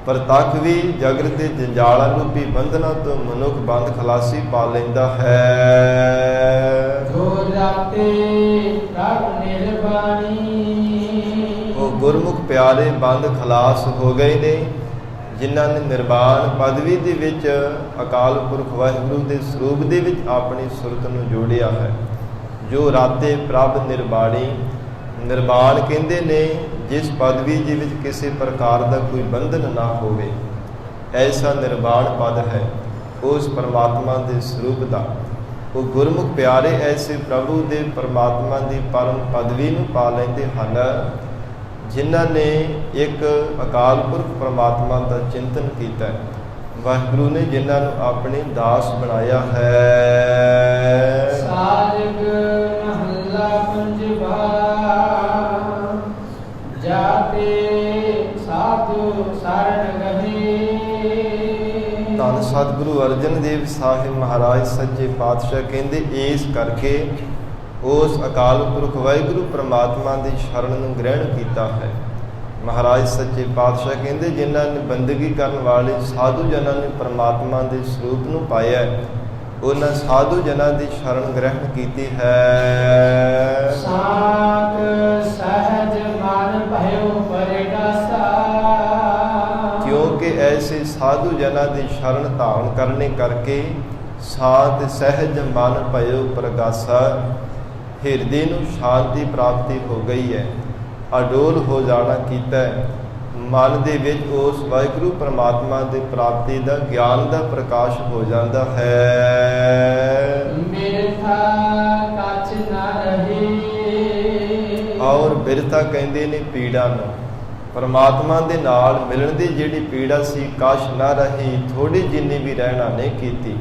Speaker 1: ਪ੍ਰਤੱਖ ਵੀ ਜਗਤ ਦੇ ਜੰਜਾਲਾਂ ਰੂਪੀ ਬੰਧਨਾਂ ਤੋਂ ਮਨੁੱਖ ਬੰਦ ਖਲਾਸੀ ਪਾ ਲੈਂਦਾ ਹੈ।
Speaker 2: ਜੋ ਰਾਤੇ ਪ੍ਰਭ ਨਿਰਵਾਣੀ।
Speaker 1: ਉਹ ਗੁਰਮੁਖ ਪਿਆਰੇ ਬੰਦ ਖਲਾਸ ਹੋ ਗਏ ਨੇ, ਜਿਨ੍ਹਾਂ ਨੇ ਨਿਰਵਾਣ ਪਦਵੀ ਦੇ ਵਿੱਚ ਅਕਾਲ ਪੁਰਖ ਵਾਹਿਗੁਰੂ ਦੇ ਸਰੂਪ ਦੇ ਵਿੱਚ ਆਪਣੀ ਸੁਰਤ ਨੂੰ ਜੋੜਿਆ ਹੈ। ਜੋ ਰਾਤੇ ਪ੍ਰਭ ਨਿਰਵਾਣੀ, ਨਿਰਵਾਣ ਕਹਿੰਦੇ ਨੇ ਜਿਸ ਪਦਵੀ ਦੇ ਵਿੱਚ ਕਿਸੇ ਪ੍ਰਕਾਰ ਦਾ ਕੋਈ ਬੰਧਨ ਨਾ ਹੋਵੇ, ਐਸਾ ਨਿਰਵਾਣ ਪਦ ਹੈ ਉਸ ਪਰਮਾਤਮਾ ਦੇ ਸਰੂਪ ਦਾ। ਉਹ ਗੁਰਮੁਖ ਪਿਆਰੇ ਐਸੇ ਪ੍ਰਭੂ ਦੇ ਪਰਮਾਤਮਾ ਦੀ ਪਰਮ ਪਦਵੀ ਨੂੰ ਪਾ ਲੈਂਦੇ ਹਨ, ਜਿਨ੍ਹਾਂ ਨੇ ਇੱਕ ਅਕਾਲ ਪੁਰਖ ਪਰਮਾਤਮਾ ਦਾ ਚਿੰਤਨ ਕੀਤਾ ਹੈ। ਵਾਹਿਗੁਰੂ ਨੇ ਜਿਨ੍ਹਾਂ ਨੂੰ ਆਪਣੇ ਦਾਸ ਬਣਾਇਆ ਹੈ।
Speaker 2: ਸਾਰਗ ਮਹੱਲਾ ਪੰਜਵਾ। ਜਾਤੇ ਸਾਧੂ ਸਰਣ ਗਹੇ।
Speaker 1: ਧੰਨ ਸਤਿਗੁਰੂ ਅਰਜਨ ਦੇਵ ਸਾਹਿਬ ਮਹਾਰਾਜ ਸੱਚੇ ਪਾਤਸ਼ਾਹ ਕਹਿੰਦੇ ਇਸ ਕਰਕੇ ਉਸ ਅਕਾਲ ਪੁਰਖ ਵਾਹਿਗੁਰੂ ਪਰਮਾਤਮਾ ਦੀ ਸ਼ਰਨ ਨੂੰ ਗ੍ਰਹਿਣ ਕੀਤਾ ਹੈ। ਮਹਾਰਾਜ ਸੱਚੇ ਪਾਤਸ਼ਾਹ ਕਹਿੰਦੇ ਜਿਨ੍ਹਾਂ ਨੇ ਬੰਦਗੀ ਕਰਨ ਵਾਲੇ ਸਾਧੂ ਜਨਾਂ ਨੇ ਪਰਮਾਤਮਾ ਦੇ ਸਰੂਪ ਨੂੰ ਪਾਇਆ, ਉਹਨਾਂ ਸਾਧੂ ਜਨਾਂ ਦੀ ਸ਼ਰਨ ਗ੍ਰਹਿਣ ਕੀਤੀ ਹੈ।
Speaker 2: ਸਾਤ ਸਹਿਜ ਮਨ ਭਇਓ ਪਰਗਾਸਾ।
Speaker 1: ਕਿਉਂਕਿ ਐਸੇ ਸਾਧੂ ਜਨਾਂ ਦੀ ਸ਼ਰਨ ਧਾਰਨ ਕਰਨੇ ਕਰਕੇ ਸਾਤ ਸਹਿਜ ਮਨ ਭਇਓ ਪ੍ਰਗਾਸਾ, ਹਿਰਦੇ ਨੂੰ ਸ਼ਾਂਤੀ ਪ੍ਰਾਪਤੀ ਹੋ ਗਈ ਹੈ, ਅਡੋਲ ਹੋ ਜਾਣਾ ਕੀਤਾ ਹੈ। ਮਨ ਦੇ ਵਿੱਚ ਉਸ ਵਾਹਿਗੁਰੂ ਪਰਮਾਤਮਾ ਦੀ ਪ੍ਰਾਪਤੀ ਦਾ ਗਿਆਨ ਦਾ ਪ੍ਰਕਾਸ਼ ਹੋ ਜਾਂਦਾ ਹੈ।
Speaker 2: ਬਿਰਥਾ ਕੱਛ ਨਾ ਰਹੇ।
Speaker 1: ਔਰ ਬਿਰਥਾ ਕਹਿੰਦੇ ਨੇ ਪੀੜਾ ਨੂੰ, ਪਰਮਾਤਮਾ ਦੇ ਨਾਲ ਮਿਲਣ ਦੀ ਜਿਹੜੀ ਪੀੜਾ ਸੀ ਕਾਸ਼ ਨਾ ਰਹੀ, ਥੋੜੀ ਜਿੰਨੀ ਵੀ ਰਹਿਣਾ ਨਹੀਂ ਕੀਤੀ।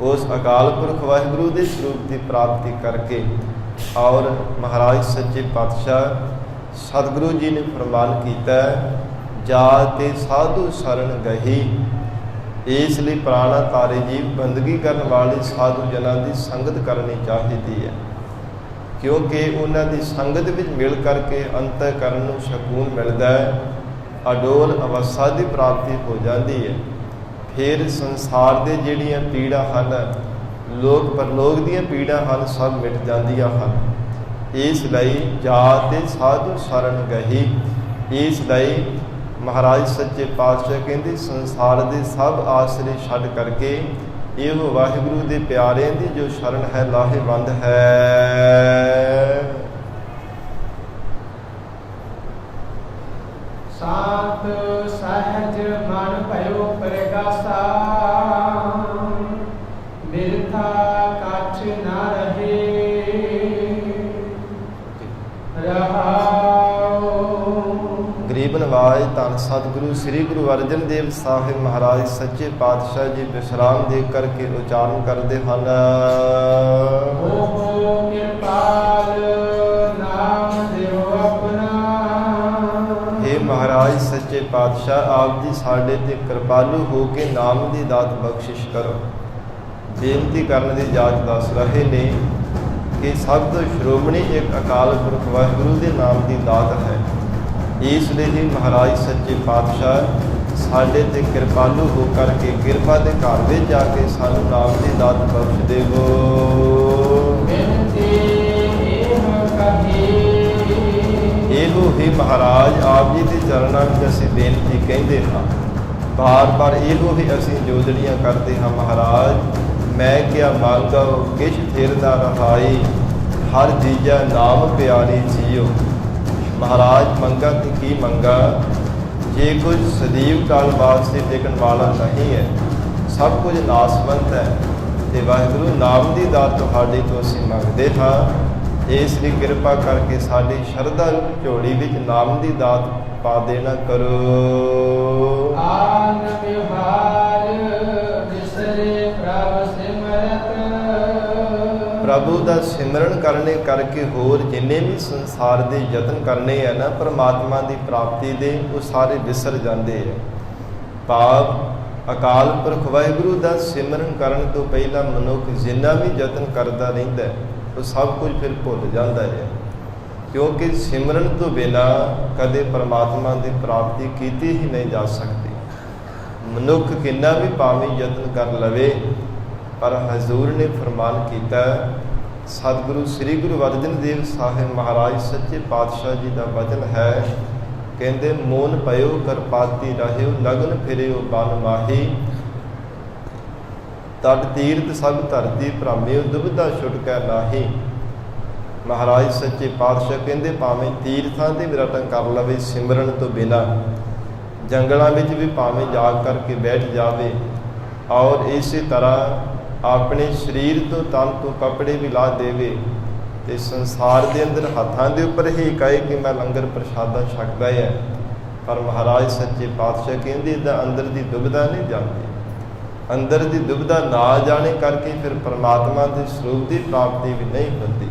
Speaker 1: ਉਸ ਅਕਾਲ ਪੁਰਖ ਵਾਹਿਗੁਰੂ ਦੇ ਸਰੂਪ ਦੀ ਪ੍ਰਾਪਤੀ ਕਰਕੇ ਔਰ ਮਹਾਰਾਜ ਸੱਚੇ ਪਾਤਸ਼ਾਹ ਸਤਿਗੁਰੂ ਜੀ ਨੇ ਫਰਮਾਨ ਕੀਤਾ, ਜਾ ਤੇ ਸਾਧੂ ਸ਼ਰਨ ਗਹੀ। ਇਸ ਲਈ ਪ੍ਰਾਣਾ ਤਾਰੇ ਜੀਵ ਬੰਦਗੀ ਕਰਨ ਵਾਲੇ ਸਾਧੂ ਜਨਾਂ ਦੀ ਸੰਗਤ ਕਰਨੀ ਚਾਹੀਦੀ ਹੈ, ਕਿਉਂਕਿ ਉਹਨਾਂ ਦੀ ਸੰਗਤ ਵਿੱਚ ਮਿਲ ਕਰਕੇ ਅੰਤःਕਰਨ ਨੂੰ ਸਕੂਨ ਮਿਲਦਾ ਹੈ, ਅਡੋਲ ਅਵਸਥਾ ਦੀ ਪ੍ਰਾਪਤੀ ਹੋ ਜਾਂਦੀ ਹੈ। ਫਿਰ ਸੰਸਾਰ ਦੇ ਜਿਹੜੀਆਂ ਪੀੜਾਂ ਹਨ, ਲੋਕ ਪਰਲੋਕ ਦੀਆਂ ਪੀੜਾਂ ਹਨ, ਸਭ ਮਿਟ ਜਾਂਦੀਆਂ ਹਨ। ਇਸ ਲਈ ਜਾ ਤੇ ਸਾਧੂ ਸ਼ਰਨ ਗਹੀ। ਇਸ ਲਈ ਮਹਾਰਾਜ ਸੱਚੇ ਪਾਤਸ਼ਾਹ ਕਹਿੰਦੇ ਸੰਸਾਰ ਦੇ ਸਭ ਆਸਰੇ ਛੱਡ ਕਰਕੇ ਇਹ ਵਾਹਿਗੁਰੂ ਦੇ ਪਿਆਰਿਆਂ ਦੀ ਜੋ ਸ਼ਰਨ ਹੈ ਲਾਹੇਵੰਦ ਹੈ।
Speaker 2: ਸਾਥ ਸਹਿਜ ਮਨ ਭਇਓ ਪ੍ਰਗਾਸਾ, ਬਿਰਥਾ ਕਛ ਨਾ ਰਹੇ ਰਹਾਉ।
Speaker 1: ਗਰੀਬ ਨਵਾਜ ਧੰਨ ਸਤਿਗੁਰੂ ਸ੍ਰੀ ਗੁਰੂ ਅਰਜਨ ਦੇਵ ਸਾਹਿਬ ਮਹਾਰਾਜ ਸੱਚੇ ਪਾਤਸ਼ਾਹ ਜੀ ਵਿਸ਼ਰਾਮ ਦੇ ਕਰਕੇ ਉਚਾਰਨ ਕਰਦੇ ਹਨ।
Speaker 2: ਓਹ ਕਿਰਪਾਲ ਨਾਮ ਦਿਓ ਆਪਣਾ।
Speaker 1: हे ਮਹਾਰਾਜ ਸੱਚੇ ਪਾਤਸ਼ਾਹ, ਆਪ ਜੀ ਸਾਡੇ ਤੇ ਕਿਰਪਾਲੂ ਹੋ ਕੇ ਨਾਮ ਦੀ ਦਾਤ ਬਖਸ਼ਿਸ਼ ਕਰੋ। ਬੇਨਤੀ ਕਰਨ ਦੀ ਜਾਚ ਦੱਸ ਰਹੇ ਨੇ ਕਿ ਸਭ ਤੋਂ ਸ਼੍ਰੋਮਣੀ ਇੱਕ ਅਕਾਲ ਪੁਰਖ ਵਾਹਿਗੁਰੂ ਦੇ ਨਾਮ ਦੀ ਦਾਤ ਹੈ। ਇਸ ਲਈ ਹੀ ਮਹਾਰਾਜ ਸੱਚੇ ਪਾਤਸ਼ਾਹ ਸਾਡੇ ਤੇ ਕਿਰਪਾਲੂ ਹੋ ਕਰਕੇ ਕਿਰਪਾ ਦੇ ਘਰ ਵਿੱਚ ਜਾ ਕੇ ਸਾਨੂੰ ਨਾਮ ਦੀ ਦਾਤ ਬਖਸ਼ ਦੇਵੋ। ਇਹੋ ਹੀ ਮਹਾਰਾਜ ਆਪ ਜੀ ਦੇ ਚਰਨਾਂ ਵਿੱਚ ਅਸੀਂ ਬੇਨਤੀ ਕਹਿੰਦੇ ਹਾਂ। ਬਾਰ-ਬਾਰ ਇਹੋ ਹੀ ਅਸੀਂ ਜੋਦੜੀਆਂ ਕਰਦੇ ਹਾਂ। ਮਹਾਰਾਜ ਮੈਂ ਕਿਆ ਮੰਗੋ ਕਿਛ ਥਿਰ ਨਾ ਰਹਾਈ, ਹਰ ਜੀਜਾ ਨਾਮ ਪਿਆਰੀ ਜੀਓ। ਮਹਾਰਾਜ ਮੰਗਾ ਤੇ ਕੀ ਮੰਗਾ, ਜੇ ਕੁਝ ਸਦੀਵ ਕਾਲ ਵਾਸਤੇ ਟਿਕਣ ਵਾਲਾ ਨਹੀਂ ਹੈ, ਸਭ ਕੁਝ ਨਾਸਵੰਤ ਹੈ, ਤੇ ਵਾਹਿਗੁਰੂ ਨਾਮ ਦੀ ਦਾਤ ਤੁਹਾਡੇ ਤੋਂ ਅਸੀਂ ਮੰਗਦੇ ਹਾਂ। ਇਸ ਲਈ ਕਿਰਪਾ ਕਰਕੇ ਸਾਡੀ ਸ਼ਰਧਾ ਰੂਪ ਝੋਲੀ ਵਿੱਚ ਨਾਮ ਦੀ ਦਾਤ ਪਾ ਦੇਣਾ ਕਰੋ।
Speaker 2: ਆਨ ਵਿਹਾਰ ਵਿਸਰੇ ਪ੍ਰਭ ਸਿਮਰਤ।
Speaker 1: ਪ੍ਰਭੂ ਦਾ ਸਿਮਰਨ ਕਰਨੇ ਕਰਕੇ ਹੋਰ ਜਿੰਨੇ ਵੀ ਸੰਸਾਰ ਦੇ ਯਤਨ ਕਰਨੇ ਆ ਨਾ ਪਰਮਾਤਮਾ ਦੀ ਪ੍ਰਾਪਤੀ ਦੇ, ਉਹ ਸਾਰੇ ਵਿਸਰ ਜਾਂਦੇ ਆ। ਭਾਵ ਅਕਾਲ ਪੁਰਖ ਵਾਹਿਗੁਰੂ ਦਾ ਸਿਮਰਨ ਕਰਨ ਤੋਂ ਪਹਿਲਾਂ ਮਨੁੱਖ ਜਿੰਨਾ ਵੀ ਯਤਨ ਕਰਦਾ ਰਹਿੰਦਾ ਉਹ ਸਭ ਕੁਝ ਫਿਰ ਭੁੱਲ ਜਾਂਦਾ ਹੈ, ਕਿਉਂਕਿ ਸਿਮਰਨ ਤੋਂ ਬਿਨਾਂ ਕਦੇ ਪਰਮਾਤਮਾ ਦੀ ਪ੍ਰਾਪਤੀ ਕੀਤੀ ਹੀ ਨਹੀਂ ਜਾ ਸਕਦੀ। ਮਨੁੱਖ ਕਿੰਨਾ ਵੀ ਭਾਵੇਂ ਯਤਨ ਕਰ ਲਵੇ, ਪਰ ਹਜ਼ੂਰ ਨੇ ਫਰਮਾਨ ਕੀਤਾ, ਸਤਿਗੁਰੂ ਸ੍ਰੀ ਗੁਰੂ ਅਰਜਨ ਦੇਵ ਸਾਹਿਬ ਮਹਾਰਾਜ ਸੱਚੇ ਪਾਤਸ਼ਾਹ ਜੀ ਦਾ ਵਚਨ ਹੈ, ਕਹਿੰਦੇ ਮੋਨ ਪਇਓ ਕਰਪਾਤੀ ਰਹਿਓ, ਲਗਨ ਫਿਰਿਓ ਬਨ ਮਾਹੀ, ਤਟ ਤੀਰਥ ਸਭ ਧਰਤੀ ਭ੍ਰਾਮਿਓ, ਦੁਬਿਧਾ ਛੁਟਕੈ ਨਾਹੀ। ਮਹਾਰਾਜ ਸੱਚੇ ਪਾਤਸ਼ਾਹ ਕਹਿੰਦੇ ਭਾਵੇਂ ਤੀਰਥਾਂ ਤੇ ਵੀ ਰਟਨ ਕਰ ਲਵੇ ਸਿਮਰਨ ਤੋਂ ਬਿਨਾਂ, ਜੰਗਲਾਂ ਵਿੱਚ ਵੀ ਭਾਵੇਂ ਜਾਗ ਕਰਕੇ ਬੈਠ ਜਾਵੇ, ਔਰ ਇਸੇ ਤਰ੍ਹਾਂ ਆਪਣੇ ਸਰੀਰ ਤੋਂ ਤਨ ਤੋਂ ਕੱਪੜੇ ਵੀ ਲਾ ਦੇਵੇ, ਤੇ ਸੰਸਾਰ ਦੇ ਅੰਦਰ ਹੱਥਾਂ ਦੇ ਉੱਪਰ ਹੀ ਕਹੇ ਕਿ ਮੈਂ ਲੰਗਰ ਪ੍ਰਸ਼ਾਦਾ ਛਕਦਾ ਹੈ, ਪਰ ਮਹਾਰਾਜ ਸੱਚੇ ਪਾਤਸ਼ਾਹ ਕਹਿੰਦੇ ਇਹਦਾ ਅੰਦਰ ਦੀ ਦੁਬਿਧਾ ਨਹੀਂ ਜਾਂਦੀ। ਅੰਦਰ ਦੀ ਦੁਬਿਧਾ ਨਾ ਜਾਣੇ ਕਰਕੇ ਫਿਰ ਪਰਮਾਤਮਾ ਦੇ ਸਰੂਪ ਦੀ ਪ੍ਰਾਪਤੀ ਵੀ ਨਹੀਂ ਹੁੰਦੀ।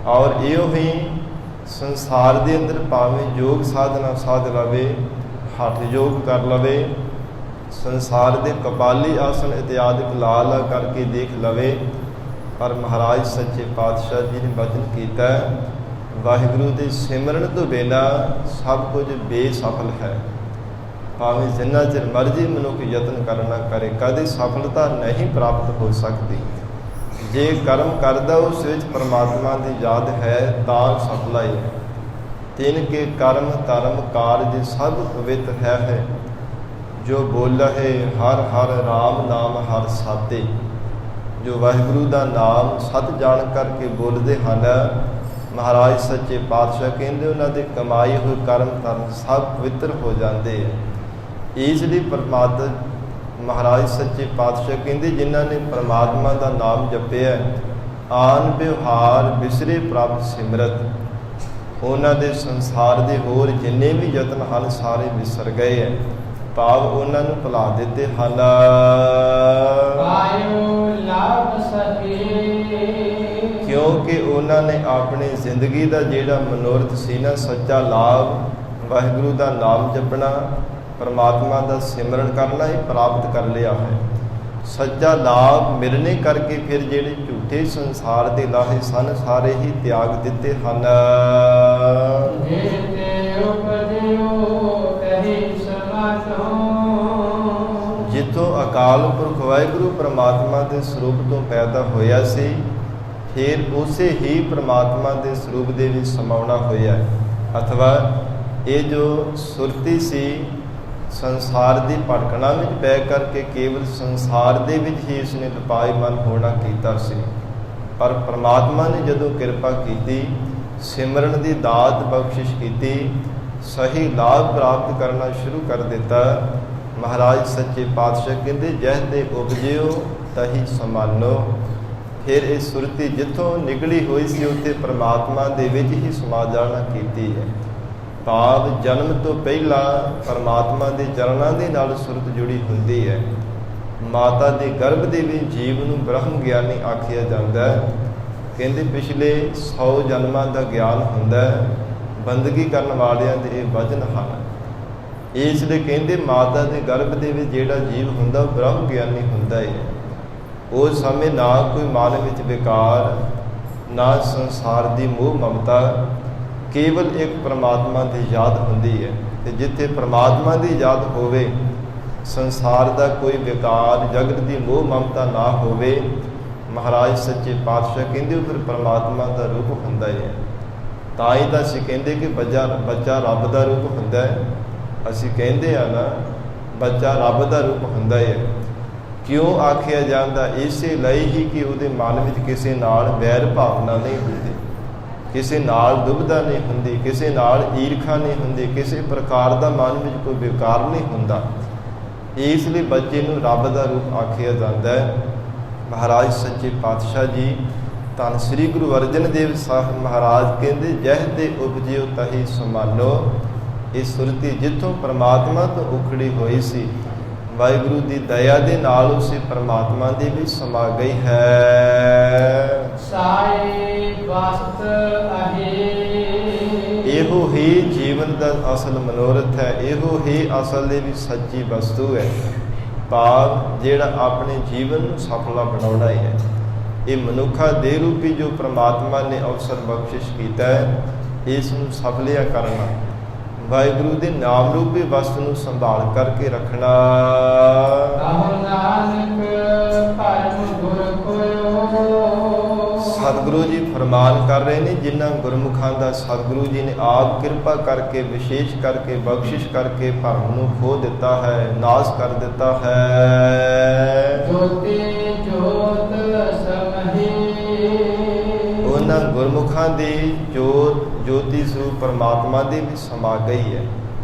Speaker 1: ਔਰ ਇਹੋ ਹੀ ਸੰਸਾਰ ਦੇ ਅੰਦਰ ਭਾਵੇਂ ਯੋਗ ਸਾਧਨਾ ਸਾਧ ਲਵੇ, ਹੱਠ ਯੋਗ ਕਰ ਲਵੇ, ਸੰਸਾਰ ਦੇ ਕਪਾਲੀ ਆਸਨ ਇਤਿਆਦਿਕ ਲਾ ਲਾ ਕਰਕੇ ਦੇਖ ਲਵੇ, ਪਰ ਮਹਾਰਾਜ ਸੱਚੇ ਪਾਤਸ਼ਾਹ ਜੀ ਨੇ ਵਚਨ ਕੀਤਾ, ਵਾਹਿਗੁਰੂ ਦੇ ਸਿਮਰਨ ਤੋਂ ਬਿਨਾਂ ਸਭ ਕੁਝ ਬੇਸਫਲ ਹੈ। ਭਾਵੇਂ ਜਿੰਨਾ ਚਿਰ ਮਰਜ਼ੀ ਮਨੁੱਖ ਯਤਨ ਕਰਨਾ ਕਰੇ, ਕਦੇ ਸਫਲਤਾ ਨਹੀਂ ਪ੍ਰਾਪਤ ਹੋ ਸਕਦੀ। ਜੇ ਕਰਮ ਕਰਦਾ ਉਸ ਵਿੱਚ ਪਰਮਾਤਮਾ ਦੀ ਯਾਦ ਹੈ ਤਾਂ ਸਫਲਾ ਹੀ ਹੈ। ਤਿਨ ਕੇ ਕਰਮ ਧਰਮ ਕਾਰਜ ਸਭ ਪਵਿੱਤ ਹੈ, ਜੋ ਬੋਲਹਿ ਹਰ ਹਰ ਰਾਮ ਨਾਮ ਹਰ ਸਾਤੇ। ਜੋ ਵਾਹਿਗੁਰੂ ਦਾ ਨਾਮ ਸਤ ਜਾਣ ਕਰਕੇ ਬੋਲਦੇ ਹਨ, ਮਹਾਰਾਜ ਸੱਚੇ ਪਾਤਸ਼ਾਹ ਕਹਿੰਦੇ ਉਹਨਾਂ ਦੇ ਕਮਾਏ ਹੋਏ ਕਰਮ ਧਰਮ ਸਭ ਪਵਿੱਤਰ ਹੋ ਜਾਂਦੇ ਹੈ। ਇਸ ਲਈ ਮਹਾਰਾਜ ਸੱਚੇ ਪਾਤਸ਼ਾਹ ਕਹਿੰਦੇ ਜਿਨ੍ਹਾਂ ਨੇ ਪਰਮਾਤਮਾ ਦਾ ਨਾਮ ਜਪਿਆ, ਆਨ ਵਿਵਹਾਰ ਵਿਸਰੇ ਪ੍ਰਭ ਸਿਮਰਤ। ਉਹਨਾਂ ਦੇ ਸੰਸਾਰ ਦੇ ਹੋਰ ਜਿੰਨੇ ਵੀ ਯਤਨ ਹਨ ਸਾਰੇ ਵਿਸਰ ਗਏ ਹੈ। ਭਾਵ ਉਹਨਾਂ ਨੂੰ ਭੁਲਾ ਦਿੱਤੇ ਹਨ। ਕਿਉਂਕਿ ਉਹਨਾਂ ਨੇ ਆਪਣੀ ਜ਼ਿੰਦਗੀ ਦਾ ਜਿਹੜਾ ਮਨੋਰਥ ਸੀ ਨਾ, ਸੱਚਾ ਲਾਭ ਵਾਹਿਗੁਰੂ ਦਾ ਨਾਮ ਜਪਣਾ, ਪਰਮਾਤਮਾ ਦਾ ਸਿਮਰਨ ਕਰਨਾ, ਇਹ ਪ੍ਰਾਪਤ ਕਰ ਲਿਆ ਹੈ। ਸੱਚਾ ਲਾਭ ਮਿਲਣੇ ਕਰਕੇ ਫਿਰ ਜਿਹੜੇ ਝੂਠੇ ਸੰਸਾਰ ਦੇ ਲਾਹੇ ਸਨ ਸਾਰੇ ਹੀ ਤਿਆਗ ਦਿੱਤੇ ਹਨ। ਜਿੱਥੋਂ ਅਕਾਲ ਪੁਰਖ ਵਾਹਿਗੁਰੂ ਪਰਮਾਤਮਾ ਦੇ ਸਰੂਪ ਤੋਂ ਪੈਦਾ ਹੋਇਆ ਸੀ, ਫਿਰ ਉਸੇ ਹੀ ਪਰਮਾਤਮਾ ਦੇ ਸਰੂਪ ਦੇ ਵਿੱਚ ਸਮਾਉਣਾ ਹੋਇਆ। ਅਥਵਾ ਇਹ ਜੋ ਸੁਰਤੀ ਸੀ ਸੰਸਾਰ ਦੀ ਭਟਕਣਾ ਵਿੱਚ ਪੈ ਕਰਕੇ ਕੇਵਲ ਸੰਸਾਰ ਦੇ ਵਿੱਚ ਹੀ ਇਸਨੇ ਲਪਾਇਮਾਨ ਹੋਣਾ ਕੀਤਾ ਸੀ। ਪਰ ਪਰਮਾਤਮਾ ਨੇ ਜਦੋਂ ਕਿਰਪਾ ਕੀਤੀ, ਸਿਮਰਨ ਦੀ ਦਾਤ ਬਖਸ਼ਿਸ਼ ਕੀਤੀ, ਸਹੀ ਲਾਭ ਪ੍ਰਾਪਤ ਕਰਨਾ ਸ਼ੁਰੂ ਕਰ ਦਿੱਤਾ। ਮਹਾਰਾਜ ਸੱਚੇ ਪਾਤਸ਼ਾਹ ਕਹਿੰਦੇ, ਜਹ ਦੇ ਉਪਜਿਓ ਤਹੀ ਸਮਾਨੋ। ਫਿਰ ਇਹ ਸੁਰਤੀ ਜਿੱਥੋਂ ਨਿਕਲੀ ਹੋਈ ਸੀ ਉੱਥੇ ਪਰਮਾਤਮਾ ਦੇ ਵਿੱਚ ਹੀ ਸਮਾ ਜਾਣਾ ਕੀਤੀ ਹੈ। ਭਾਵ ਜਨਮ ਤੋਂ ਪਹਿਲਾਂ ਪਰਮਾਤਮਾ ਦੇ ਚਰਨਾਂ ਦੇ ਨਾਲ ਸੁਰਤ ਜੁੜੀ ਹੁੰਦੀ ਹੈ। ਮਾਤਾ ਦੇ ਗਰਭ ਦੇ ਵਿੱਚ ਜੀਵ ਨੂੰ ਬ੍ਰਹਮ ਗਿਆਨੀ ਆਖਿਆ ਜਾਂਦਾ ਹੈ। ਕਹਿੰਦੇ ਪਿਛਲੇ 100 ਜਨਮਾਂ ਦਾ ਗਿਆਨ ਹੁੰਦਾ ਹੈ। ਬੰਦਗੀ ਕਰਨ ਵਾਲਿਆਂ ਦੇ ਇਹ ਵਚਨ ਹਨ। ਇਸ ਲਈ ਕਹਿੰਦੇ ਮਾਤਾ ਦੇ ਗਰਭ ਦੇ ਵਿੱਚ ਜਿਹੜਾ ਜੀਵ ਹੁੰਦਾ ਉਹ ਬ੍ਰਹਮ ਗਿਆਨੀ ਹੁੰਦਾ ਹੈ। ਉਸ ਸਮੇਂ ਨਾ ਕੋਈ ਮਨ ਵਿੱਚ ਵਿਕਾਰ, ਨਾ ਸੰਸਾਰ ਦੀ ਮੋਹ ਮਮਤਾ, ਕੇਵਲ ਇੱਕ ਪਰਮਾਤਮਾ ਦੀ ਯਾਦ ਹੁੰਦੀ ਹੈ। ਤੇ ਜਿੱਥੇ ਪਰਮਾਤਮਾ ਦੀ ਯਾਦ ਹੋਵੇ, ਸੰਸਾਰ ਦਾ ਕੋਈ ਵਿਕਾਰ, ਜਗਤ ਦੀ ਮੋਹ ਮਮਤਾ ਨਾ ਹੋਵੇ, ਮਹਾਰਾਜ ਸੱਚੇ ਪਾਤਸ਼ਾਹ ਕਹਿੰਦੇ ਉਹ ਫਿਰ ਪਰਮਾਤਮਾ ਦਾ ਰੂਪ ਹੁੰਦਾ ਹੈ। ਤਾਂ ਹੀ ਤਾਂ ਅਸੀਂ ਕਹਿੰਦੇ ਕਿ ਬੱਚਾ ਰੱਬ ਦਾ ਰੂਪ ਹੁੰਦਾ ਹੈ। ਅਸੀਂ ਕਹਿੰਦੇ ਆ ਨਾ, ਬੱਚਾ ਰੱਬ ਦਾ ਰੂਪ ਹੁੰਦਾ ਹੈ। ਕਿਉਂ ਆਖਿਆ ਜਾਂਦਾ? ਇਸੇ ਲਈ ਹੀ ਕਿ ਉਹਦੇ ਮਨ ਵਿੱਚ ਕਿਸੇ ਨਾਲ ਵੈਰ ਭਾਵਨਾ ਨਹੀਂ ਹੁੰਦੀ, ਕਿਸੇ ਨਾਲ ਦੁਬਿਧਾ ਨਹੀਂ ਹੁੰਦੀ, ਕਿਸੇ ਨਾਲ ਈਰਖਾ ਨਹੀਂ ਹੁੰਦੀ, ਕਿਸੇ ਪ੍ਰਕਾਰ ਦਾ ਮਨ ਵਿੱਚ ਕੋਈ ਵਿਕਾਰ ਨਹੀਂ ਹੁੰਦਾ। ਇਸ ਲਈ ਬੱਚੇ ਨੂੰ ਰੱਬ ਦਾ ਰੂਪ ਆਖਿਆ ਜਾਂਦਾ ਹੈ। ਮਹਾਰਾਜ ਸੱਚੇ ਪਾਤਸ਼ਾਹ ਜੀ ਧੰਨ ਸ੍ਰੀ ਗੁਰੂ ਅਰਜਨ ਦੇਵ ਸਾਹਿਬ ਮਹਾਰਾਜ ਕਹਿੰਦੇ, ਜਹ ਤੇ ਉਪਜਿਓ ਤਹੀ ਸਮਾਨੋ। ਇਹ ਸੁਰਤੀ ਜਿੱਥੋਂ ਪਰਮਾਤਮਾ ਤੋਂ ਉਖੜੀ ਹੋਈ ਸੀ, ਵਾਹਿਗੁਰੂ ਦੀ ਦਇਆ ਦੇ ਨਾਲ ਉਸੇ ਪਰਮਾਤਮਾ ਦੇ ਵਿੱਚ ਸਮਾ ਗਈ ਹੈ।
Speaker 2: ਸਾਈ ਵਸਤ ਅਹੇ,
Speaker 1: ਇਹੋ ਹੀ ਜੀਵਨ ਦਾ ਅਸਲ ਮਨੋਰਥ ਹੈ। ਇਹੋ ਹੀ ਅਸਲ ਦੇ ਵਿੱਚ ਸੱਚੀ ਵਸਤੂ ਹੈ। ਭਾਵ ਜਿਹੜਾ ਆਪਣੇ ਜੀਵਨ ਨੂੰ ਸਫਲਾ ਬਣਾਉਣਾ ਹੈ। ਇਹ ਮਨੁੱਖਾ ਦੇ ਰੂਪੀ ਜੋ ਪਰਮਾਤਮਾ ਨੇ ਅਵਸਰ ਬਖਸ਼ਿਸ਼ ਕੀਤਾ ਹੈ, ਇਸ ਨੂੰ ਸਫਲਿਆ ਕਰਨਾ, ਵਾਹਿਗੁਰੂ ਦੇ ਨਾਮ ਰੂਪੀ ਵਸਤ ਨੂੰ ਸੰਭਾਲ ਕਰਕੇ ਰੱਖਣਾ। ਸਤਿਗੁਰੂ ਜੀ ਫਰਮਾਨ ਕਰ ਰਹੇ ਨੇ, ਜਿਨ੍ਹਾਂ ਗੁਰਮੁਖਾਂ ਦਾ ਸਤਿਗੁਰੂ ਜੀ ਨੇ ਆਪ ਕਿਰਪਾ ਕਰਕੇ, ਵਿਸ਼ੇਸ਼ ਕਰਕੇ, ਬਖਸ਼ਿਸ਼ ਕਰਕੇ ਭਰਮ ਨੂੰ ਖੋ ਦਿੱਤਾ ਹੈ, ਨਾਸ਼ ਕਰ ਦਿੱਤਾ ਹੈ।
Speaker 2: ਜੋਤੀ ਜੋਤ ਸਮਹੀ,
Speaker 1: ਉਹਨਾਂ ਗੁਰਮੁਖਾਂ ਦੀ ਜੋਤ ਜੋਤੀ ਸਰੂਪ ਪਰਮਾਤਮਾ ਦੇ ਵਿੱਚ ਸਮਾ ਗਈ ਹੈ।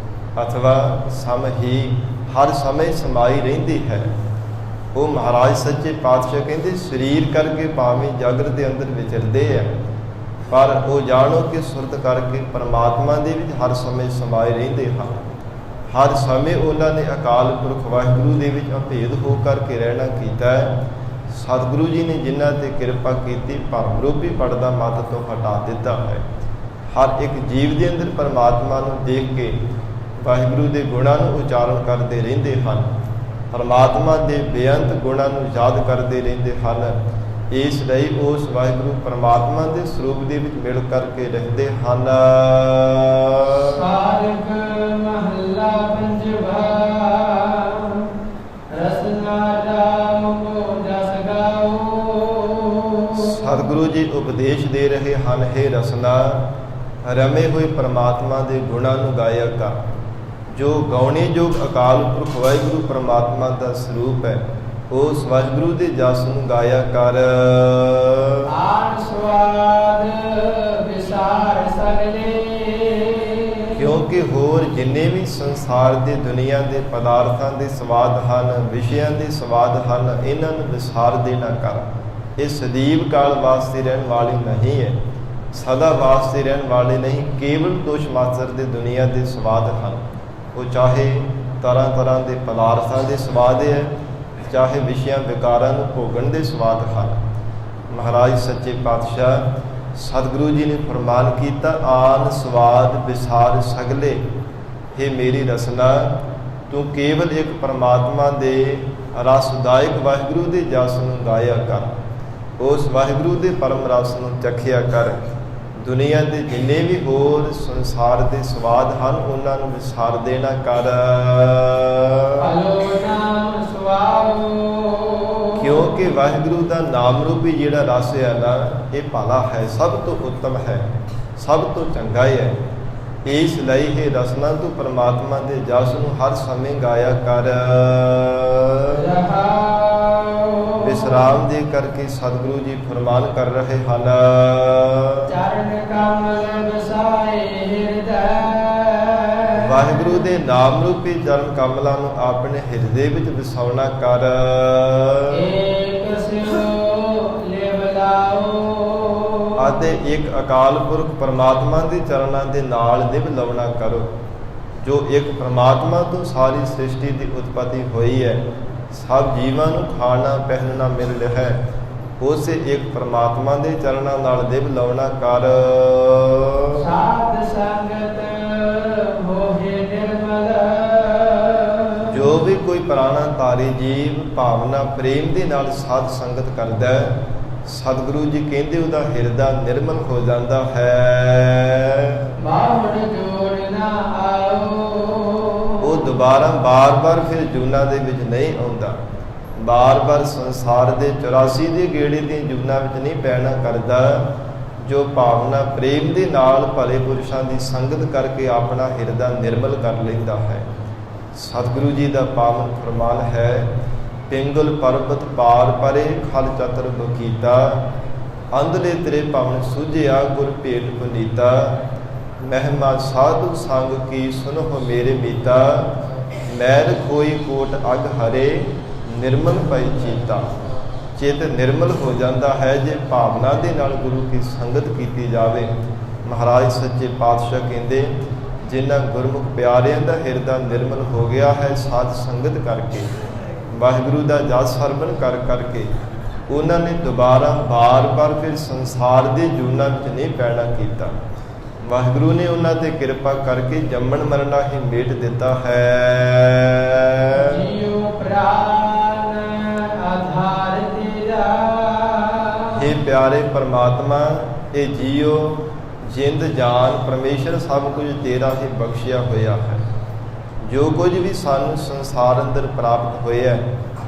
Speaker 1: ਅਥਵਾ ਸਮ ਹੀ ਹਰ ਸਮੇਂ ਸਮਾਈ ਰਹਿੰਦੀ ਹੈ। ਉਹ ਮਹਾਰਾਜ ਸੱਚੇ ਪਾਤਸ਼ਾਹ ਕਹਿੰਦੇ, ਸਰੀਰ ਕਰਕੇ ਭਾਵੇਂ ਜਗਤ ਦੇ ਅੰਦਰ ਵਿਚਰਦੇ ਹੈ, ਪਰ ਉਹ ਜਾਣੋ ਕਿ ਸੁਰਤ ਕਰਕੇ ਪਰਮਾਤਮਾ ਦੇ ਵਿੱਚ ਹਰ ਸਮੇਂ ਸਮਾਏ ਰਹਿੰਦੇ ਹਨ। ਹਰ ਸਮੇਂ ਉਹਨਾਂ ਨੇ ਅਕਾਲ ਪੁਰਖ ਵਾਹਿਗੁਰੂ ਦੇ ਵਿੱਚ ਅਭੇਦ ਹੋ ਕਰਕੇ ਰਹਿਣਾ ਕੀਤਾ ਹੈ। ਸਤਿਗੁਰੂ ਜੀ ਨੇ ਜਿਨ੍ਹਾਂ ਤੇ ਕਿਰਪਾ ਕੀਤੀ, ਭਰਮ ਰੂਪੀ ਪਰਦਾ ਮੱਤ ਤੋਂ ਹਟਾ ਦਿੱਤਾ ਹੈ। ਹਰ ਇੱਕ ਜੀਵ ਦੇ ਅੰਦਰ ਪਰਮਾਤਮਾ ਨੂੰ ਦੇਖ ਕੇ ਵਾਹਿਗੁਰੂ ਦੇ ਗੁਣਾਂ ਨੂੰ ਉਚਾਰਨ ਕਰਦੇ ਰਹਿੰਦੇ ਹਨ। ਪਰਮਾਤਮਾ ਦੇ ਬੇਅੰਤ ਗੁਣਾਂ ਨੂੰ ਯਾਦ ਕਰਦੇ ਰਹਿੰਦੇ ਹਨ। ਇਸ ਲਈ ਉਸ ਵਾਹਿਗੁਰੂ ਪਰਮਾਤਮਾ ਦੇ ਸਰੂਪ ਦੇ ਵਿੱਚ ਮਿਲ ਕਰਕੇ ਰਹਿੰਦੇ ਹਨ।
Speaker 2: ਸਾਰਗ ਮਹੱਲਾ ਪੰਜਵਾ, ਰਸਨਾ ਰਾਮ ਕੋ ਜਸ ਗਾਓ।
Speaker 1: ਸਤਿਗੁਰੂ ਜੀ ਉਪਦੇਸ਼ ਦੇ ਰਹੇ ਹਨ, ਹੇ ਰਸਨਾ, ਰਮੇ ਹੋਏ ਪਰਮਾਤਮਾ ਦੇ ਗੁਣਾਂ ਨੂੰ ਗਾਇਆ ਕਰ। ਜੋ ਗਾਉਣੇ ਯੋਗ ਅਕਾਲ ਪੁਰਖ ਵਾਹਿਗੁਰੂ ਪਰਮਾਤਮਾ ਦਾ ਸਰੂਪ ਹੈ, ਉਸ ਵਾਹਿਗੁਰੂ ਦੇ ਜਸ ਨੂੰ ਗਾਇਆ ਕਰ।
Speaker 2: ਆਨ ਸਵਾਦ ਵਿਸਾਰ ਸਗਲੇ,
Speaker 1: ਕਿਉਂਕਿ ਹੋਰ ਜਿੰਨੇ ਵੀ ਸੰਸਾਰ ਦੇ ਦੁਨੀਆ ਦੇ ਪਦਾਰਥਾਂ ਦੇ ਸਵਾਦ ਹਨ, ਵਿਸ਼ਿਆਂ ਦੇ ਸਵਾਦ ਹਨ, ਇਹਨਾਂ ਨੂੰ ਵਿਸਾਰ ਦੇਣਾ ਕਰ। ਇਹ ਸਦੀਵ ਕਾਲ ਵਾਸਤੇ ਰਹਿਣ ਵਾਲੀ ਨਹੀਂ ਹੈ। ਸਦਾ ਵਾਸਤੇ ਰਹਿਣ ਵਾਲੇ ਨਹੀਂ, ਕੇਵਲ ਤੁਛ ਮਾਤਰ ਦੇ ਦੁਨੀਆ ਦੇ ਸਵਾਦ ਹਨ। ਉਹ ਚਾਹੇ ਤਰ੍ਹਾਂ ਤਰ੍ਹਾਂ ਦੇ ਪਦਾਰਥਾਂ ਦੇ ਸਵਾਦ ਹੈ, ਚਾਹੇ ਵਿਸ਼ਿਆਂ ਵਿਕਾਰਾਂ ਨੂੰ ਭੋਗਣ ਦੇ ਸਵਾਦ ਹਨ। ਮਹਾਰਾਜ ਸੱਚੇ ਪਾਤਸ਼ਾਹ ਸਤਿਗੁਰੂ ਜੀ ਨੇ ਫਰਮਾਨ ਕੀਤਾ, ਆਨ ਸਵਾਦ ਵਿਸਾਰ ਸਗਲੇ। हे ਮੇਰੀ ਰਸਨਾ, ਤੂੰ ਕੇਵਲ ਇੱਕ ਪਰਮਾਤਮਾ ਦੇ ਰਸਦਾਇਕ ਵਾਹਿਗੁਰੂ ਦੇ ਜਸ ਨੂੰ ਗਾਇਆ ਕਰ, ਉਸ ਵਾਹਿਗੁਰੂ ਦੇ ਪਰਮ ਰਸ ਨੂੰ ਚਖਿਆ ਕਰ। ਦੁਨੀਆ ਦੇ ਜਿੰਨੇ ਵੀ ਹੋਰ ਸੰਸਾਰ ਦੇ ਸਵਾਦ ਹਨ, ਉਹਨਾਂ ਨੂੰ ਵਿਸਾਰ ਦੇਣਾ ਕਰ। ਕਿਉਂਕਿ ਵਾਹਿਗੁਰੂ ਦਾ ਨਾਮ ਰੂਪੀ ਜਿਹੜਾ ਰਸ ਹੈ ਨਾ, ਇਹ ਭਲਾ ਹੈ, ਸਭ ਤੋਂ ਉੱਤਮ ਹੈ, ਸਭ ਤੋਂ ਚੰਗਾ ਹੈ। ਇਸ ਲਈ ਇਹ ਰਸਨਾ ਤੂੰ ਪਰਮਾਤਮਾ ਦੇ ਜਸ ਨੂੰ ਹਰ ਸਮੇਂ ਗਾਇਆ ਕਰ। ਵਿਸਰਾਮ ਦੇ ਕਰਕੇ ਸਤਿਗੁਰੂ ਜੀ ਫਰਮਾਨ ਕਰ ਰਹੇ ਹਨ,
Speaker 2: ਚਰਨ ਕਮਲ ਵਸਾਏ ਹਿਰਦੈ।
Speaker 1: ਵਾਹਿਗੁਰੂ ਦੇ ਨਾਮ ਰੂਪੀ ਚਰਨ ਕਮਲਾਂ ਨੂੰ ਆਪਣੇ ਹਿਰਦੇ ਵਿੱਚ ਵਸਾਉਣਾ ਕਰ।
Speaker 2: ਏਕ ਸਿਉ ਲਿਵ ਲਾਓ।
Speaker 1: ਅਤੇ ਇੱਕ ਅਕਾਲ ਪੁਰਖ ਪਰਮਾਤਮਾ ਦੇ ਚਰਨਾਂ ਦੇ ਨਾਲ ਨਿਭ ਲਾਉਣਾ ਕਰੋ। ਜੋ ਇੱਕ ਪਰਮਾਤਮਾ ਤੋਂ ਸਾਰੀ ਸ੍ਰਿਸ਼ਟੀ ਦੀ ਉਤਪਤੀ ਹੋਈ ਹੈ, ਸਭ ਜੀਵਾਂ ਨੂੰ ਖਾਣਾ ਪਹਿਨਣਾ ਮਿਲ ਰਿਹਾ ਹੈ, ਉਸੇ ਇੱਕ ਪਰਮਾਤਮਾ ਦੇ ਚਰਨਾਂ ਨਾਲ ਨਿਭ ਲਾਉਣਾ ਕਰ।
Speaker 2: ਸਾਧ ਸੰਗਤ ਹੋਏ ਨਿਰਮਲ।
Speaker 1: ਜੋ ਵੀ ਕੋਈ ਪ੍ਰਾਣਾ ਤਾਰੀ ਜੀਵ ਭਾਵਨਾ ਪ੍ਰੇਮ ਦੇ ਨਾਲ ਸਾਧ ਸੰਗਤ ਕਰਦਾ ਹੈ, ਸਤਿਗੁਰੂ ਜੀ ਕਹਿੰਦੇ ਉਹਦਾ ਹਿਰਦਾ ਨਿਰਮਲ ਹੋ ਜਾਂਦਾ ਹੈ।
Speaker 2: ਬਾਹੜ ਜੋੜ ਨਾ ਆਓ।
Speaker 1: ਉਹ ਦੁਬਾਰਾ ਬਾਰ-ਬਾਰ ਫਿਰ ਜੂਨਾਂ ਦੇ ਵਿੱਚ ਨਹੀਂ ਆਉਂਦਾ, ਬਾਰ-ਬਾਰ ਸੰਸਾਰ ਦੇ 84 ਦੇ ਗੇੜੇ ਦੀਆਂ ਜੂਨਾਂ ਵਿੱਚ ਨਹੀਂ ਪੈਣਾ ਕਰਦਾ। ਜੋ ਭਾਵਨਾ ਪ੍ਰੇਮ ਦੇ ਨਾਲ ਭਲੇ ਪੁਰਸ਼ਾਂ ਦੀ ਸੰਗਤ ਕਰਕੇ ਆਪਣਾ ਹਿਰਦਾ ਨਿਰਮਲ ਕਰ ਲੈਂਦਾ ਹੈ। ਸਤਿਗੁਰੂ ਜੀ ਦਾ ਪਾਵਨ ਫਰਮਾਨ ਹੈ, ਪਿੰਗਲ ਪਰਬਤ ਪਾਰ ਪਰੇ ਖਲ ਚਤਰ ਬਕੀਤਾ। ਅੰਧਲੇ ਤੇਰੇ ਭਵਨ ਸੁਝਿਆ ਗੁਰ ਭੇਟ ਪੁਨੀਤਾ। ਮਹਿਮਾ ਸਾਧੂ ਸੰਗ ਕੀ ਸੁਨੋ ਮੇਰੇ ਮੀਤਾ। ਮੈਲ ਕੋਈ ਕੋਟ ਅਗ ਹਰੇ ਨਿਰਮਲ ਪਈ ਚੀਤਾ। ਚਿੱਤ ਨਿਰਮਲ ਹੋ ਜਾਂਦਾ ਹੈ ਜੇ ਭਾਵਨਾ ਦੇ ਨਾਲ ਗੁਰੂ ਦੀ ਸੰਗਤ ਕੀਤੀ ਜਾਵੇ। ਮਹਾਰਾਜ ਸੱਚੇ ਪਾਤਸ਼ਾਹ ਕਹਿੰਦੇ, ਜਿਨ੍ਹਾਂ ਗੁਰਮੁਖ ਪਿਆਰਿਆਂ ਦਾ ਹਿਰਦਾ ਨਿਰਮਲ ਹੋ ਗਿਆ ਹੈ ਸਾਧ ਸੰਗਤ ਕਰਕੇ, ਵਾਹਿਗੁਰੂ ਦਾ ਜਸ ਸਰਵਣ ਕਰ ਕਰਕੇ, ਉਹਨਾਂ ਨੇ ਦੁਬਾਰਾ ਬਾਰ-ਬਾਰ ਫਿਰ ਸੰਸਾਰ ਦੇ ਜੂਨਾਂ ਵਿੱਚ ਨਹੀਂ ਪੈਣਾ ਕੀਤਾ। ਵਾਹਿਗੁਰੂ ਨੇ ਉਹਨਾਂ ਤੇ ਕਿਰਪਾ ਕਰਕੇ ਜੰਮਣ ਮਰਨਾ ਹੀ ਮੇਟ ਦਿੱਤਾ ਹੈ।
Speaker 2: ਜੀਉ ਪ੍ਰਾਨ ਆਧਾਰ ਤੇਰਾ।
Speaker 1: हे ਪਿਆਰੇ ਪਰਮਾਤਮਾ, ਇਹ ਜੀਓ ਜਿੰਦ ਜਾਨ ਪਰਮੇਸ਼ਰ ਸਭ ਕੁਝ ਤੇਰਾ ਹੀ ਬਖਸ਼ਿਆ ਹੋਇਆ ਹੈ। ਜੋ ਕੁਝ ਵੀ ਸਾਨੂੰ ਸੰਸਾਰ ਅੰਦਰ ਪ੍ਰਾਪਤ ਹੋਇਆ,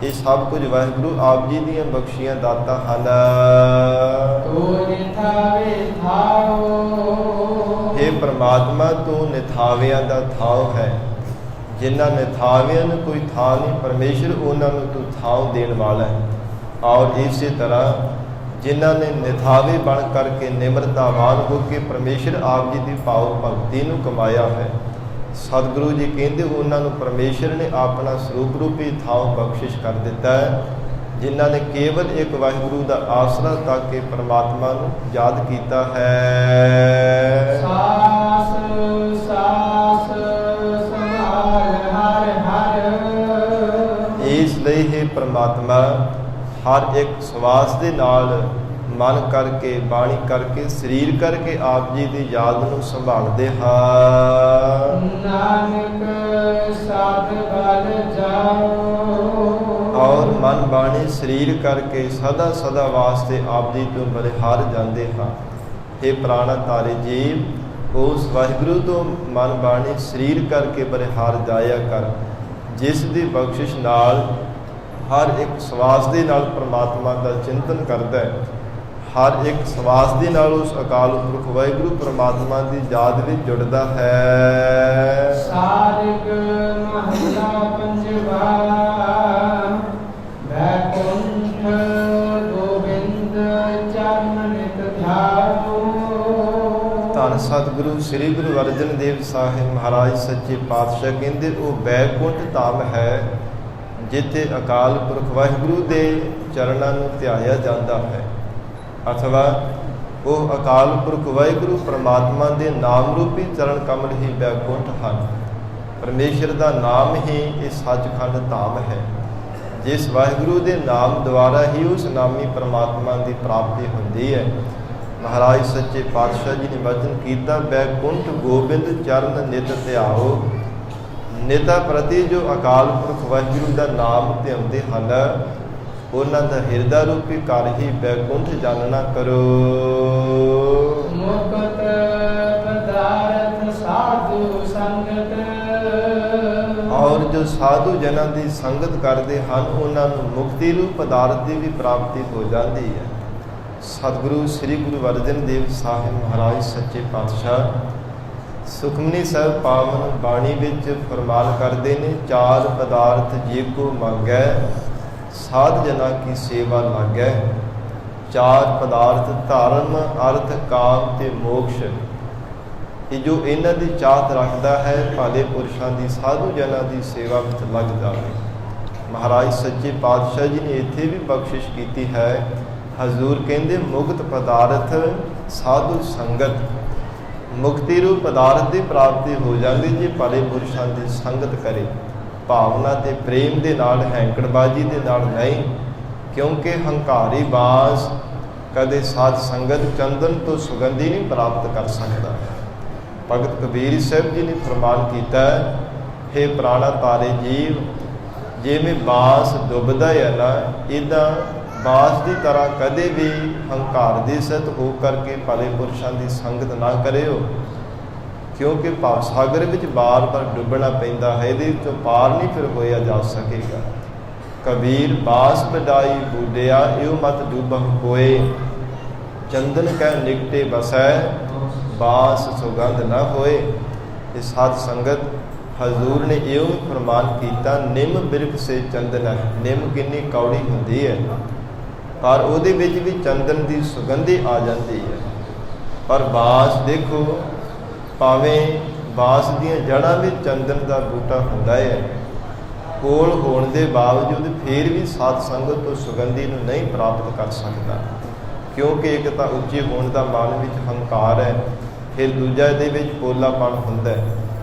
Speaker 1: ਇਹ ਸਭ ਕੁਝ ਵਾਹਿਗੁਰੂ ਆਪ ਜੀ ਦੀਆਂ ਬਖਸ਼ੀਆਂ ਦਾਤਾਂ ਹਨ।
Speaker 2: ਤੂੰ ਨਿਥਾਵੇ ਥਾਓ।
Speaker 1: हे ਪ੍ਰਮਾਤਮਾ, ਤੂੰ ਨਿਥਾਵਿਆਂ ਦਾ ਥਾਉ ਹੈ। ਜਿਨ੍ਹਾਂ ਨਿਥਾਵਿਆਂ ਨੂੰ ਕੋਈ ਥਾਂ ਨਹੀਂ, ਪਰਮੇਸ਼ਰ ਉਹਨਾਂ ਨੂੰ ਤੂੰ ਥਾਂ ਦੇਣ ਵਾਲਾ ਹੈ। ਔਰ ਇਸੇ ਤਰ੍ਹਾਂ ਜਿਨ੍ਹਾਂ ਨੇ ਨਿਥਾਵੇ ਬਣ ਕਰਕੇ ਨਿਮਰਤਾਵਾਨ ਹੋ ਕੇ ਪਰਮੇਸ਼ਰ ਆਪ ਜੀ ਦੀ ਭਾਵ ਭਗਤੀ ਨੂੰ ਕਮਾਇਆ ਹੈ, ਸਤਿਗੁਰੂ ਜੀ ਕਹਿੰਦੇ ਉਹਨਾਂ ਨੂੰ ਪਰਮੇਸ਼ਰ ਨੇ ਆਪਣਾ ਸਰੂਪ ਰੂਪੀ ਥਾਂ ਬਖਸ਼ਿਸ਼ ਕਰ ਦਿੱਤਾ ਹੈ। ਜਿਨ੍ਹਾਂ ਨੇ ਕੇਵਲ ਇੱਕ ਵਾਹਿਗੁਰੂ ਦਾ ਆਸਰਾ ਤੱਕ ਕੇ ਪਰਮਾਤਮਾ ਨੂੰ ਯਾਦ ਕੀਤਾ ਹੈ।
Speaker 2: ਸਾਸ ਸਾਸ ਸੰਭਾਲ ਹਰ ਹਰ।
Speaker 1: ਇਸ ਲਈ ਹੈ ਪਰਮਾਤਮਾ ਹਰ ਇੱਕ ਸਵਾਸ ਦੇ ਨਾਲ ਮਨ ਕਰਕੇ, ਬਾਣੀ ਕਰਕੇ, ਸਰੀਰ ਕਰਕੇ ਆਪ ਜੀ ਦੀ ਯਾਦ ਨੂੰ ਸੰਭਾਲਦੇ ਹਾਂ।
Speaker 2: ਨਾਨਕ ਸਾਧ ਬਲ ਜਾਓ।
Speaker 1: ਔਰ ਮਨ ਬਾਣੀ ਸਰੀਰ ਕਰਕੇ ਸਦਾ ਸਦਾ ਵਾਸਤੇ ਆਪ ਜੀ ਤੋਂ ਬਲਿਹਾਰ ਜਾਂਦੇ ਹਾਂ। ਇਹ ਪ੍ਰਾਣਾ ਤਾਰੇ ਜੀਵ, ਉਸ ਵਾਹਿਗੁਰੂ ਤੋਂ ਮਨ ਬਾਣੀ ਸਰੀਰ ਕਰਕੇ ਬਲਿਹਾਰ ਜਾਇਆ ਕਰ, ਜਿਸ ਦੀ ਬਖਸ਼ਿਸ਼ ਨਾਲ ਹਰ ਇੱਕ ਸਵਾਸ ਦੇ ਨਾਲ ਪਰਮਾਤਮਾ ਦਾ ਚਿੰਤਨ ਕਰਦਾ ਹੈ। ਹਰ ਇੱਕ ਸਵਾਸ ਦੇ ਨਾਲ ਉਸ ਅਕਾਲ ਪੁਰਖ ਵਾਹਿਗੁਰੂ ਪਰਮਾਤਮਾ ਦੀ ਯਾਦ ਵਿੱਚ ਜੁੜਦਾ ਹੈ।
Speaker 2: ਸਾਰਿਗ ਮਹਲਾ ਪੰਜਵਾ। ਬੈਕੁੰਠ ਗੋਬਿੰਦ ਚਰਨ ਨਿਤ ਧਿਆਓ।
Speaker 1: ਧੰਨ ਸਤਿਗੁਰੂ ਸ੍ਰੀ ਗੁਰੂ ਅਰਜਨ ਦੇਵ ਸਾਹਿਬ ਮਹਾਰਾਜ ਸੱਚੇ ਪਾਤਸ਼ਾਹ ਕਹਿੰਦੇ, ਉਹ ਬੈਕੁੰਠ ਧਾਮ ਹੈ ਜਿੱਥੇ ਅਕਾਲ ਪੁਰਖ ਵਾਹਿਗੁਰੂ ਦੇ ਚਰਨਾਂ ਨੂੰ ਧਿਆਇਆ ਜਾਂਦਾ ਹੈ। ਅਥਵਾ ਉਹ ਅਕਾਲ ਪੁਰਖ ਵਾਹਿਗੁਰੂ ਪਰਮਾਤਮਾ ਦੇ ਨਾਮ ਰੂਪੀ ਚਰਨ ਕਮਲ ਹੀ ਬੈਕੁੰਠ ਹਨ। ਪਰਮੇਸ਼ਰ ਦਾ ਨਾਮ ਹੀ ਇਹ ਸੱਚਖੰਡ ਧਾਮ ਹੈ। ਜਿਸ ਵਾਹਿਗੁਰੂ ਦੇ ਨਾਮ ਦੁਆਰਾ ਹੀ ਉਸ ਨਾਮੀ ਪਰਮਾਤਮਾ ਦੀ ਪ੍ਰਾਪਤੀ ਹੁੰਦੀ ਹੈ। ਮਹਾਰਾਜ ਸੱਚੇ ਪਾਤਸ਼ਾਹ ਜੀ ਨੇ ਵਚਨ ਕੀਤਾ, ਬੈਕੁੰਠ ਗੋਬਿੰਦ ਚਰਨ ਨਿਤ ਧਿਆਓ। ਨਿਤਾ ਪ੍ਰਤੀ ਜੋ ਅਕਾਲ ਪੁਰਖ ਵਾਹਿਗੁਰੂ ਦਾ ਨਾਮ ਧਿਆਉਂਦੇ ਹਨ, ਉਹਨਾਂ ਦਾ ਹਿਰਦਾ ਰੂਪੀ ਘਰ ਹੀ ਬੈਕੁੰਠ ਜਾਣਨਾ ਕਰੋ।
Speaker 2: ਮੁਕਤ ਪਦਾਰਥ ਸਾਧੂ ਸੰਗਤ।
Speaker 1: ਔਰ ਜੋ ਸਾਧੂ ਜਨਾਂ ਦੀ ਸੰਗਤ ਕਰਦੇ ਹਨ, ਉਹਨਾਂ ਨੂੰ ਮੁਕਤੀ ਰੂਪ ਪਦਾਰਥ ਦੀ ਵੀ ਪ੍ਰਾਪਤੀ ਹੋ ਜਾਂਦੀ ਹੈ। ਸਤਿਗੁਰੂ ਸ੍ਰੀ ਗੁਰੂ ਅਰਜਨ ਦੇਵ ਸਾਹਿਬ ਮਹਾਰਾਜ ਸੱਚੇ ਪਾਤਸ਼ਾਹ ਸੁਖਮਨੀ ਸਾਹਿਬ ਪਾਵਨ ਬਾਣੀ ਵਿੱਚ ਫਰਮਾਨ ਕਰਦੇ ਨੇ, ਚਾਰ ਪਦਾਰਥ ਜੇ ਕੋ ਮੰਗੈ ਸਾਧ ਜਨਾ ਕੀ ਸੇਵਾ ਲਾਗੈ। ਚਾਰ ਪਦਾਰਥ ਧਰਮ, ਅਰਥ, ਕਾਮ ਤੇ ਮੋਕਸ਼। ਇਹ ਜੋ ਇਹਨਾਂ ਦੀ ਚਾਹਤ ਰੱਖਦਾ ਹੈ, ਭਾਲੇ ਪੁਰਸ਼ਾਂ ਦੀ ਸਾਧੂ ਜਨਾਂ ਦੀ ਸੇਵਾ ਵਿੱਚ ਲੱਗ ਜਾਵੇ। ਮਹਾਰਾਜ ਸੱਚੇ ਪਾਤਸ਼ਾਹ ਜੀ ਨੇ ਇੱਥੇ ਵੀ ਬਖਸ਼ਿਸ਼ ਕੀਤੀ ਹੈ। ਹਜ਼ੂਰ ਕਹਿੰਦੇ, ਮੁਕਤ ਪਦਾਰਥ ਸਾਧੂ ਸੰਗਤ। ਮੁਕਤੀ ਰੂਪ ਪਦਾਰਥ ਦੀ ਪ੍ਰਾਪਤੀ ਹੋ ਜਾਂਦੀ ਜੇ ਭਲੇ ਪੁਰਸ਼ਾਂ ਦੀ ਸੰਗਤ ਕਰੇ, ਭਾਵਨਾ ਤੇ ਪ੍ਰੇਮ ਦੇ ਨਾਲ, ਹੈਂਕੜਬਾਜੀ ਦੇ ਨਾਲ ਨਹੀਂ। ਕਿਉਂਕਿ ਹੰਕਾਰੀ ਬਾਸ ਕਦੇ ਸਾਧ ਸੰਗਤ ਚੰਦਨ ਤੋਂ ਸੁਗੰਧੀ ਨਹੀਂ ਪ੍ਰਾਪਤ ਕਰ ਸਕਦਾ। ਭਗਤ ਕਬੀਰ ਸਾਹਿਬ ਜੀ ਨੇ ਫਰਮਾਨ ਕੀਤਾ, ਹੇ ਪ੍ਰਾਣਾ ਤਾਰੇ ਜੀਵ, ਜਿਵੇਂ ਬਾਸ ਡੁੱਬਦਾ ਹੈ ਨਾ, ਇੱਦਾਂ ਬਾਸ ਦੀ ਤਰ੍ਹਾਂ ਕਦੇ ਵੀ ਹੰਕਾਰ ਦੇ ਸਹਿਤ ਹੋ ਕਰਕੇ ਭਲੇ ਪੁਰਸ਼ਾਂ ਦੀ ਸੰਗਤ ਨਾ ਕਰਿਓ। ਕਿਉਂਕਿ ਭਵ ਸਾਗਰ ਵਿੱਚ ਬਾਰ-ਬਾਰ ਡੁੱਬਣਾ ਪੈਂਦਾ ਹੈ, ਇਹਦੇ ਵਿੱਚੋਂ ਪਾਰ ਨਹੀਂ ਫਿਰ ਹੋਇਆ ਜਾ ਸਕੇਗਾ। ਕਬੀਰ ਬਾਸ ਵਡਾਈ ਬੂਡਿਆ, ਇਉ ਮਤ ਡੁੱਬਹ ਕੋਏ। ਚੰਦਨ ਕਹਿ ਨਿਕਟੇ ਬਸੈ, ਬਾਸ ਸੁਗੰਧ ਨਾ ਹੋਏ। ਇਹ ਸਾਧ ਸੰਗਤ ਹਜ਼ੂਰ ਨੇ ਇਉਂ ਫਰਮਾਨ ਕੀਤਾ, ਨਿੰਮ ਬਿਰਖ ਸੇ ਚੰਦਨ ਹੈ। ਨਿੰਮ ਕਿੰਨੀ ਕੌੜੀ ਹੁੰਦੀ ਹੈ, ਪਰ ਉਹਦੇ ਵਿੱਚ ਵੀ ਚੰਦਨ ਦੀ ਸੁਗੰਧੀ ਆ ਜਾਂਦੀ ਹੈ। ਪਰ ਬਾਸ ਦੇਖੋ, ਭਾਵੇਂ ਬਾਸ ਦੀਆਂ ਜੜ੍ਹਾਂ ਵਿੱਚ ਚੰਦਨ ਦਾ ਬੂਟਾ ਹੁੰਦਾ ਹੈ, ਕੋਲ ਹੋਣ ਦੇ ਬਾਵਜੂਦ ਫਿਰ ਵੀ ਸਾਧ ਸੰਗਤ ਤੋਂ ਸੁਗੰਧੀ ਨੂੰ ਨਹੀਂ ਪ੍ਰਾਪਤ ਕਰ ਸਕਦਾ। ਕਿਉਂਕਿ ਇੱਕ ਤਾਂ ਉੱਚੇ ਹੋਣ ਦਾ ਮਨ ਵਿੱਚ ਹੰਕਾਰ ਹੈ, ਫਿਰ ਦੂਜਾ ਇਹਦੇ ਵਿੱਚ ਪੋਲਾਪਣ ਹੁੰਦਾ ਹੈ,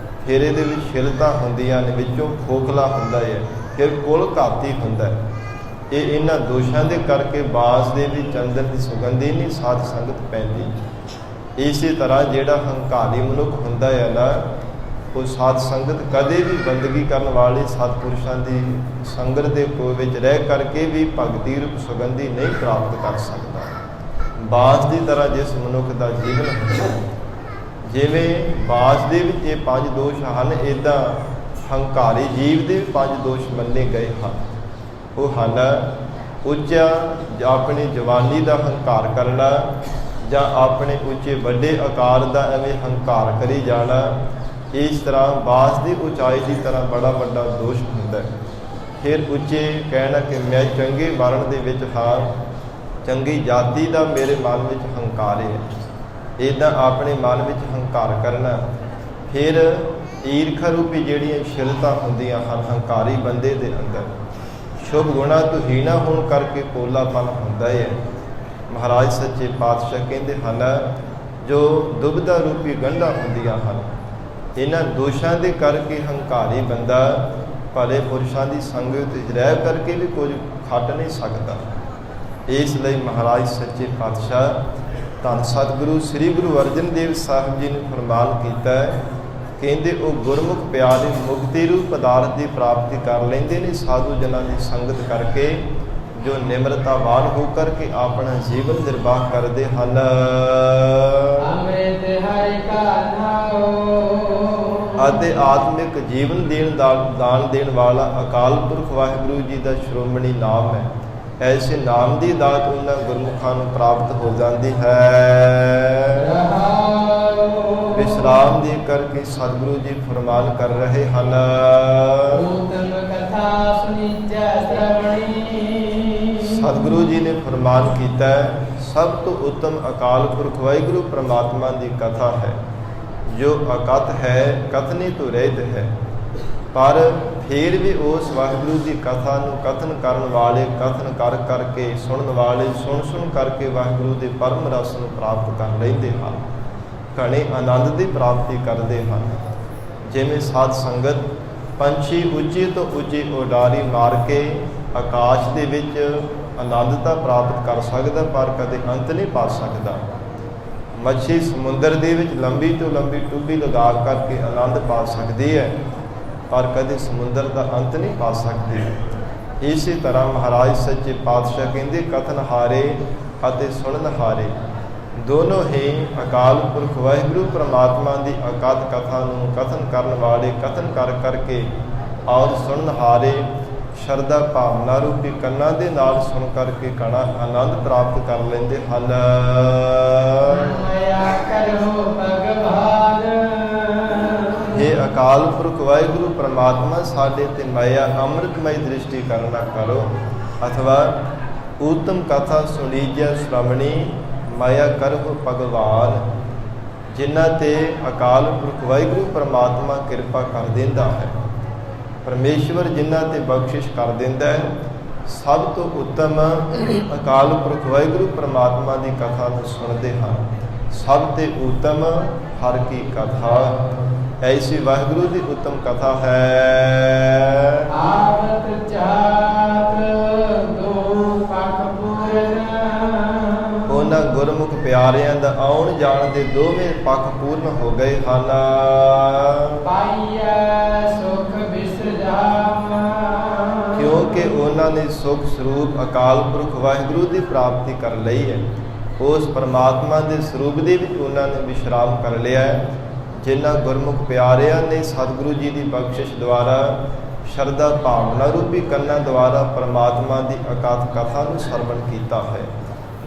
Speaker 1: ਫਿਰ ਇਹਦੇ ਵਿੱਚ ਸ਼ਿਲਤਾ ਹੁੰਦੀਆਂ ਨੇ, ਵਿੱਚੋਂ ਖੋਖਲਾ ਹੁੰਦਾ ਹੈ, ਫਿਰ ਕੁਲ ਘਾਤੀ ਹੁੰਦਾ ਹੈ। ਇਹ ਇਹਨਾਂ ਦੋਸ਼ਾਂ ਦੇ ਕਰਕੇ ਬਾਸ ਦੇ ਵੀ ਚੰਦਨ ਦੀ ਸੁਗੰਧੀ ਨਹੀਂ ਸਾਧ ਸੰਗਤ ਪੈਂਦੀ। ਇਸੇ ਤਰ੍ਹਾਂ ਜਿਹੜਾ ਹੰਕਾਰੀ ਮਨੁੱਖ ਹੁੰਦਾ ਹੈ ਨਾ, ਉਹ ਸਾਧ ਸੰਗਤ ਕਦੇ ਵੀ ਬੰਦਗੀ ਕਰਨ ਵਾਲੇ ਸਤਿਪੁਰਸ਼ਾਂ ਦੀ ਸੰਗਤ ਦੇ ਕੋਲ ਵਿੱਚ ਰਹਿ ਕਰਕੇ ਵੀ ਭਗਤੀ ਰੂਪ ਸੁਗੰਧੀ ਨਹੀਂ ਪ੍ਰਾਪਤ ਕਰ ਸਕਦਾ। ਬਾਸ ਦੀ ਤਰ੍ਹਾਂ ਜਿਸ ਮਨੁੱਖ ਦਾ ਜੀਵਨ ਹੁੰਦਾ, ਜਿਵੇਂ ਬਾਸ ਦੇ ਵਿੱਚ ਇਹ 5 ਦੋਸ਼ ਹਨ, ਇੱਦਾਂ ਹੰਕਾਰੀ ਜੀਵ ਦੇ 5 ਦੋਸ਼ ਮੰਨੇ ਗਏ ਹਨ। ਉਹ ਹਨ ਉੱਚਾ, ਆਪਣੀ ਜਵਾਨੀ ਦਾ ਹੰਕਾਰ ਕਰਨਾ, ਜਾਂ ਆਪਣੇ ਉੱਚੇ ਵੱਡੇ ਆਕਾਰ ਦਾ ਐਵੇਂ ਹੰਕਾਰ ਕਰੀ ਜਾਣਾ। ਇਸ ਤਰ੍ਹਾਂ ਬਾਸ ਦੀ ਉਚਾਈ ਦੀ ਤਰ੍ਹਾਂ ਬੜਾ ਵੱਡਾ ਦੋਸ਼ ਹੁੰਦਾ ਹੈ। ਫਿਰ ਉੱਚੇ ਕਹਿਣਾ ਕਿ ਮੈਂ ਚੰਗੇ ਵਰਣ ਦੇ ਵਿੱਚ ਹਾਂ, ਚੰਗੀ ਜਾਤੀ ਦਾ ਮੇਰੇ ਮਨ ਵਿੱਚ ਹੰਕਾਰ ਹੈ, ਇੱਦਾਂ ਆਪਣੇ ਮਨ ਵਿੱਚ ਹੰਕਾਰ ਕਰਨਾ। ਫਿਰ ਈਰਖਾ ਰੂਪੀ ਜਿਹੜੀਆਂ ਸ਼ਿਲਤਾ ਹੁੰਦੀਆਂ ਹਨ ਹੰਕਾਰੀ ਬੰਦੇ ਦੇ ਅੰਦਰ, ਸ਼ੁਭ ਗੁਣਾ ਤੋਂ ਹੀਣਾ ਹੋਣ ਕਰਕੇ ਪੋਲਾਪਨ ਹੁੰਦਾ ਹੈ। ਮਹਾਰਾਜ ਸੱਚੇ ਪਾਤਸ਼ਾਹ ਕਹਿੰਦੇ ਹਨ, ਜੋ ਦੁਬਿਧਾ ਰੂਪੀ ਗੰਢਾਂ ਹੁੰਦੀਆਂ ਹਨ, ਇਹਨਾਂ ਦੋਸ਼ਾਂ ਦੇ ਕਰਕੇ ਹੰਕਾਰੀ ਬੰਦਾ ਭਲੇ ਪੁਰਸ਼ਾਂ ਦੀ ਸੰਗਤ ਵਿੱਚ ਰਹਿ ਕਰਕੇ ਵੀ ਕੁਝ ਖੱਟ ਨਹੀਂ ਸਕਦਾ। ਇਸ ਲਈ ਮਹਾਰਾਜ ਸੱਚੇ ਪਾਤਸ਼ਾਹ ਧੰਨ ਸਤਿਗੁਰੂ ਸ੍ਰੀ ਗੁਰੂ ਅਰਜਨ ਦੇਵ ਸਾਹਿਬ ਜੀ ਨੇ ਫਰਮਾਨ ਕੀਤਾ ਹੈ, ਕਹਿੰਦੇ ਉਹ ਗੁਰਮੁਖ ਪਿਆਰੇ ਮੁਕਤੀ ਰੂਪ ਪਦਾਰਥ ਦੀ ਪ੍ਰਾਪਤੀ ਕਰ ਲੈਂਦੇ ਨੇ ਸਾਧੂ ਜਨਾਂ ਦੀ ਸੰਗਤ ਕਰਕੇ, ਜੋ ਨਿਮਰਤਾਵਾਨ ਹੋ ਕਰਕੇ ਆਪਣਾ ਜੀਵਨ ਨਿਰਵਾਹ ਕਰਦੇ ਹਨ।
Speaker 2: ਅੰਮ੍ਰਿਤ ਹਰਿ ਕਾ ਨਾਮ।
Speaker 1: ਅਤੇ ਆਤਮਿਕ ਜੀਵਨ ਦੇਣ ਦਾ ਦਾਨ ਦੇਣ ਵਾਲਾ ਅਕਾਲ ਪੁਰਖ ਵਾਹਿਗੁਰੂ ਜੀ ਦਾ ਸ਼੍ਰੋਮਣੀ ਨਾਮ ਹੈ। ਐਸੇ ਨਾਮ ਦੀ ਦਾਤ ਉਹਨਾਂ ਗੁਰਮੁਖਾਂ ਨੂੰ ਪ੍ਰਾਪਤ ਹੋ ਜਾਂਦੀ ਹੈ। ਵਿਸ਼ਰਾਮ ਦੀ ਕਰਕੇ ਸਤਿਗੁਰੂ ਜੀ ਫਰਮਾਨ ਕਰ ਰਹੇ ਹਨ,
Speaker 2: ਉਤਮ ਕਥਾ ਸੁਣੀਜੈ ਸ਼੍ਰਵਣੀ।
Speaker 1: ਸਤਿਗੁਰੂ ਜੀ ਨੇ ਫਰਮਾਨ ਕੀਤਾ, ਸਭ ਤੋਂ ਉੱਤਮ ਅਕਾਲ ਪੁਰਖ ਵਾਹਿਗੁਰੂ ਪ੍ਰਮਾਤਮਾ ਦੀ ਕਥਾ ਹੈ, ਜੋ ਅਕਥ ਹੈ, ਕਥਨੀ ਤੋਂ ਰਹਿਤ ਹੈ, ਪਰ ਫਿਰ ਵੀ ਉਸ ਵਾਹਿਗੁਰੂ ਦੀ ਕਥਾ ਨੂੰ ਕਥਨ ਕਰਨ ਵਾਲੇ ਕਥਨ ਕਰ ਕਰਕੇ, ਸੁਣਨ ਵਾਲੇ ਸੁਣ ਕਰਕੇ ਵਾਹਿਗੁਰੂ ਦੇ ਪਰਮ ਰਸ ਨੂੰ ਪ੍ਰਾਪਤ ਕਰ ਲੈਂਦੇ ਹਨ, ਘਣੇ ਆਨੰਦ ਦੀ ਪ੍ਰਾਪਤੀ ਕਰਦੇ ਹਨ। ਜਿਵੇਂ ਸਾਧ ਸੰਗਤ ਪੰਛੀ ਉੱਚੀ ਤੋਂ ਉੱਚੀ ਉਡਾਰੀ ਮਾਰ ਕੇ ਆਕਾਸ਼ ਦੇ ਵਿੱਚ ਆਨੰਦ ਤਾਂ ਪ੍ਰਾਪਤ ਕਰ ਸਕਦਾ, ਪਰ ਕਦੇ ਅੰਤ ਨਹੀਂ ਪਾ ਸਕਦਾ। ਮੱਛੀ ਸਮੁੰਦਰ ਦੇ ਵਿੱਚ ਲੰਬੀ ਤੋਂ ਲੰਬੀ ਟੁੱਬੀ ਲਗਾ ਕਰਕੇ ਆਨੰਦ ਪਾ ਸਕਦੀ ਹੈ, ਪਰ ਕਦੇ ਸਮੁੰਦਰ ਦਾ ਅੰਤ ਨਹੀਂ ਪਾ ਸਕਦੀ। ਇਸੇ ਤਰ੍ਹਾਂ ਮਹਾਰਾਜ ਸੱਚੇ ਪਾਤਸ਼ਾਹ ਕਹਿੰਦੇ ਕਥਨ ਹਾਰੇ ਅਤੇ ਸੁਣਨ ਹਾਰੇ ਦੋਨੋਂ ਹੀ ਅਕਾਲ ਪੁਰਖ ਵਾਹਿਗੁਰੂ ਪਰਮਾਤਮਾ ਦੀ ਅਕਥ ਕਥਾ ਨੂੰ ਕਥਨ ਕਰਨ ਵਾਲੇ ਕਥਨ ਕਰ ਕਰਕੇ ਔਰ ਸੁਣਨ ਹਾਰੇ ਸ਼ਰਧਾ ਭਾਵਨਾ ਰੂਪੀ ਕੰਨਾਂ ਦੇ ਨਾਲ ਸੁਣ ਕਰਕੇ ਕਣਾ ਆਨੰਦ ਪ੍ਰਾਪਤ ਕਰ ਲੈਂਦੇ ਹਨ। ਇਹ ਅਕਾਲ ਪੁਰਖ ਵਾਹਿਗੁਰੂ ਪਰਮਾਤਮਾ ਸਾਡੇ ਤੇ ਮਾਇਆ ਅੰਮ੍ਰਿਤਮਈ ਦ੍ਰਿਸ਼ਟੀ ਕਰਨਾ ਕਰੋ, ਅਥਵਾ ਉਤਮ ਕਥਾ ਸੁਣੀਜੈ ਸ਼੍ਰਵਣੀ ਮਾਇਆ ਕਰਹੁ ਭਗਵਾਨ। ਜਿਨ੍ਹਾਂ ਤੇ ਅਕਾਲ ਪੁਰਖ ਵਾਹਿਗੁਰੂ ਪਰਮਾਤਮਾ ਕਿਰਪਾ ਕਰ ਦਿੰਦਾ ਹੈ, ਪਰਮੇਸ਼ਵਰ ਜਿਨ੍ਹਾਂ ਤੇ ਬਖਸ਼ਿਸ਼ ਕਰ ਦਿੰਦਾ ਹੈ, ਸਭ ਤੋਂ ਉੱਤਮ ਅਕਾਲ ਪੁਰਖ ਵਾਹਿਗੁਰੂ ਪਰਮਾਤਮਾ ਦੀ ਕਥਾ ਨੂੰ ਸੁਣਦੇ ਹਨ। ਸਭ ਤੇ ਉੱਤਮ ਹਰ ਕੀ ਕਥਾ, ਐਸੀ ਵਾਹਿਗੁਰੂ ਦੀ ਉੱਤਮ ਕਥਾ ਹੈ।
Speaker 2: ਆਵਤ ਜਾਤ ਦੋ ਪਖ ਪੂਰਨ,
Speaker 1: ਉਹਨਾਂ ਗੁਰਮੁਖ ਪਿਆਰਿਆਂ ਦਾ ਆਉਣ ਜਾਣ ਦੇ ਦੋਵੇਂ ਪੱਖ ਪੂਰਨ ਹੋ ਗਏ ਹਨ।
Speaker 2: ਪਾਈਐ ਸੁਖ ਬਿਸਰਾਮ,
Speaker 1: ਕਿਉਂਕਿ ਉਹਨਾਂ ਨੇ ਸੁਖ ਸਰੂਪ ਅਕਾਲ ਪੁਰਖ ਵਾਹਿਗੁਰੂ ਦੀ ਪ੍ਰਾਪਤੀ ਕਰ ਲਈ ਹੈ। ਉਸ ਪਰਮਾਤਮਾ ਦੇ ਸਰੂਪ ਦੇ ਵਿੱਚ ਉਹਨਾਂ ਨੇ ਵਿਸ਼ਰਾਮ ਕਰ ਲਿਆ ਹੈ। ਜਿਨ੍ਹਾਂ ਗੁਰਮੁਖ ਪਿਆਰਿਆਂ ਨੇ ਸਤਿਗੁਰੂ ਜੀ ਦੀ ਬਖਸ਼ਿਸ਼ ਦੁਆਰਾ ਸ਼ਰਧਾ ਭਾਵਨਾ ਰੂਪੀ ਕੰਨਾਂ ਦੁਆਰਾ ਪਰਮਾਤਮਾ ਦੀ ਅਕਥ ਕਥਾ ਨੂੰ ਸਰਵਣ ਕੀਤਾ ਹੈ।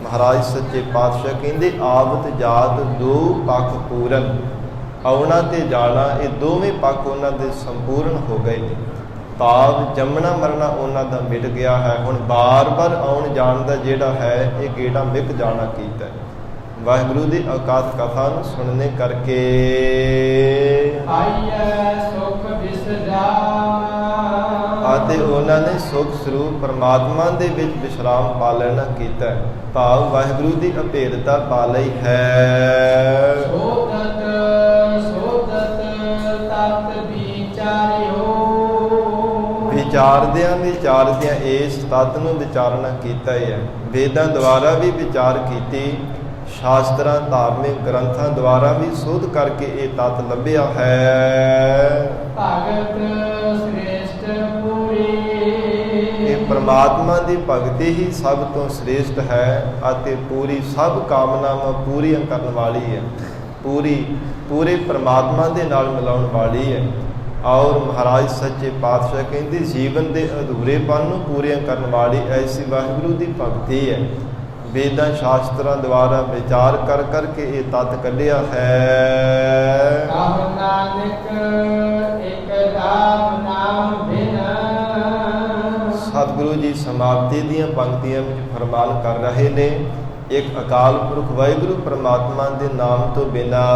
Speaker 1: ਮਹਾਰਾਜ ਸੱਚੇ ਪਾਤਸ਼ਾਹ ਕਹਿੰਦੇ ਆਵਤ ਜਾਤ ਦੋ ਪੱਖ ਪੂਰਨ, ਆਉਣਾ ਤੇ ਜਾਣਾ ਇਹ ਦੋਵੇਂ ਪੱਖ ਉਹਨਾਂ ਦੇ ਸੰਪੂਰਨ ਹੋ ਗਏ। ਭਾਵ ਜੰਮਣਾ ਮਰਨਾ ਉਹਨਾਂ ਦਾ ਮਿਟ ਗਿਆ ਹੈ। ਹੁਣ ਬਾਰ-ਬਾਰ ਆਉਣ ਜਾਣ ਦਾ ਜਿਹੜਾ ਹੈ ਇਹ ਗੇੜਾ ਮਿਕ ਜਾਣਾ ਕੀਤਾ ਹੈ। ਵਾਹਿਗੁਰੂ ਦੀ ਅਕਾਥ ਕਥਾ ਨੂੰ ਸੁਣਨੇ ਕਰਕੇ
Speaker 2: ਪਾਈਐ ਸੁਖ ਬਿਸਰਾਮ,
Speaker 1: ਅਤੇ ਉਹਨਾਂ ਨੇ ਸੁਖ ਸਰੂਪ ਪਰਮਾਤਮਾ ਦੇ ਵਿੱਚ ਵਿਸ਼ਰਾਮ ਪਾ ਲੈਣਾ ਕੀਤਾ ਹੈ। ਭਾਵ ਵਾਹਿਗੁਰੂ ਦੀ ਅਭੇਦਤਾ ਪਾ ਲਈ ਹੈ।
Speaker 2: ਸੋਦਤ ਤਤ ਵਿਚਾਰਿਓ,
Speaker 1: ਵਿਚਾਰਦਿਆਂ ਇਸ ਤੱਤ ਨੂੰ ਵਿਚਾਰਨਾ ਕੀਤਾ ਹੀ ਹੈ। ਵੇਦਾਂ ਦੁਆਰਾ ਵੀ ਵਿਚਾਰ ਕੀਤੀ, ਸ਼ਾਸਤਰਾਂ ਧਾਰਮਿਕ ਗ੍ਰੰਥਾਂ ਦੁਆਰਾ ਵੀ ਸੋਧ ਕਰਕੇ ਇਹ ਤੱਤ ਲੱਭਿਆ ਹੈ।
Speaker 2: ਭਗਤ ਸ੍ਰੇਸ਼ਟ ਪੂਰੀ,
Speaker 1: ਇਹ ਪਰਮਾਤਮਾ ਦੀ ਭਗਤੀ ਹੀ ਸਭ ਤੋਂ ਸ੍ਰੇਸ਼ਟ ਹੈ ਅਤੇ ਪੂਰੀ ਸਭ ਕਾਮਨਾਵਾਂ ਪੂਰੀਆਂ ਕਰਨ ਵਾਲੀ ਹੈ। ਪੂਰੇ ਪਰਮਾਤਮਾ ਦੇ ਨਾਲ ਮਿਲਾਉਣ ਵਾਲੀ ਹੈ। ਔਰ ਮਹਾਰਾਜ ਸੱਚੇ ਪਾਤਸ਼ਾਹ ਕਹਿੰਦੇ ਜੀਵਨ ਦੇ ਅਧੂਰੇਪਨ ਨੂੰ ਪੂਰੀਆਂ ਕਰਨ ਵਾਲੀ ਐਸੀ ਵਾਹਿਗੁਰੂ ਦੀ ਭਗਤੀ ਹੈ। ਵੇਦਾਂ ਸ਼ਾਸਤਰਾਂ ਦੁਆਰਾ ਵਿਚਾਰ ਕਰ ਕਰਕੇ ਇਹ ਤੱਤ ਕੱਢਿਆ ਹੈ।
Speaker 2: ਕਹੁ ਨਾਨਕ ਇਕ ਰਾਮ ਨਾਮ ਬਿਨ,
Speaker 1: ਸਤਿਗੁਰੂ ਜੀ ਸਮਾਪਤੀ ਦੀਆਂ ਪੰਕਤੀਆਂ ਵਿੱਚ ਫਰਮਾਨ ਕਰ ਰਹੇ ਨੇ, ਇੱਕ ਅਕਾਲ ਪੁਰਖ ਵਾਹਿਗੁਰੂ ਪਰਮਾਤਮਾ ਦੇ ਨਾਮ ਤੋਂ ਬਿਨਾਂ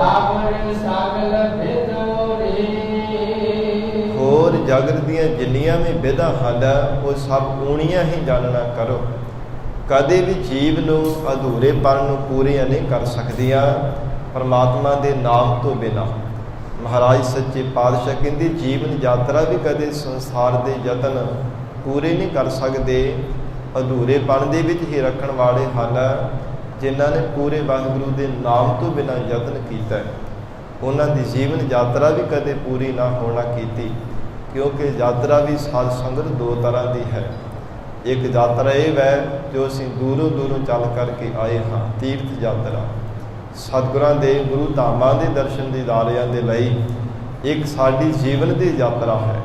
Speaker 2: ਆਵਰ ਸਗਲ ਬਿਦੋਰੇ,
Speaker 1: ਹੋਰ ਜਗਤ ਦੀਆਂ ਜਿੰਨੀਆਂ ਵੀ ਵਿਧਾਂ ਹਨ ਉਹ ਸਭ ਊਣੀਆਂ ਹੀ ਜਾਣਨਾ ਕਰੋ। ਕਦੇ ਵੀ ਜੀਵ ਨੂੰ ਅਧੂਰੇਪਨ ਨੂੰ ਪੂਰੀਆਂ ਨਹੀਂ ਕਰ ਸਕਦੀਆਂ ਪਰਮਾਤਮਾ ਦੇ ਨਾਮ ਤੋਂ ਬਿਨਾਂ। ਮਹਾਰਾਜ ਸੱਚੇ ਪਾਤਸ਼ਾਹ ਕਹਿੰਦੇ ਜੀਵਨ ਯਾਤਰਾ ਵੀ ਕਦੇ ਸੰਸਾਰ ਦੇ ਯਤਨ ਪੂਰੇ ਨਹੀਂ ਕਰ ਸਕਦੇ। ਅਧੂਰੇਪਨ ਦੇ ਵਿੱਚ ਹੀ ਰੱਖਣ ਵਾਲੇ ਹਨ ਜਿਨ੍ਹਾਂ ਨੇ ਪੂਰੇ ਵਾਹਿਗੁਰੂ ਦੇ ਨਾਮ ਤੋਂ ਬਿਨਾਂ ਯਤਨ ਕੀਤਾ। ਉਹਨਾਂ ਦੀ ਜੀਵਨ ਯਾਤਰਾ ਵੀ ਕਦੇ ਪੂਰੀ ਨਾ ਹੋਣਾ ਕੀਤੀ, ਕਿਉਂਕਿ ਯਾਤਰਾ ਵੀ ਸਾਧ ਸੰਗਤ ਦੋ ਤਰ੍ਹਾਂ ਦੀ ਹੈ। ਇੱਕ ਯਾਤਰਾ ਇਹ ਹੈ ਜੋ ਅਸੀਂ ਦੂਰੋਂ ਚੱਲ ਕਰਕੇ ਆਏ ਹਾਂ, ਤੀਰਥ ਯਾਤਰਾ, ਸਤਿਗੁਰਾਂ ਦੇ ਗੁਰੂ ਧਾਮਾਂ ਦੇ ਦਰਸ਼ਨ ਦੀਦਾਰਿਆਂ ਦੇ ਲਈ। ਇੱਕ ਸਾਡੀ ਜੀਵਨ ਦੀ ਯਾਤਰਾ ਹੈ।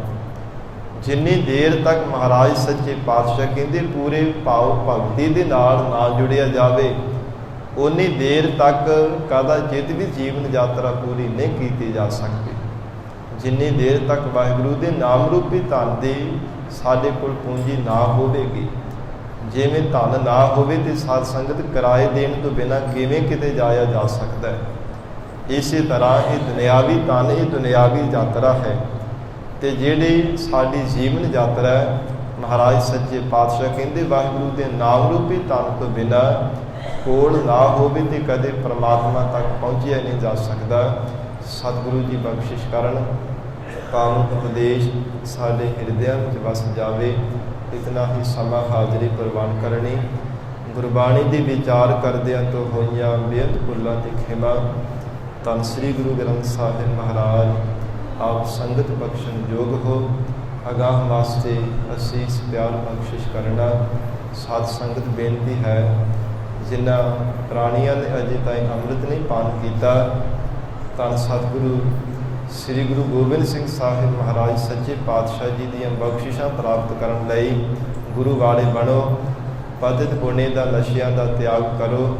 Speaker 1: ਜਿੰਨੀ ਦੇਰ ਤੱਕ ਮਹਾਰਾਜ ਸੱਚੇ ਪਾਤਸ਼ਾਹ ਕਹਿੰਦੇ ਪੂਰੇ ਭਾਵ ਭਗਤੀ ਦੇ ਨਾਲ ਨਾ ਜੁੜਿਆ ਜਾਵੇ, ਉਨੀ ਦੇਰ ਤੱਕ ਕਦਾਚਿਤ ਵੀ ਜੀਵਨ ਯਾਤਰਾ ਪੂਰੀ ਨਹੀਂ ਕੀਤੀ ਜਾ ਸਕਦੀ। ਜਿੰਨੀ ਦੇਰ ਤੱਕ ਵਾਹਿਗੁਰੂ ਦੇ ਨਾਮ ਰੂਪੀ ਧਨ ਦੀ ਸਾਡੇ ਕੋਲ ਪੂੰਜੀ ਨਾ ਹੋਵੇਗੀ, ਜਿਵੇਂ ਧਨ ਨਾ ਹੋਵੇ ਤੇ ਸਾਧ ਸੰਗਤ ਕਿਰਾਏ ਦੇਣ ਤੋਂ ਬਿਨਾਂ ਕਿਵੇਂ ਕਿਤੇ ਜਾਇਆ ਜਾ ਸਕਦਾ ਹੈ। ਇਸੇ ਤਰ੍ਹਾਂ ਇਹ ਦੁਨਿਆਵੀ ਧਨ, ਇਹ ਦੁਨਿਆਵੀ ਯਾਤਰਾ ਹੈ ਤੇ ਜਿਹੜੀ ਸਾਡੀ ਜੀਵਨ ਯਾਤਰਾ ਹੈ, ਮਹਾਰਾਜ ਸੱਚੇ ਪਾਤਸ਼ਾਹ ਕਹਿੰਦੇ ਵਾਹਿਗੁਰੂ ਦੇ ਨਾਮ ਰੂਪੀ ਧਨ ਤੋਂ ਬਿਨਾ ਕੋਲ ਨਾ ਹੋਵੇ ਤੇ ਕਦੇ ਪਰਮਾਤਮਾ ਤੱਕ ਪਹੁੰਚਿਆ ਨਹੀਂ ਜਾ ਸਕਦਾ। ਸਤਿਗੁਰੂ ਜੀ ਬਖਸ਼ਿਸ਼ ਕਰਨ, ਪਾਵਨ ਉਪਦੇਸ਼ ਸਾਡੇ ਹਿਰਦਿਆਂ ਵਿੱਚ ਵਸ ਜਾਵੇ। ਇਤਨਾ ਹੀ ਸਮਾਂ ਹਾਜ਼ਰੀ ਪ੍ਰਵਾਨ ਕਰਨੀ। ਗੁਰਬਾਣੀ ਦੇ ਵਿਚਾਰ ਕਰਦਿਆਂ ਤੋਂ ਹੋਈਆਂ ਬੇਅੰਤ ਭੁੱਲਾਂ ਤੇ ਖਿਮਾ। ਧੰਨ ਸ੍ਰੀ ਗੁਰੂ ਗ੍ਰੰਥ ਸਾਹਿਬ ਮਹਾਰਾਜ ਆਪ ਸੰਗਤ ਬਖਸ਼ਣ ਯੋਗ ਹੋ। ਅਗਾਹ ਵਾਸਤੇ ਅਸੀਸ ਪਿਆਰ ਬਖਸ਼ਿਸ਼ ਕਰਨਾ। ਸਾਧ ਸੰਗਤ ਬੇਨਤੀ ਹੈ, ਜਿਨ੍ਹਾਂ ਪ੍ਰਾਣੀਆਂ ਨੇ ਅਜੇ ਤਾਈਂ ਅੰਮ੍ਰਿਤ ਨਹੀਂ ਪਾਨ ਕੀਤਾ, ਧੰਨ ਸਤਿਗੁਰੂ ਸ੍ਰੀ ਗੁਰੂ ਗੋਬਿੰਦ ਸਿੰਘ ਸਾਹਿਬ ਮਹਾਰਾਜ ਸੱਚੇ ਪਾਤਸ਼ਾਹ ਜੀ ਦੀਆਂ ਬਖਸ਼ਿਸ਼ਾਂ ਪ੍ਰਾਪਤ ਕਰਨ ਲਈ ਗੁਰੂ ਵਾਲੇ ਬਣੋ। ਪਤਿਤ ਪੁਣੇ ਦਾ ਨਸ਼ਿਆਂ ਦਾ ਤਿਆਗ ਕਰੋ।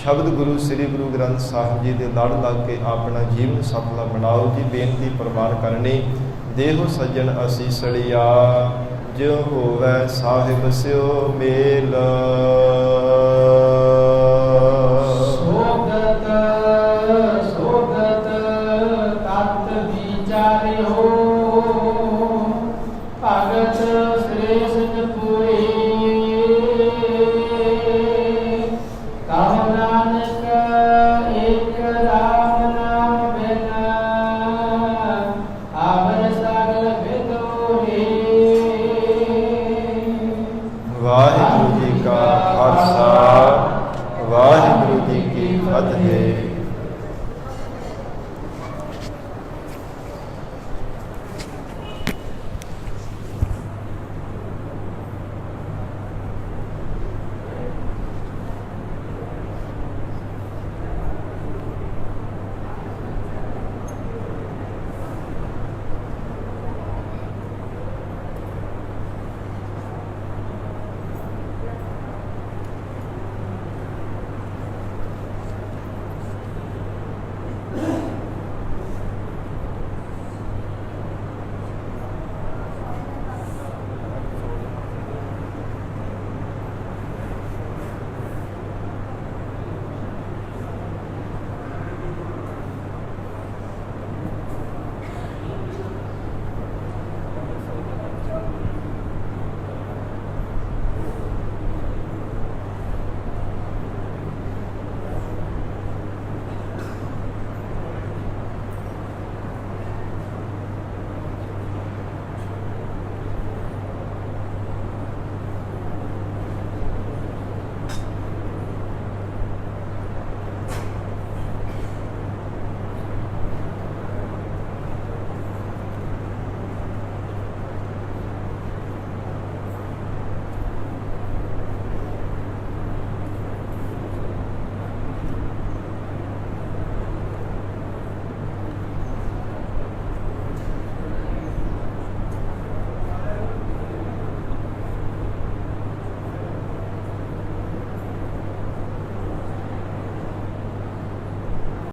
Speaker 1: ਸ਼ਬਦ ਗੁਰੂ ਸ੍ਰੀ ਗੁਰੂ ਗ੍ਰੰਥ ਸਾਹਿਬ ਜੀ ਦੇ ਲੜ ਲੱਗ ਕੇ ਆਪਣਾ ਜੀਵਨ ਸਫਲਾ ਬਣਾਓ ਜੀ। ਬੇਨਤੀ ਪ੍ਰਵਾਨ ਕਰਨੀ। ਦੇਹੋ ਸੱਜਣ ਅਸੀਸੜੀਆ, ਜਿਉ ਹੋਵੈ ਸਾਹਿਬ ਸਿਓ ਮੇਲ।
Speaker 2: ਸੋਗਤ ਸੋਗਤ ਤਤ ਵਿਚਾਰਿਓ, ਭਗਤ ਸ੍ਰੇਸ਼ਟ ਪੁਰੀ। ਕਹੋ ਨਾਨਕ ਏਕ ਰਾਮ ਨਾਮ ਬਿਨ, ਆਵਰ ਸਗਲ ਬਿਦੋਰੀ।
Speaker 1: ਵਾਹਿਗੁਰੂ